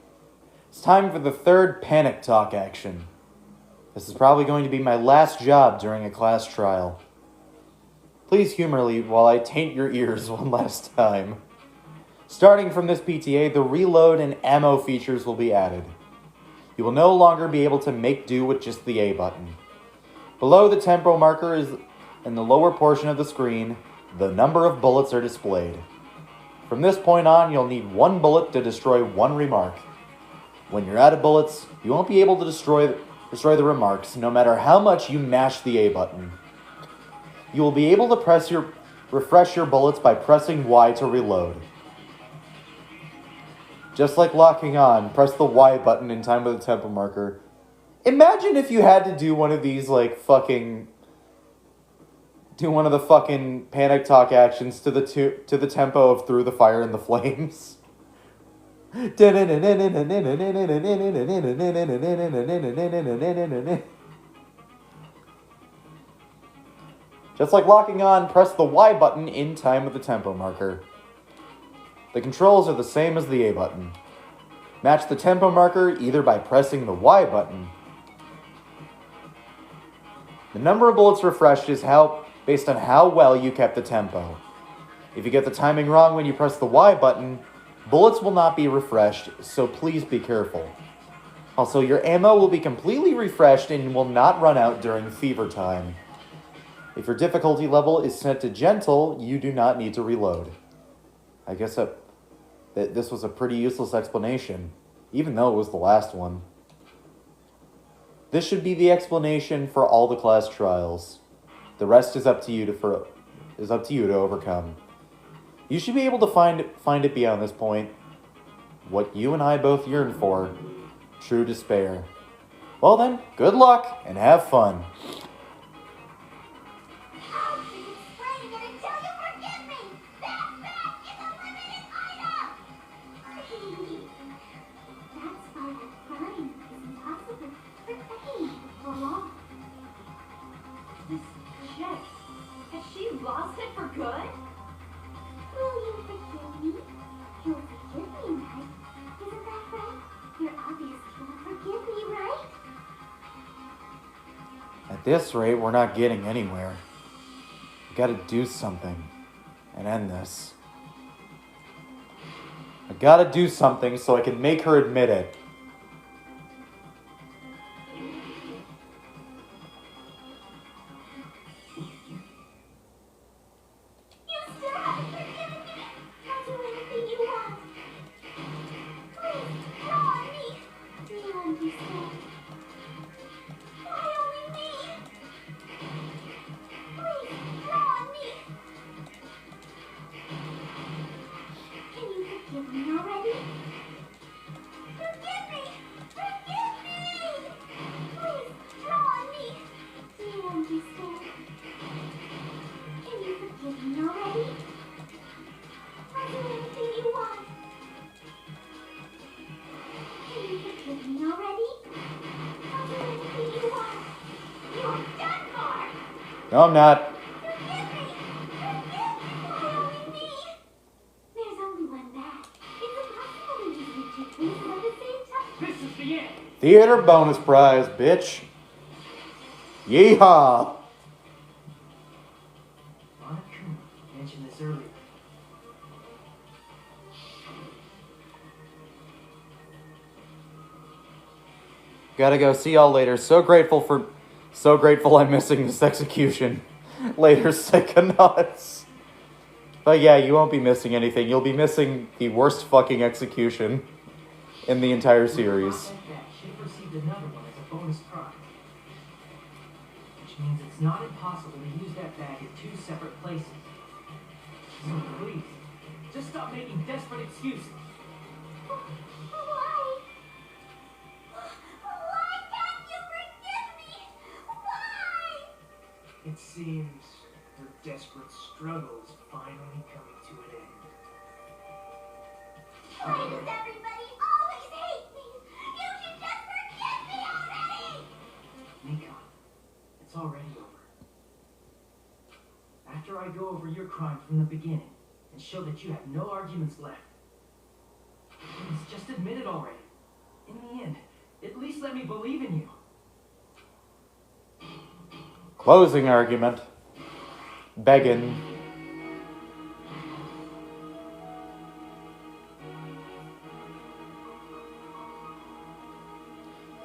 Speaker 3: It's time for the third panic talk action. This is probably going to be my last job during a class trial. Please humor me while I taint your ears one last time. Starting from this PTA, the reload and ammo features will be added. You will no longer be able to make do with just the A button. Below the tempo marker is in the lower portion of the screen, the number of bullets are displayed. From this point on, you'll need one bullet to destroy one remark. When you're out of bullets, you won't be able to destroy the remarks, no matter how much you mash the A button. You will be able to refresh your bullets by pressing Y to reload. Just like locking on, press the Y button in time with the tempo marker. Imagine if you had to do one of these, do one of the fucking panic talk actions to the tempo of Through the Fire and the Flames. Just like locking on, press the Y button in time with the tempo marker. The controls are the same as the A button. Match the tempo marker either by pressing the Y button. The number of bullets refreshed is based on how well you kept the tempo. If you get the timing wrong when you press the Y button, bullets will not be refreshed, so please be careful. Also, your ammo will be completely refreshed and will not run out during fever time. If your difficulty level is set to gentle, you do not need to reload. I guess that this was a pretty useless explanation, even though it was the last one. This should be the explanation for all the class trials. The rest is up to you to overcome. You should be able to find it beyond this point. What you and I both yearn for, true despair. Well then, good luck and have fun.
Speaker 2: Has she lost it for good?
Speaker 5: Will you forgive me? You'll forgive me, right? Isn't that right? You're obviously gonna forgive me, right?
Speaker 3: At this rate, we're not getting anywhere. We gotta do something and end this. I gotta do something so I can make her admit it. No, I'm not.
Speaker 5: There's only one back. It's impossible to use the two places at the same time.
Speaker 4: This is the end.
Speaker 3: Theater bonus prize, bitch. Yeehaw.
Speaker 4: Monica mentioned this earlier.
Speaker 3: Gotta go. See y'all later. So grateful I'm missing this execution. Later, Psychonauts. But yeah, you won't be missing anything. You'll be missing the worst fucking execution in the entire series.
Speaker 4: She received another one as a bonus prize. Which means it's not impossible to use that bag at two separate places. So please, just stop making desperate excuses.
Speaker 5: Why? Why can't you forgive me? Why?
Speaker 6: It seems her desperate struggle is finally coming to an end.
Speaker 5: Why does everybody always hate me? You should just forgive me already!
Speaker 4: Mika, it's already over. After I go over your crime from the beginning and show that you have no arguments left, please just admit it already. In the end, at least let me believe in you.
Speaker 3: Closing argument. Beggin.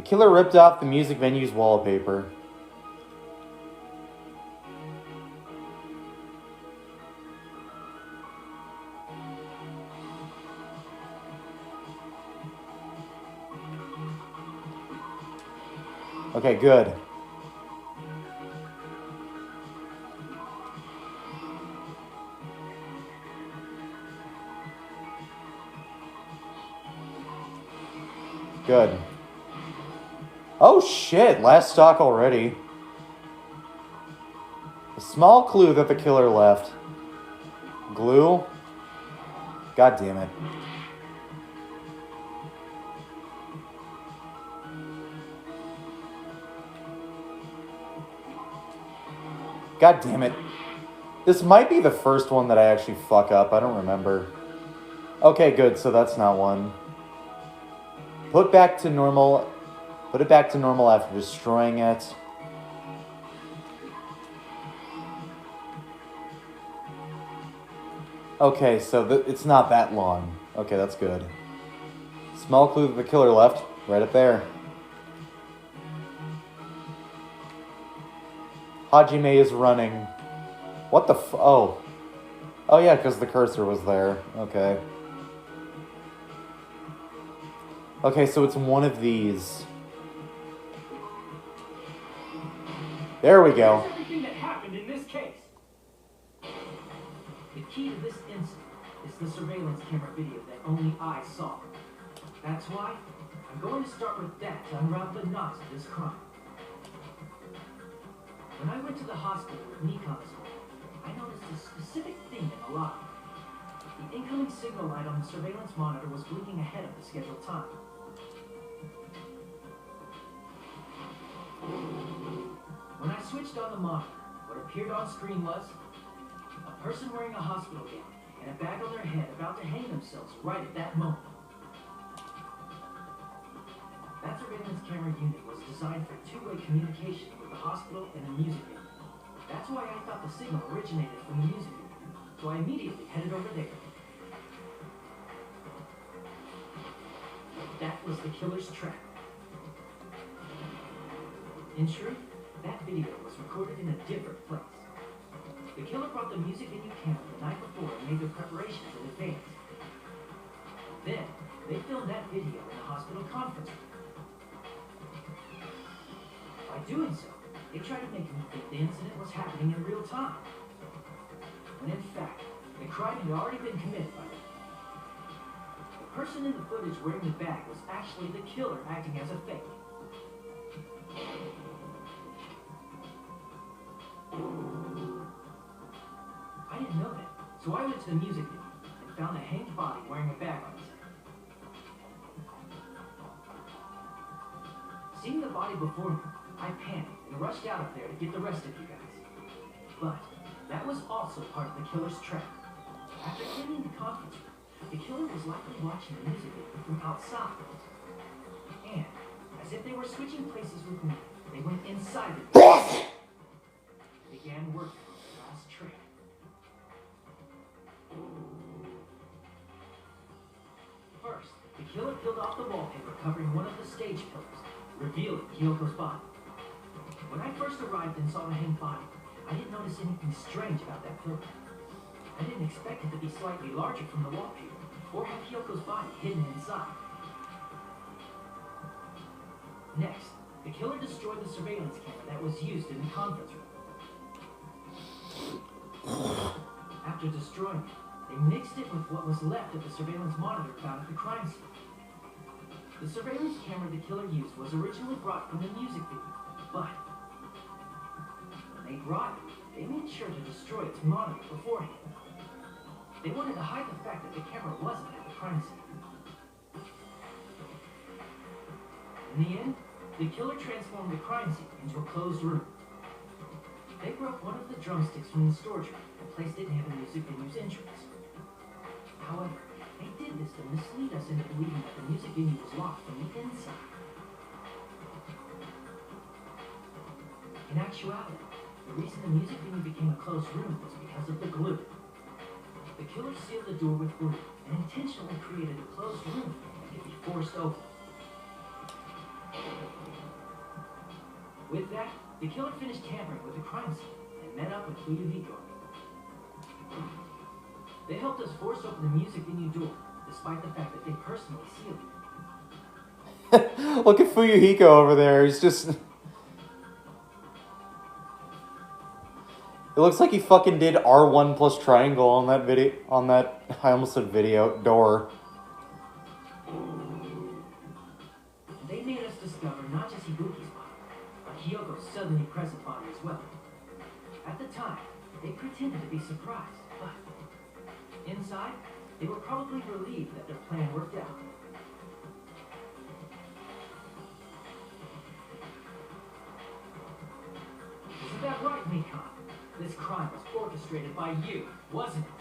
Speaker 3: killer ripped off the music venue's wallpaper. Okay, good. Good. Oh shit, last stock already. A small clue that the killer left. Glue? God damn it. God damn it. This might be the first one that I actually fuck up. I don't remember. Okay, good. So that's not one. Put back to normal. Put it back to normal after destroying it. Okay, so it's not that long. Okay, that's good. Small clue that the killer left. Right up there. Hajime is running. What the oh. Oh yeah, because the cursor was there. Okay. Okay, so it's one of these. There we go.
Speaker 4: Here's everything that happened in this case. The key to this incident is the surveillance camera video that only I saw. That's why I'm going to start with that to unravel the knots of this crime. When I went to the hospital with Nikon's home, I noticed a specific thing in the lobby. The incoming signal light on the surveillance monitor was blinking ahead of the scheduled time. When I switched on the monitor, what appeared on screen was a person wearing a hospital gown and a bag on their head about to hang themselves right at that moment. That surveillance camera unit was designed for two-way communication with the hospital and the music venue. That's why I thought the signal originated from the music venue, so I immediately headed over there. That was the killer's trap. In truth, that video was recorded in a different place. The killer brought the music venue camera the night before and made their preparations in advance. Then, they filmed that video in the hospital conference room. By doing so, they tried to make me think the incident was happening in real time. When in fact, the crime had already been committed by them. The person in the footage wearing the bag was actually the killer acting as a fake. I didn't know that, so I went to the music venue and found a hanged body wearing a bag on his head. Seeing the body before me, I panicked and rushed out of there to get the rest of you guys. But that was also part of the killer's trap. After cleaning the conference room, the killer was likely watching the music video from outside. And, as if they were switching places with me, they went inside the video. Began working on the last trick. First, the killer peeled off the wallpaper covering one of the stage pillars, revealing Kyoko's body. When I first arrived and saw the hanged body, I didn't notice anything strange about that pillar. I didn't expect it to be slightly larger from the wallpaper, or have Kyoko's body hidden inside. Next, the killer destroyed the surveillance camera that was used in the conference room. After destroying it, they mixed it with what was left of the surveillance monitor found at the crime scene. The surveillance camera the killer used was originally brought from the music video, but when they brought it, they made sure to destroy its monitor beforehand. They wanted to hide the fact that the camera wasn't at the crime scene. In the end, the killer transformed the crime scene into a closed room. They broke one of the drumsticks from the storage room and placed it near the music venue's entrance. However, they did this to mislead us into believing that the music venue was locked from the inside. In actuality, the reason the music venue became a closed room was because of the glue. The killer sealed the door with glue and intentionally created a closed room that could be forced open. With that, the killer finished tampering with the crime scene and met up with Ludovico. They helped us force open the music venue door, despite the fact that they personally sealed it.
Speaker 3: Look at Fuyuhiko over there. He's just... It looks like he fucking did R1 plus triangle on that video, I almost said video, door.
Speaker 4: They made us discover not just Ibuki's body, but Hyogo's suddenly present body as well. At the time, they pretended to be surprised, but inside, they were probably relieved that their plan worked out. Isn't that right, Mikon? This crime was orchestrated by you, wasn't it?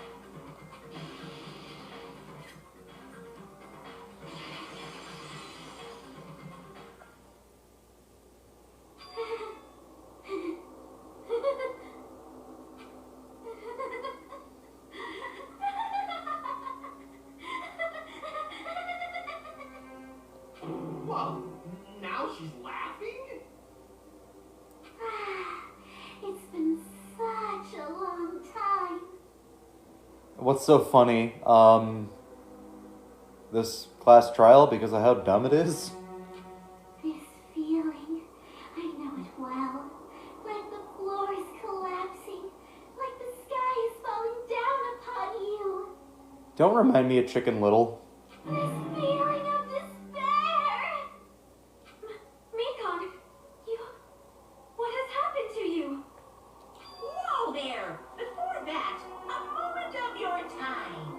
Speaker 9: Whoa, now she's laughing?
Speaker 5: It's been such a long time.
Speaker 3: What's so funny? This class trial because of how dumb it is.
Speaker 5: This feeling, I know it well. Like the floor is collapsing, like the sky is falling down upon you.
Speaker 3: Don't remind me of Chicken Little.
Speaker 5: This feeling of despair.
Speaker 10: Mikon, what has happened to you?
Speaker 2: Whoa there! Before that, a moment of your time.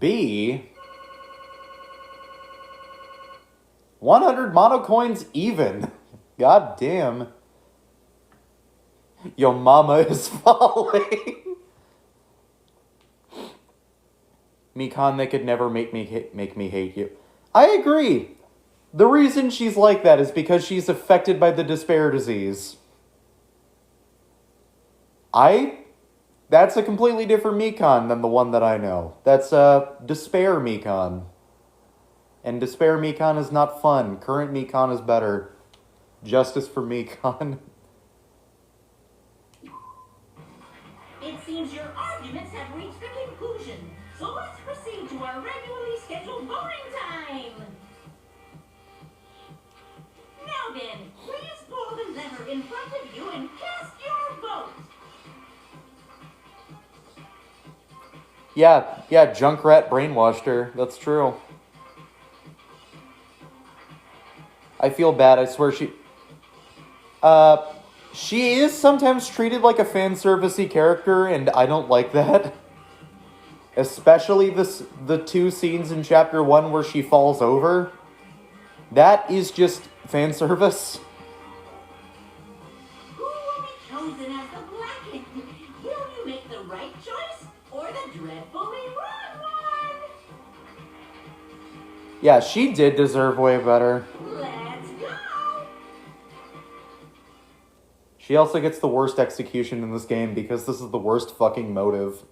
Speaker 3: B. 100 mono coins even. God damn. Yo mama is falling. Mikon, they could never make me hate you. I agree. The reason she's like that is because she's affected by the despair disease. That's a completely different Mikon than the one that I know. That's despair Mikon. And despair Mikon is not fun. Current Mikon is better. Justice for Mikon.
Speaker 2: It seems your arguments have reached a conclusion. So let's proceed to our regularly scheduled voting time. Now then, please pull the lever in front of you and cast your vote.
Speaker 3: Yeah, Junkrat brainwashed her. That's true. I feel bad, I swear she is sometimes treated like a fan servicey character, and I don't like that. Especially the two scenes in chapter 1 where she falls over. That is just fan service.
Speaker 2: Who will be chosen as the Blackened? Will you make the right choice or the dreadfully wrong one?
Speaker 3: Yeah, she did deserve way better.
Speaker 2: Let's go!
Speaker 3: She also gets the worst execution in this game because this is the worst fucking motive.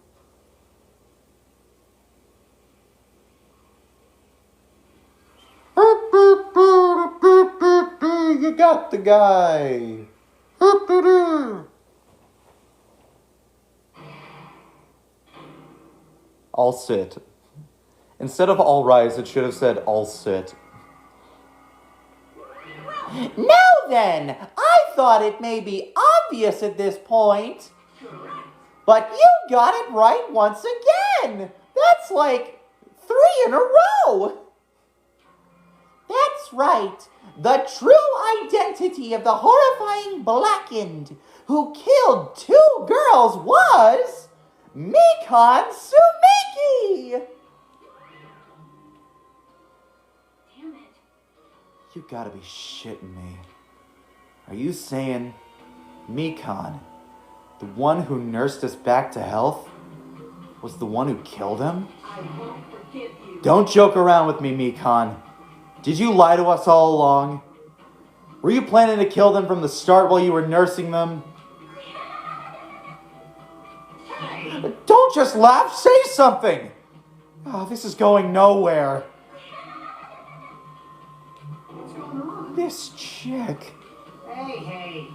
Speaker 3: You got the guy. I'll sit. Instead of all rise, it should have said I'll sit.
Speaker 1: Now then, I thought it may be obvious at this point, but you got it right once again. That's like 3 in a row. That's right. The true identity of the horrifying Blackened who killed 2 girls was Mikon Sumiki.
Speaker 10: Damn it.
Speaker 3: You gotta be shitting me. Are you saying Mikon, the one who nursed us back to health, was the one who killed him?
Speaker 4: I won't forgive you.
Speaker 3: Don't joke around with me, Mikon. Did you lie to us all along? Were you planning to kill them from the start while you were nursing them? Don't just laugh, say something! Oh, this is going nowhere.
Speaker 6: What's going on?
Speaker 3: This chick.
Speaker 6: Hey.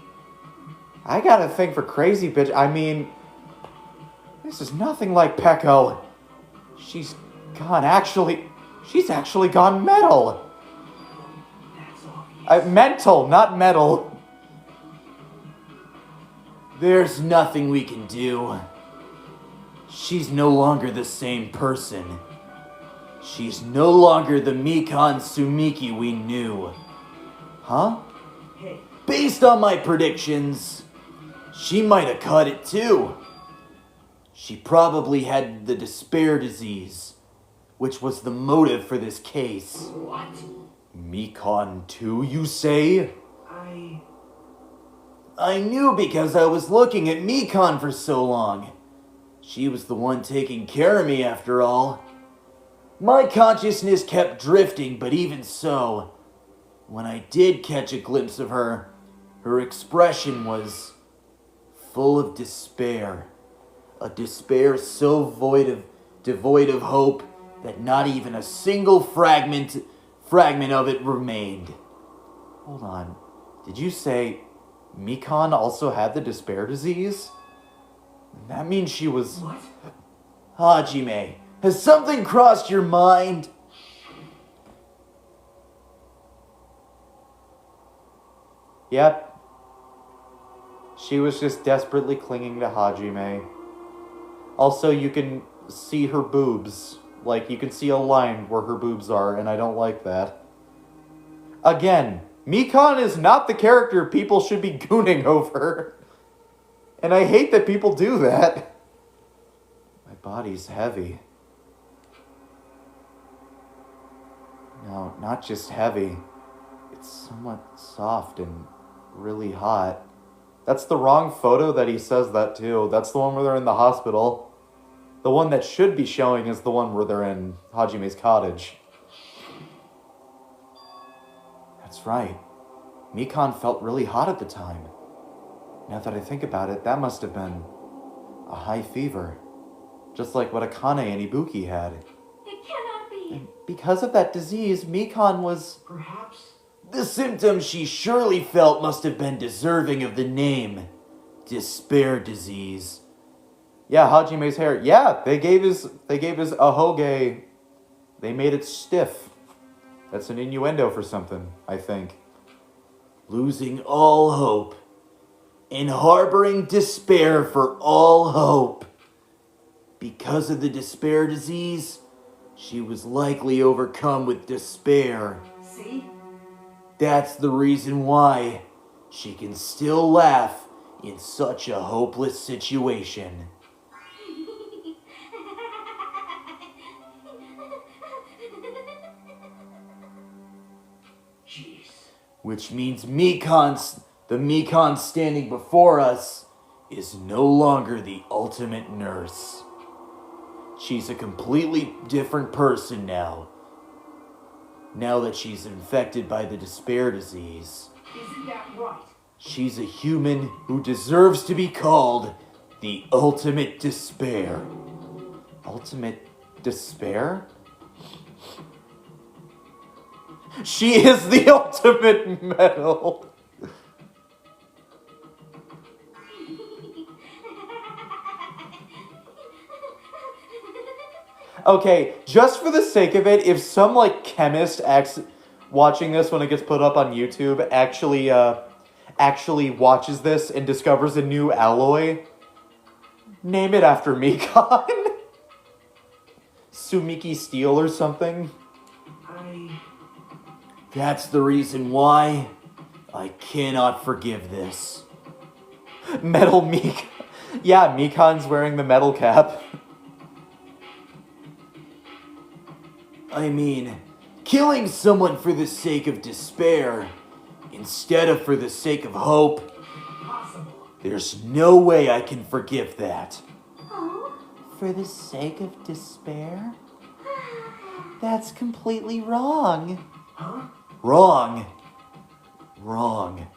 Speaker 3: I got a thing for crazy bitch. I mean, this is nothing like Pecco. She's actually gone metal.
Speaker 6: That's obvious.
Speaker 3: Mental, not metal.
Speaker 1: There's nothing we can do. She's no longer the same person. She's no longer the Mikan Sumiki we knew. Huh?
Speaker 6: Hey,
Speaker 1: Based on my predictions, she might have cut it too. She probably had the despair disease, which was the motive for this case.
Speaker 6: what?
Speaker 1: Mikan too, you say?
Speaker 6: I
Speaker 1: I knew because I was looking at Mikan for so long. She was the one taking care of me after all. My consciousness kept drifting, but even so, when I did catch a glimpse of her, her expression was full of despair. A despair so devoid of hope that not even a single fragment of it remained.
Speaker 3: Hold on. Did you say Mikan also had the despair disease? That means she was...
Speaker 6: what?
Speaker 1: Hajime, has something crossed your mind?
Speaker 3: Yep. She was just desperately clinging to Hajime. Also, you can see her boobs. Like, you can see a line where her boobs are, and I don't like that. Again, Mikan is not the character people should be gooning over. And I hate that people do that. My body's heavy. No, not just heavy. It's somewhat soft and really hot. That's the wrong photo that he says that too. That's the one where they're in the hospital. The one that should be showing is the one where they're in Hajime's cottage. That's right. Mikan felt really hot at the time. Now that I think about it, that must have been a high fever. Just like what Akane and Ibuki had.
Speaker 2: It cannot be.
Speaker 3: And because of that disease, Mikan was...
Speaker 6: Perhaps.
Speaker 1: The symptoms she surely felt must have been deserving of the name. Despair disease.
Speaker 3: Yeah, Hajime's hair. Yeah, they gave his ahoge. They made it stiff. That's an innuendo for something, I think.
Speaker 1: Losing all hope. And harboring despair for all hope. Because of the despair disease, she was likely overcome with despair.
Speaker 6: See?
Speaker 1: That's the reason why she can still laugh in such a hopeless situation.
Speaker 6: Jeez.
Speaker 1: Which means the Mikan standing before us is no longer the ultimate nurse. She's a completely different person now. Now that she's infected by the despair disease.
Speaker 6: Isn't that right?
Speaker 1: She's a human who deserves to be called the ultimate despair.
Speaker 3: Ultimate despair?
Speaker 1: She is the ultimate metal.
Speaker 3: Okay, just for the sake of it, if some like chemist watching this when it gets put up on YouTube actually watches this and discovers a new alloy, name it after Mikan. Sumiki Steel or something.
Speaker 1: That's the reason why I cannot forgive this.
Speaker 3: Metal Mikan. Yeah, Mikan's wearing the metal cap.
Speaker 1: I mean, killing someone for the sake of despair, instead of for the sake of hope,
Speaker 6: Possible.
Speaker 1: there's no way I can forgive that.
Speaker 5: Oh,
Speaker 3: For the sake of despair? That's completely wrong.
Speaker 6: Huh?
Speaker 1: Wrong. Wrong.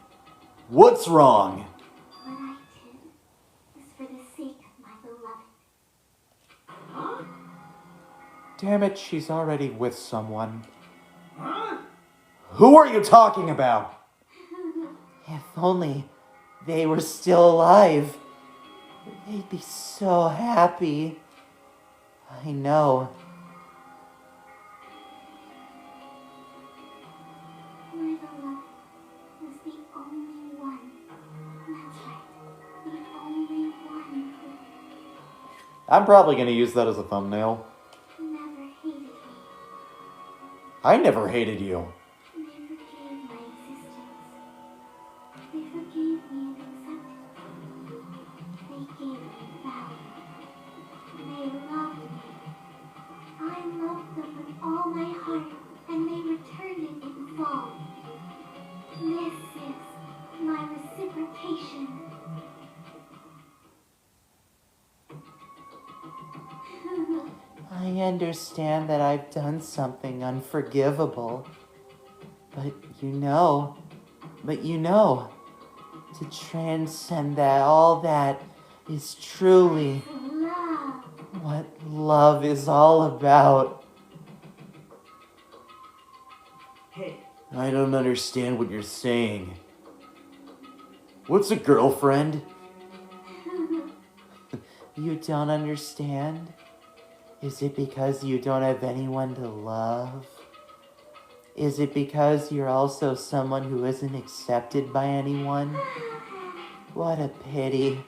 Speaker 1: What's wrong?
Speaker 5: What I did was for the sake of my beloved.
Speaker 2: Huh?
Speaker 3: Damn it, she's already with someone.
Speaker 9: Huh?
Speaker 1: Who are you talking about?
Speaker 3: If only they were still alive. They'd be so happy. I know.
Speaker 5: My beloved was the only one. That's right. The only one
Speaker 3: I'm probably going to use that as a thumbnail.
Speaker 5: who never hated me.
Speaker 3: I never hated you.
Speaker 5: They forgave my existence. They forgave me and accepted me. They gave me value. They loved me. I loved them with all my heart, and they returned it in full. This is my reciprocation.
Speaker 3: I understand that I've done something unforgivable. But you know, to transcend that, all that is truly
Speaker 5: Love.
Speaker 3: what love is all about.
Speaker 6: Hey,
Speaker 1: I don't understand what you're saying. What's a girlfriend?
Speaker 3: You don't understand? Is it because you don't have anyone to love? Is it because you're also someone who isn't accepted by anyone? What a pity.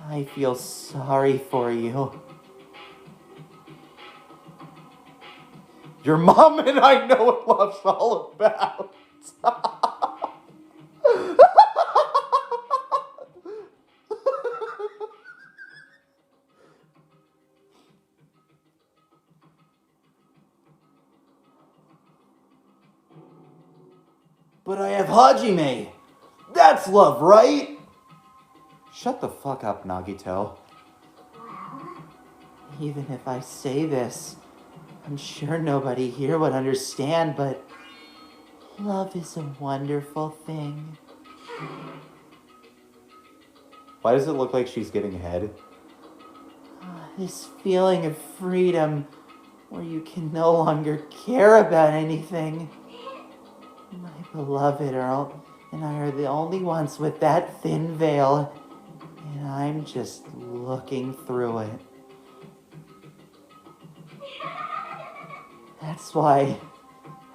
Speaker 3: I feel sorry for you. Your mom and I know what love's all about.
Speaker 1: But I have Hajime. That's love, right?
Speaker 3: Shut the fuck up, Nagito.
Speaker 5: Well,
Speaker 3: Even if I say this, I'm sure nobody here would understand, but love is a wonderful thing. Why does it look like she's getting head? This feeling of freedom where you can no longer care about anything. My beloved and I are the only ones with that thin veil, and I'm just looking through it. That's why,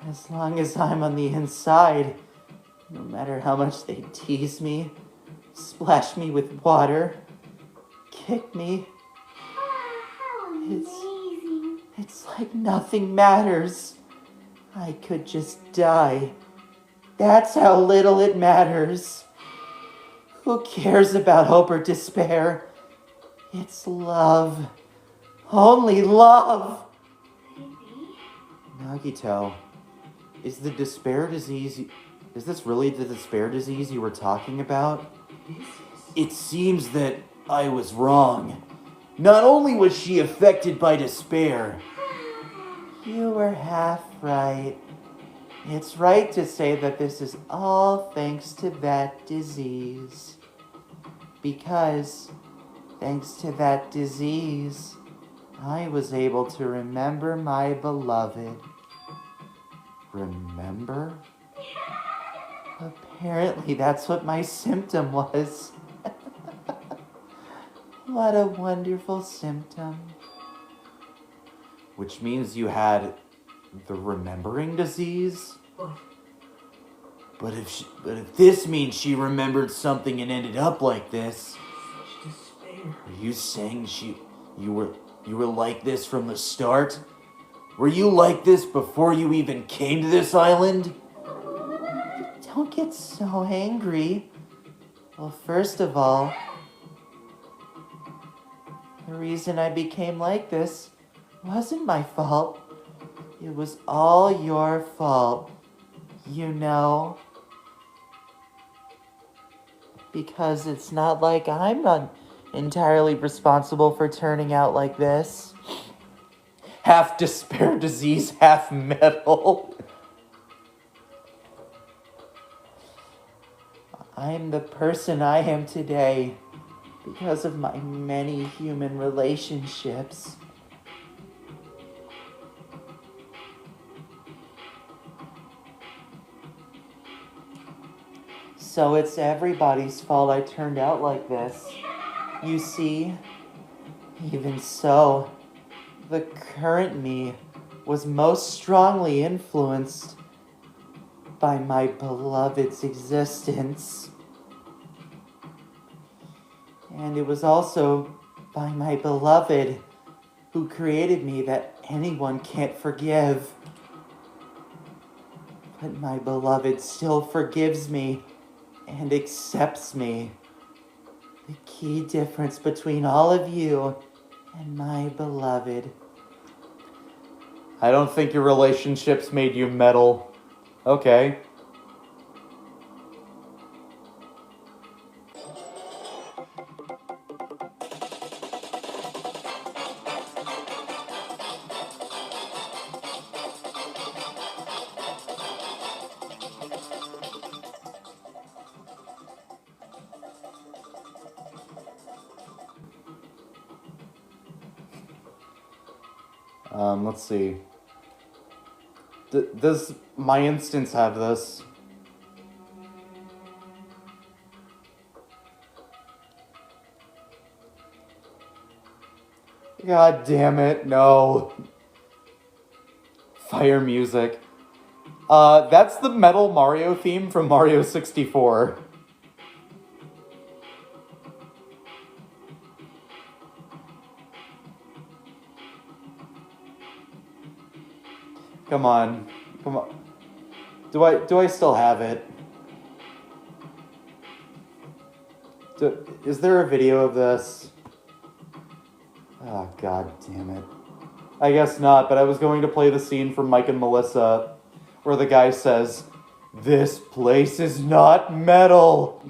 Speaker 3: as long as I'm on the inside, no matter how much they tease me, splash me with water, kick me,
Speaker 5: how amazing.
Speaker 3: it's like nothing matters. I could just die. That's how little it matters. Who cares about hope or despair? It's love. Only love. Nagito, is the despair disease... Is this really the despair disease you were talking about?
Speaker 1: It seems that I was wrong. Not only was she affected by despair,
Speaker 3: You were half right. It's right to say that this is all thanks to that disease. Because, thanks to that disease, I was able to remember my beloved. Remember? Apparently that's what my symptom was. What a wonderful symptom.
Speaker 1: which means you had the remembering disease. But if this means she remembered something and ended up like this,
Speaker 6: Such despair.
Speaker 1: are you saying you were like this from the start? Were you like this before you even came to this island?
Speaker 3: Don't get so angry. Well, first of all, the reason I became like this wasn't my fault. It was all your fault, you know. Because it's not like I'm not entirely responsible for turning out like this. Half despair disease, half metal. I am the person I am today because of my many human relationships. So it's everybody's fault I turned out like this. You see, even so, the current me was most strongly influenced by my beloved's existence. And it was also by my beloved who created me that anyone can't forgive. But my beloved still forgives me and accepts me. The key difference between all of you and my beloved. I don't think your relationships made you metal. Okay. Let's see. Does my instance have this? God damn it, no. Fire music. That's the Metal Mario theme from Mario 64. Come on. Come on. Do I still have it? Is there a video of this? Oh, god damn it. I guess not, but I was going to play the scene from Mike and Melissa where the guy says, "This place is not metal."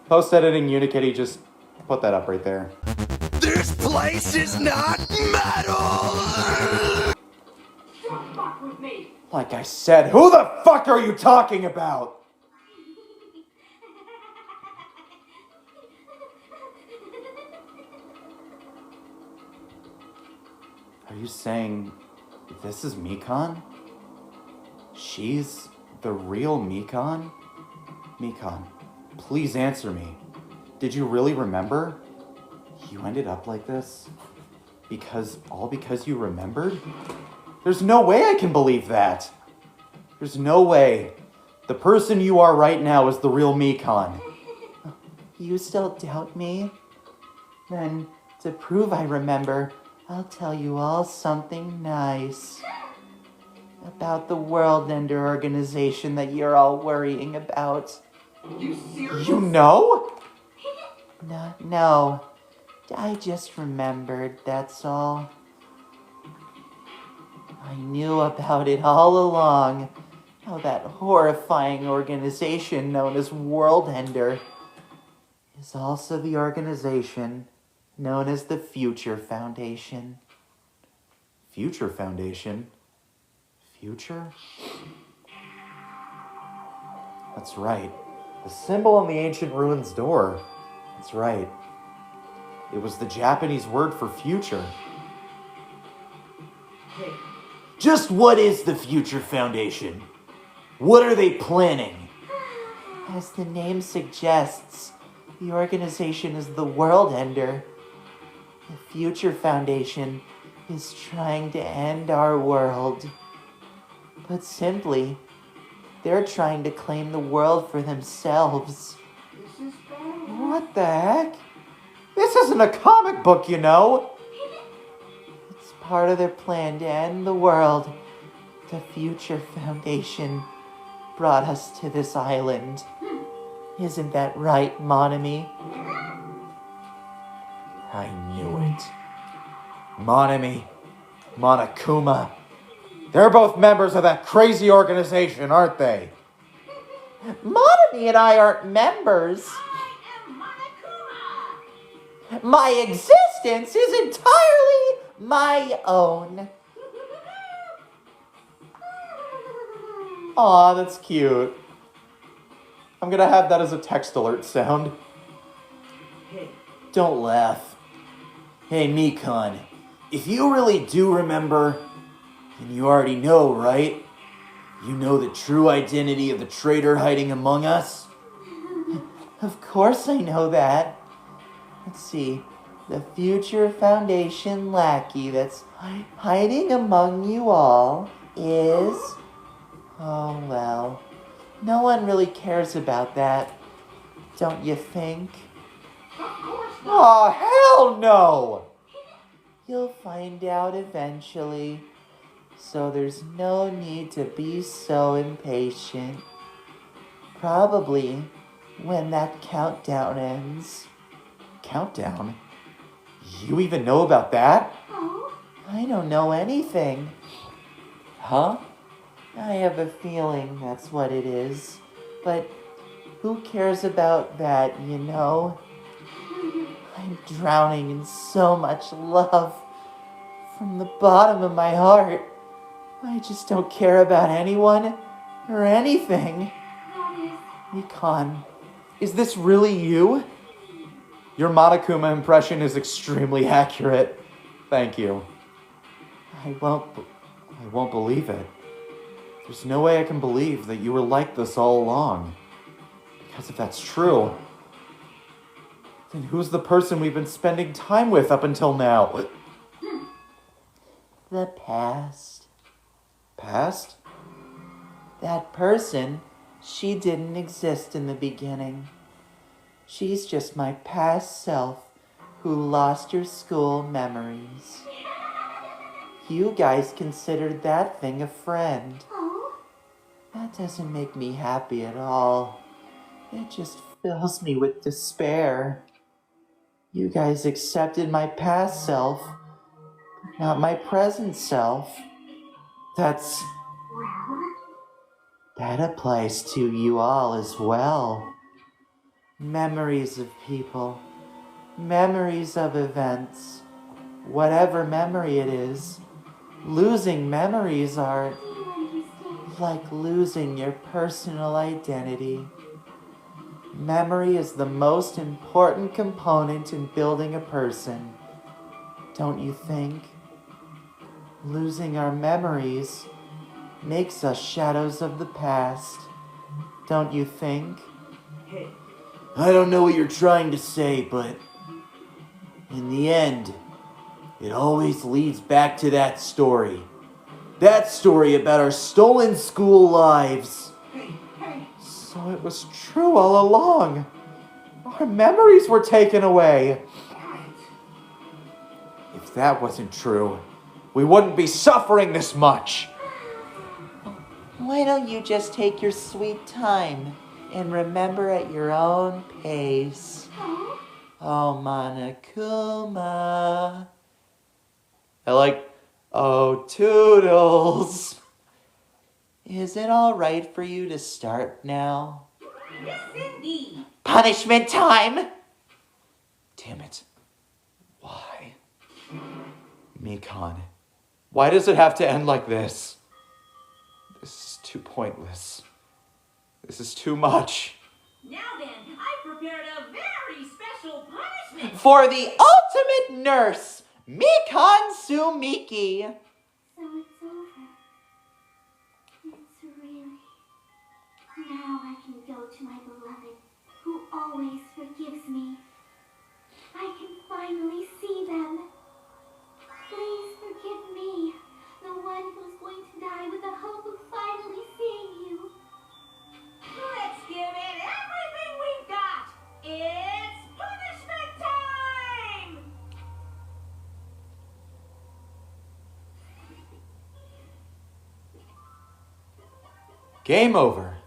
Speaker 3: Post-editing Unikitty just put that up right there.
Speaker 1: This place is not metal!
Speaker 2: Don't fuck with me!
Speaker 3: Like I said, who the fuck are you talking about? Are you saying this is Mikan? She's the real Mikan? Mikan, please answer me. Did you really remember? You ended up like this? All because you remembered? There's no way I can believe that. There's no way. The person you are right now is the real Mikan. You still doubt me? Then, to prove I remember, I'll tell you all something nice. About the World Ender organization that you're all worrying about.
Speaker 6: You serious?
Speaker 3: You know? No. I just remembered, that's all. I knew about it all along. How that horrifying organization known as World Ender is also the organization known as the Future Foundation. Future Foundation? Future? That's right. The symbol on the ancient ruins door. That's right. It was the Japanese word for future.
Speaker 6: Hey,
Speaker 1: Just what is the Future Foundation? What are they planning?
Speaker 3: As the name suggests, the organization is the World Ender. The Future Foundation is trying to end our world. Put simply, they're trying to claim the world for themselves.
Speaker 6: this is bad.
Speaker 3: What the heck? This isn't a comic book, you know. It's part of their plan to end the world. The Future Foundation brought us to this island. Isn't that right, Monami?
Speaker 1: I knew it. Monami, Monokuma.
Speaker 3: They're both members of that crazy organization, aren't they? Monami and I aren't members.
Speaker 2: I am Monokuma!
Speaker 3: My existence is entirely my own. Aw, that's cute. I'm gonna have that as a text alert sound.
Speaker 6: Hey,
Speaker 1: Don't laugh. Hey, Mikon, if you really do remember, then you already know, right? You know the true identity of the traitor hiding among us? Of course I know that. Let's see. The future Foundation lackey that's hiding among you all is... Oh, well. No one really cares about that, don't you think?
Speaker 3: Aw, hell no!
Speaker 1: You'll find out eventually, so there's no need to be so impatient. Probably when that countdown ends.
Speaker 3: Countdown? You even know about that?
Speaker 5: Oh,
Speaker 1: I don't know anything. Huh? I have a feeling that's what it is. But who cares about that, you know? I'm drowning in so much love from the bottom of my heart. I just don't care about anyone or anything.
Speaker 5: that is...
Speaker 3: Mikon, is this really you? Your Monokuma impression is extremely accurate. Thank you. I won't believe it. There's no way I can believe that you were like this all along. Because if that's true, then who's the person we've been spending time with up until now?
Speaker 1: The past.
Speaker 3: Past?
Speaker 1: That person, she didn't exist in the beginning. She's just my past self who lost your school memories. You guys considered that thing a friend.
Speaker 5: Oh,
Speaker 1: That doesn't make me happy at all. It just fills me with despair. You guys accepted my past self, but not my present self.
Speaker 3: That's...
Speaker 5: well...
Speaker 1: That applies to you all as well. Memories of people, memories of events, whatever memory it is. Losing memories are
Speaker 5: Do you understand?
Speaker 1: like losing your personal identity. Memory is the most important component in building a person, don't you think? Losing our memories makes us shadows of the past, don't you think?
Speaker 6: hey,
Speaker 1: I don't know what you're trying to say, but in the end, it always leads back to that story. That story about our stolen school lives.
Speaker 6: hey, hey!
Speaker 3: So it was true all along. Our memories were taken away. If that wasn't true, we wouldn't be suffering this much.
Speaker 1: Why don't you just take your sweet time and remember at your own pace?
Speaker 5: Oh,
Speaker 1: Oh, Monokuma. I like, oh, Toodles. Is it all right for you to start now?
Speaker 2: Yes, indeed.
Speaker 1: Punishment time!
Speaker 3: Damn it. Why? Mikon, why does it have to end like this? This is too pointless. This is too much.
Speaker 2: Now then, I prepared a very special punishment.
Speaker 1: For the ultimate nurse, Mikon Sumiki.
Speaker 5: so it's over. It's really... Now I can go to my beloved, who always forgives me. I can finally see them. Please forgive me, the one who's going to die with the hope of finally seeing you.
Speaker 2: Let's give it everything we've got. It's punishment time!
Speaker 3: Game over.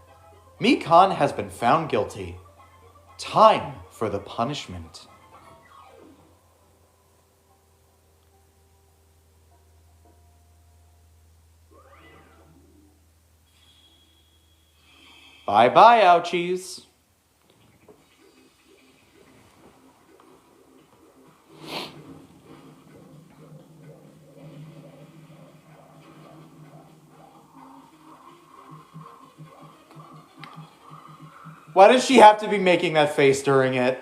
Speaker 3: Mikon has been found guilty. Time for the punishment. Bye-bye, ouchies. Why does she have to be making that face during it?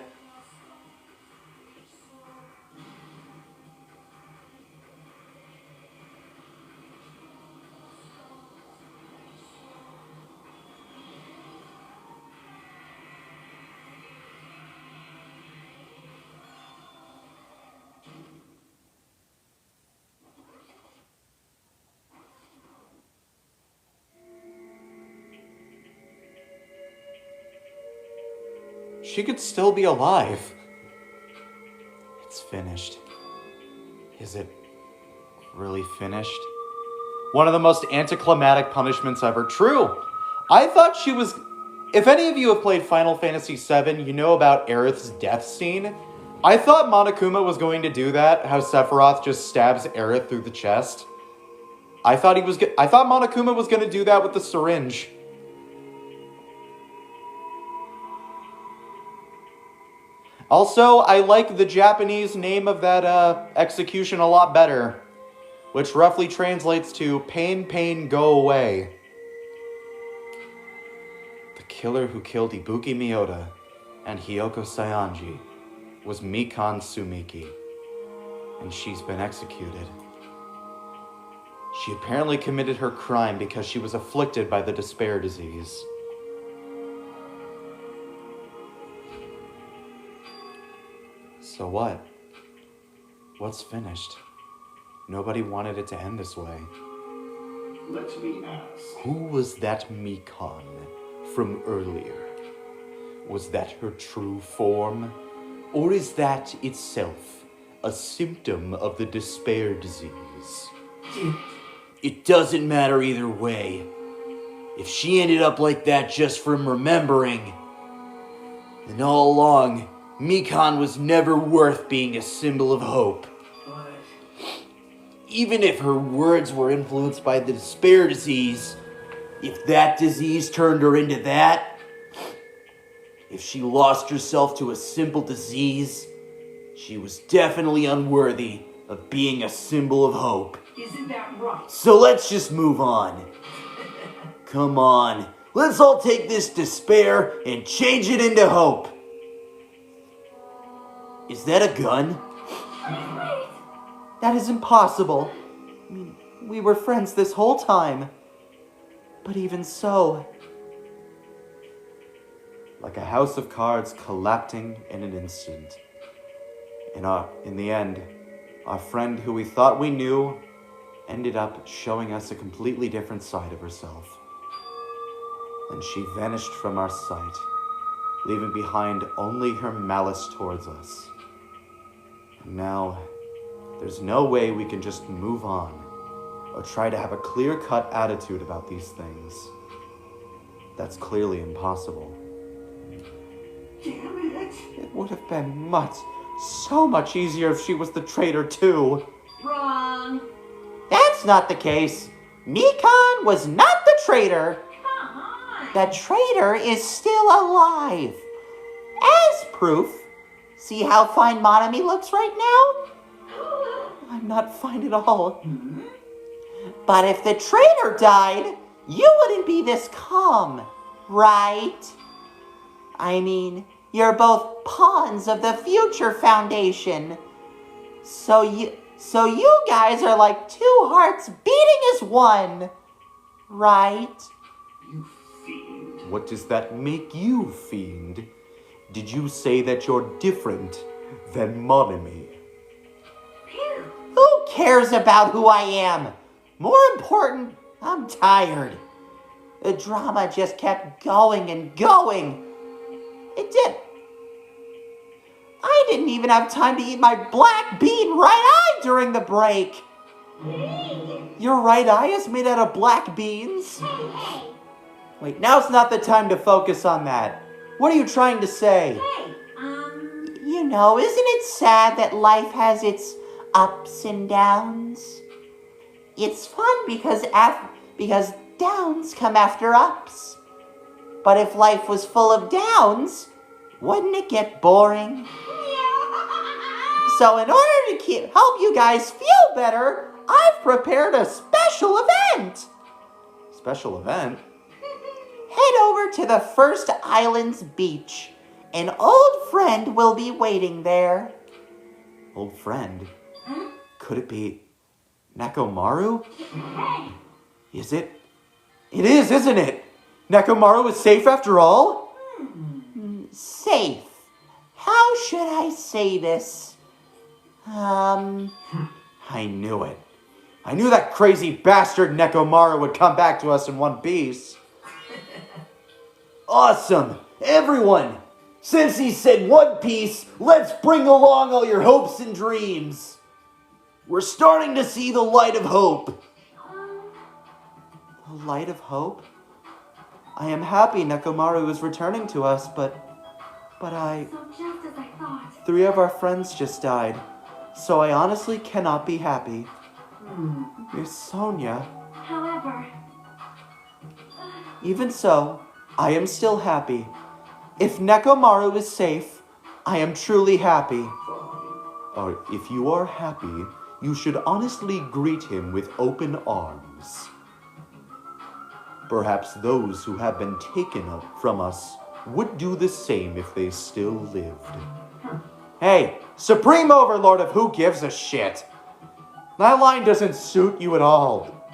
Speaker 3: She could still be alive. It's finished. Is it really finished? One of the most anticlimactic punishments ever. True. I thought she was... If any of you have played Final Fantasy VII, you know about Aerith's death scene. I thought Monokuma was going to do that, how Sephiroth just stabs Aerith through the chest. I thought Monokuma was going to do that with the syringe. Also, I like the Japanese name of that execution a lot better, which roughly translates to pain, pain, go away. The killer who killed Ibuki Miyota and Hiyoko Saionji was Mikan Sumiki, and she's been executed. She apparently committed her crime because she was afflicted by the despair disease. So what? What's finished? Nobody wanted it to end this way.
Speaker 7: Let me ask.
Speaker 3: Who was that Mikan from earlier? Was that her true form? Or is that itself a symptom of the despair disease?
Speaker 1: It doesn't matter either way. If she ended up like that just from remembering, then all along, Mikan was never worth being a symbol of hope.
Speaker 6: But
Speaker 1: Even if her words were influenced by the despair disease, if that disease turned her into that, if she lost herself to a simple disease, she was definitely unworthy of being a symbol of hope.
Speaker 6: isn't that right?
Speaker 1: So let's just move on. Come on, let's all take this despair and change it into hope. Is that a gun?
Speaker 3: That is impossible. I mean, we were friends this whole time. But even so... Like a house of cards collapsing in an instant. In the end, our friend who we thought we knew ended up showing us a completely different side of herself. And she vanished from our sight, leaving behind only her malice towards us. And now, there's no way we can just move on, or try to have a clear-cut attitude about these things. That's clearly impossible.
Speaker 6: Damn it!
Speaker 3: It would have been so much easier if she was the traitor too.
Speaker 2: Wrong.
Speaker 3: That's not the case. Mikan was not the traitor.
Speaker 2: Come on.
Speaker 3: The traitor is still alive. As proof, see how fine Monami looks right now? I'm not fine at all. But if the traitor died, you wouldn't be this calm, right? I mean, you're both pawns of the Future Foundation. So you guys are like two hearts beating as one, right?
Speaker 7: You fiend.
Speaker 3: What does that make you, fiend? Did you say that you're different than Monami? Who cares about who I am? More important, I'm tired. The drama just kept going and going. It did. I didn't even have time to eat my black bean right eye during the break. Your right eye is made out of black beans? Wait, now's not the time to focus on that. What are you trying to say?
Speaker 2: Hey,
Speaker 3: You know, isn't it sad that life has its ups and downs? It's fun because downs come after ups. But if life was full of downs, wouldn't it get boring? So in order to help you guys feel better, I've prepared a special event. Special event?
Speaker 11: head over to the first island's beach. An old friend will be waiting there.
Speaker 3: Old friend?
Speaker 2: Huh?
Speaker 3: Could it be Nekomaru?
Speaker 2: Hey!
Speaker 3: Is it? It is, isn't it? Nekomaru is safe after all?
Speaker 11: Safe. How should I say this?
Speaker 3: I knew it. I knew that crazy bastard Nekomaru would come back to us in one piece.
Speaker 1: Awesome! Everyone! Since he said One Piece, let's bring along all your hopes and dreams. We're starting to see the light of hope.
Speaker 3: The light of hope? I am happy Nekomaru is returning to us, but I...
Speaker 10: So just as I thought.
Speaker 3: 3 of our friends just died, so I honestly cannot be happy. Miss Sonia.
Speaker 10: However,
Speaker 3: Even so, I am still happy. If Nekomaru is safe, I am truly happy. If you are happy, you should honestly greet him with open arms. Perhaps those who have been taken from us would do the same if they still lived. Hey, Supreme Overlord of Who Gives a Shit! That line doesn't suit you at all.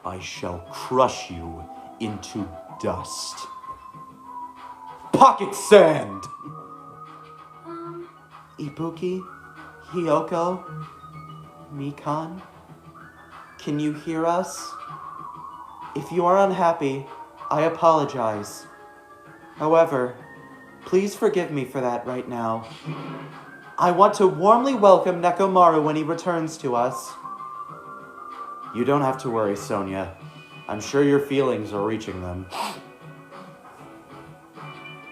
Speaker 3: I shall crush you into dust. Pocket sand! Ibuki, Hiyoko, Mikan, can you hear us? If you are unhappy, I apologize. However, please forgive me for that right now. I want to warmly welcome Nekomaru when he returns to us. You don't have to worry, Sonia. I'm sure your feelings are reaching them.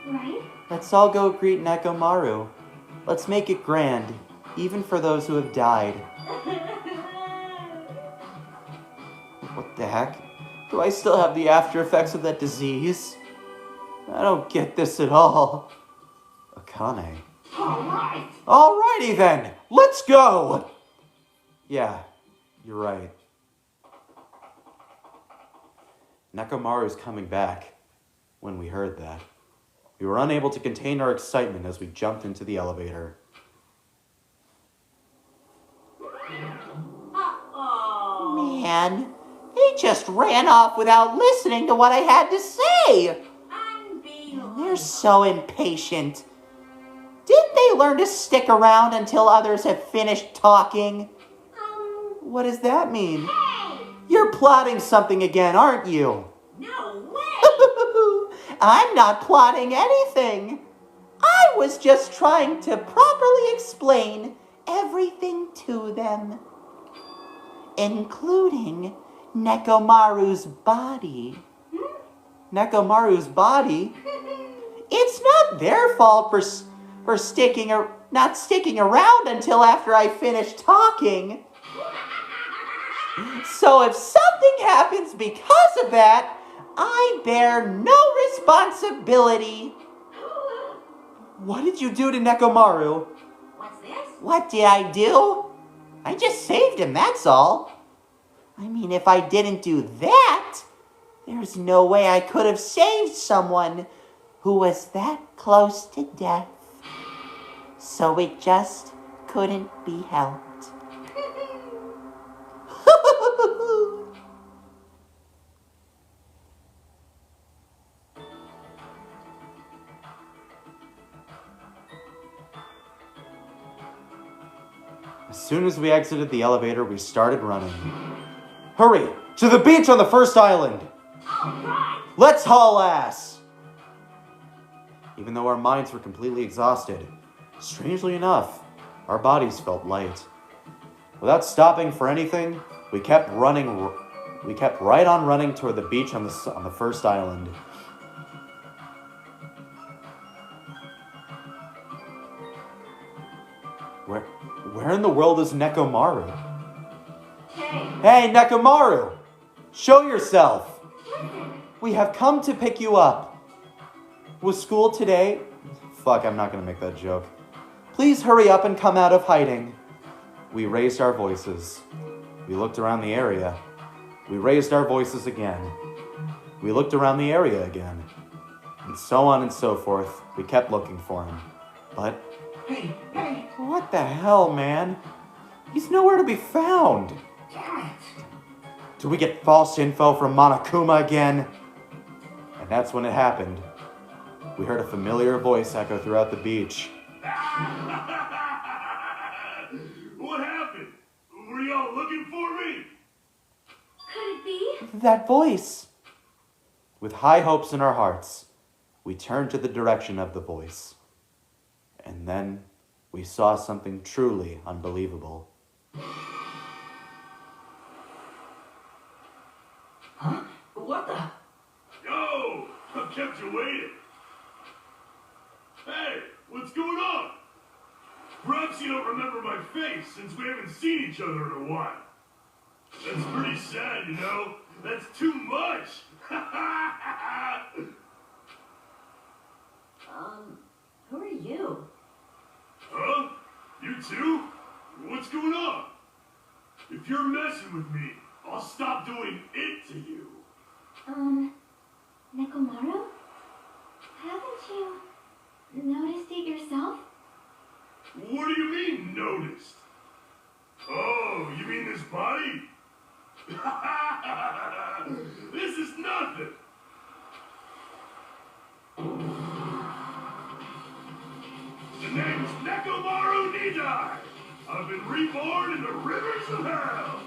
Speaker 10: right?
Speaker 3: Let's all go greet Nekomaru. Let's make it grand, even for those who have died. What the heck? Do I still have the after effects of that disease? I don't get this at all. Akane.
Speaker 6: Alright!
Speaker 3: Alrighty then, let's go! Yeah, you're right. Nekomaru's coming back. When we heard that, we were unable to contain our excitement as we jumped into the elevator.
Speaker 2: Uh-oh.
Speaker 11: man, they just ran off without listening to what I had to say.
Speaker 2: Unbelievable.
Speaker 11: They're so impatient. Didn't they learn to stick around until others have finished talking?
Speaker 3: What does that mean?
Speaker 2: Hey!
Speaker 3: You're plotting something again, aren't you?
Speaker 2: No way!
Speaker 11: I'm not plotting anything. I was just trying to properly explain everything to them, including Nekomaru's body.
Speaker 3: Nekomaru's body?
Speaker 11: It's not their fault for not sticking around until after I finished talking. So if something happens because of that, I bear no responsibility.
Speaker 3: What did you do to Nekomaru?
Speaker 2: What's this?
Speaker 11: What did I do? I just saved him, that's all. I mean, if I didn't do that, there's no way I could have saved someone who was that close to death. So it just couldn't be helped.
Speaker 3: As soon as we exited the elevator, we started running. Hurry! To the beach on the first island!
Speaker 2: All right!
Speaker 3: Let's haul ass! Even though our minds were completely exhausted, strangely enough, our bodies felt light. Without stopping for anything, we kept running. We kept right on running toward the beach on the first island. Where in the world is Nekomaru? Hey, Nekomaru! Show yourself! We have come to pick you up. Was school today? Fuck, I'm not gonna make that joke. Please hurry up and come out of hiding. We raised our voices. We looked around the area. We raised our voices again. We looked around the area again. And so on and so forth. We kept looking for him. But...
Speaker 8: Hey!
Speaker 3: What the hell, man? He's nowhere to be found.
Speaker 8: Damn it!
Speaker 3: Did we get false info from Monokuma again? And that's when it happened. We heard a familiar voice echo throughout the beach.
Speaker 7: What happened? Were y'all looking for me?
Speaker 10: Could it be?
Speaker 3: That voice! With high hopes in our hearts, we turned to the direction of the voice. And then we saw something truly unbelievable.
Speaker 4: Huh? What the?
Speaker 7: Yo! I've kept you waiting. Hey, what's going on? Perhaps you don't remember my face since we haven't seen each other in a while. That's pretty sad, you know? That's too much!
Speaker 2: Who are you?
Speaker 7: Huh? You too? What's going on? If you're messing with me, I'll stop doing it to you.
Speaker 10: Nekomaru? Haven't you noticed it yourself?
Speaker 7: What do you mean, noticed? Oh, you mean this body? This is nothing! The name's Nekomaru Nidai! I've been reborn in the rivers of hell!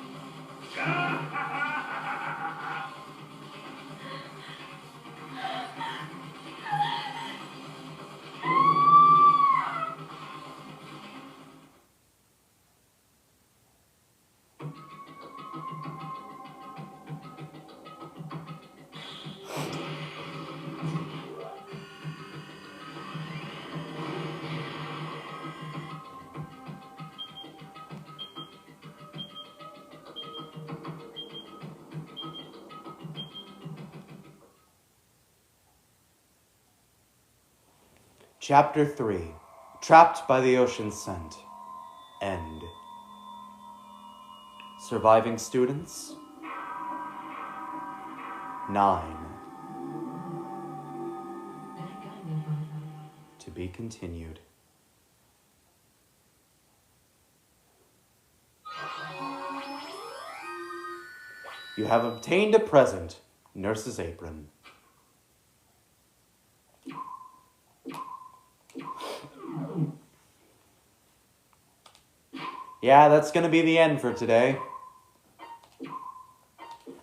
Speaker 3: Chapter 3. Trapped by the Ocean Scent. End. Surviving students? 9. To be continued. You have obtained a present, Nurse's Apron. Yeah, that's gonna be the end for today.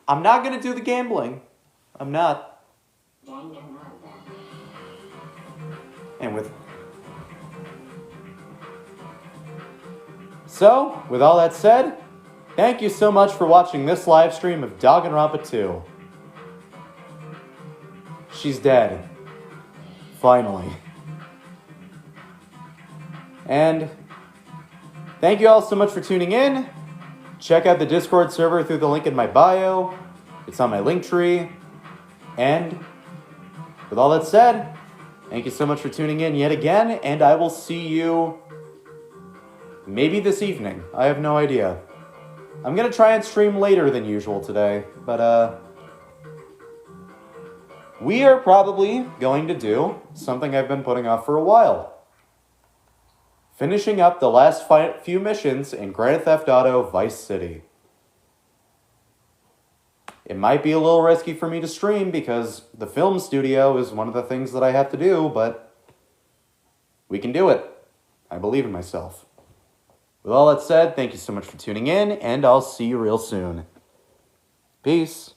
Speaker 3: I'm not gonna do the gambling. I'm not. And So, with all that said, thank you so much for watching this live stream of Danganronpa 2. She's dead. Finally. And thank you all so much for tuning in. Check out the Discord server through the link in my bio. It's on my link tree. And with all that said, thank you so much for tuning in yet again, and I will see you maybe this evening. I have no idea. I'm gonna try and stream later than usual today, but we are probably going to do something I've been putting off for a while. Finishing up the last few missions in Grand Theft Auto Vice City. It might be a little risky for me to stream because the film studio is one of the things that I have to do, but we can do it. I believe in myself. With all that said, thank you so much for tuning in, and I'll see you real soon. Peace.